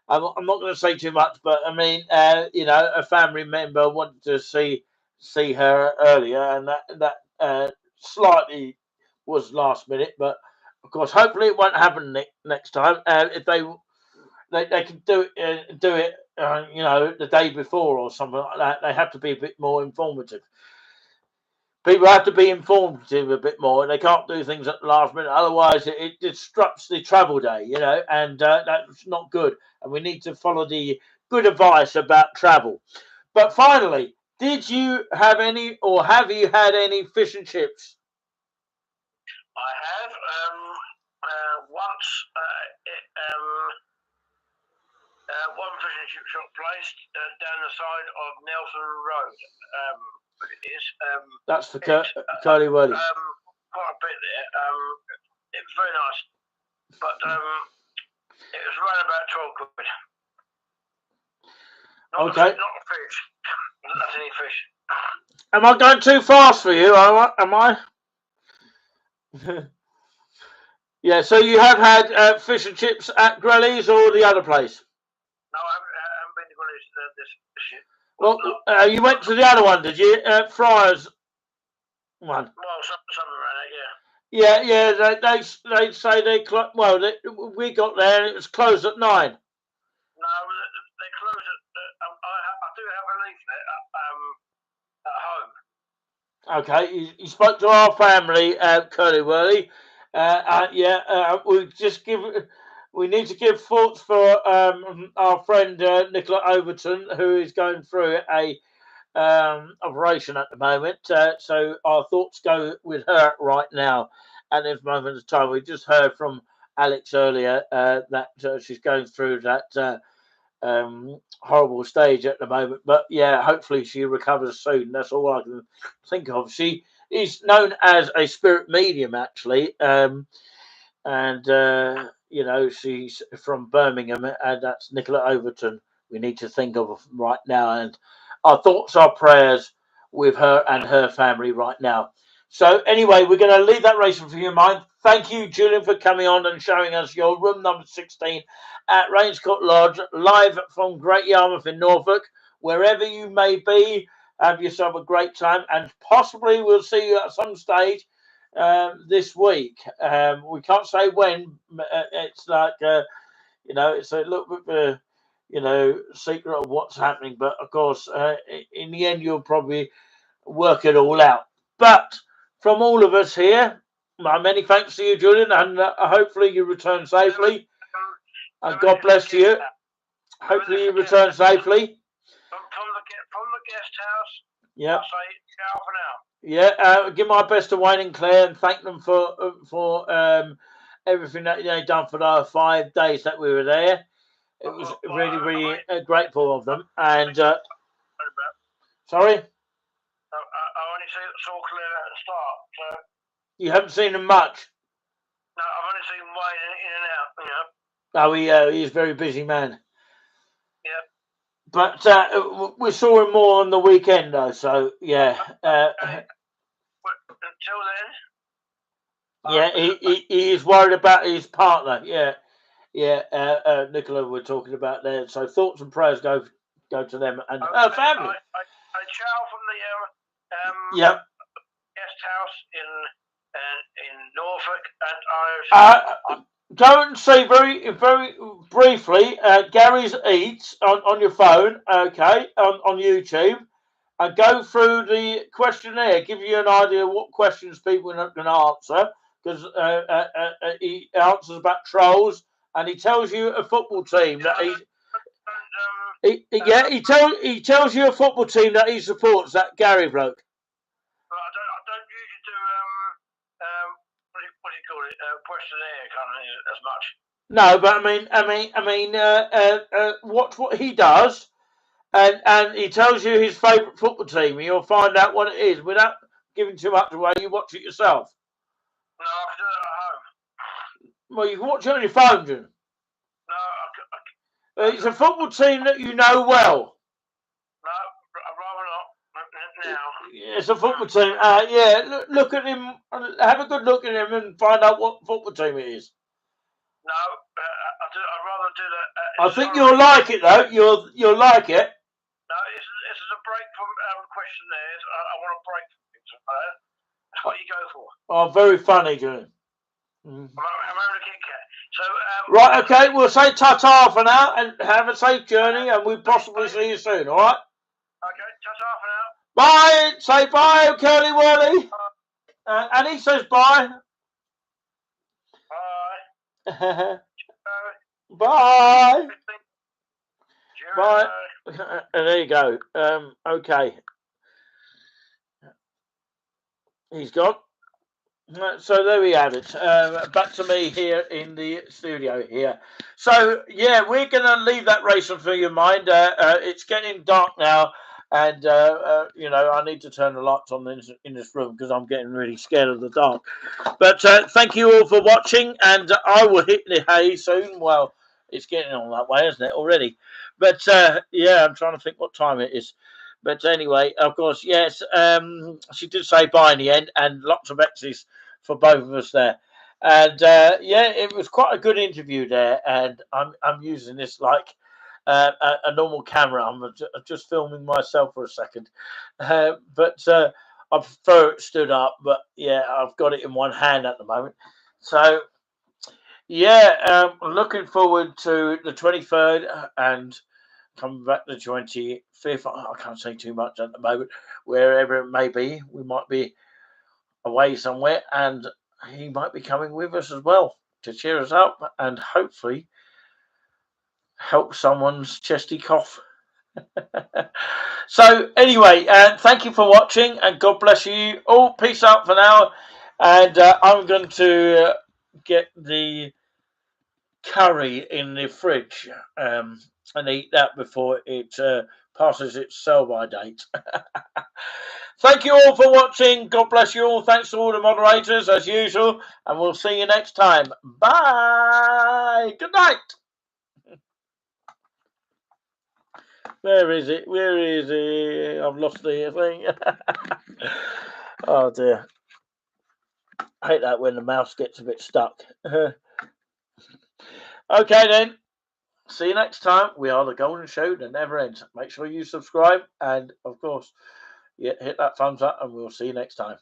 I'm not going to say too much, but I mean, you know, a family member wanted to see her earlier, and that slightly was last minute. But of course, hopefully it won't happen next time. If they can do it, you know, the day before or something like that. They have to be a bit more informative. People have to be informative a bit more. They can't do things at the last minute. Otherwise, it disrupts the travel day, you know, and that's not good. And we need to follow the good advice about travel. But finally, did you have any, or have you had any fish and chips? I have. Once one fish and chip shop placed down the side of Nelson Road. It is. That's for Curly Whirly. Quite a bit there. It was very nice, but it was around about 12 quid. Okay. Not a fish. Not any fish. Am I going too fast for you? Am I? Yeah. So you have had fish and chips at Grelly's or the other place? No, I haven't been to Grelly's this year. Well, you went to the other one, did you? Friars one. Well, something around that, yeah. Yeah. They say we got there and it was closed at 9. No, they close at. I do have a leaflet at home. Okay, you spoke to our family at Curly Whirly. We need to give thoughts for our friend Nicola Overton, who is going through a operation at the moment. So our thoughts go with her right now at this moment of time. We just heard from Alex earlier that she's going through that horrible stage at the moment. But yeah, hopefully she recovers soon. That's all I can think of. She is known as a spirit medium, actually. You know, she's from Birmingham, and that's Nicola Overton we need to think of right now. And our thoughts, our prayers with her and her family right now. So anyway, we're going to leave that racing for your mind. Thank you, Julian, for coming on and showing us your room number 16 at Rainscott Lodge, live from Great Yarmouth in Norfolk. Wherever you may be, have yourself a great time, and possibly we'll see you at some stage this week. We can't say when. It's like, you know, it's a little bit, you know, secret of what's happening. But of course, in the end, you'll probably work it all out. But from all of us here, many thanks to you, Julian, and hopefully you return safely. And God bless you. Hopefully you return safely. From the guest house. Yeah. I'll say ciao for now. Yeah, give my best to Wayne and Claire and thank them for everything that they've done for the 5 days that we were there. It was really grateful of them. And sorry? I only saw Claire at the start. So. You haven't seen them much? No, I've only seen Wayne in and out, you know. Oh, he's a very busy man. Yeah. But we saw him more on the weekend, though. So yeah. Until then. Yeah, he is worried about his partner. Yeah. Nicola, we're talking about there. So thoughts and prayers go to them and her family. I ciao from the guest house in Norfolk, and go and say very briefly, Gary's Eats on your phone, okay, on YouTube, and go through the questionnaire, give you an idea what questions people can answer, because he answers about trolls, and he tells you a football team that he tells you a football team that he supports, that Gary bloke. I don't usually do what do you call it, questionnaire kind of thing as much. No, but what he does, and he tells you his favourite football team, and you'll find out what it is without giving too much away. You watch it yourself. No, I can do it at home. Well, you can watch it on your phone, Jim. No, it's a football team that you know well. No, I'd rather not. Now. It's a football team. Yeah, look at him. Have a good look at him and find out what football team it is. No, I'd rather do that. I think you'll like it, though. You'll like it. No, this is a break from questionnaires. I want a break from things. That's what you go for. Oh, very funny, Julian. I'm having a Kit Kat. So, right, okay, we'll say ta-ta for now, and have a safe journey, and we'll possibly see you soon, all right? Okay, ta-ta for now. Bye! Say bye, Curly Whirly. And he says bye. Bye. Bye. Bye. And there you go. Okay. He's gone. So there we have it. Back to me here in the studio here. So yeah, we're gonna leave that race for your mind. It's getting dark now, and you know, I need to turn the lights on in this room because I'm getting really scared of the dark. But thank you all for watching, and I will hit the hay soon. Well, it's getting on that way, isn't it, already? But yeah, I'm trying to think what time it is. But anyway, of course, yes, she did say bye in the end, and lots of X's for both of us there. And yeah, it was quite a good interview there. And I'm using this like a normal camera. I'm just filming myself for a second. But I prefer it stood up. But yeah, I've got it in one hand at the moment. So yeah, looking forward to the 23rd and coming back the 25th. I can't say too much at the moment. Wherever it may be, we might be away somewhere, and he might be coming with us as well to cheer us up and hopefully help someone's chesty cough. So anyway, thank you for watching, and God bless you all. Peace out for now, and I'm going to get the curry in the fridge and eat that before it passes its sell-by date. Thank you all for watching. God bless you all. Thanks to all the moderators as usual, and we'll see you next time. Bye. Good night. Where is it? Where is it? I've lost the thing. Oh dear. I hate that when the mouse gets a bit stuck. Okay then. See you next time. We are the Golden Show that never ends. Make sure you subscribe, and of course, yeah, hit that thumbs up, and we'll see you next time.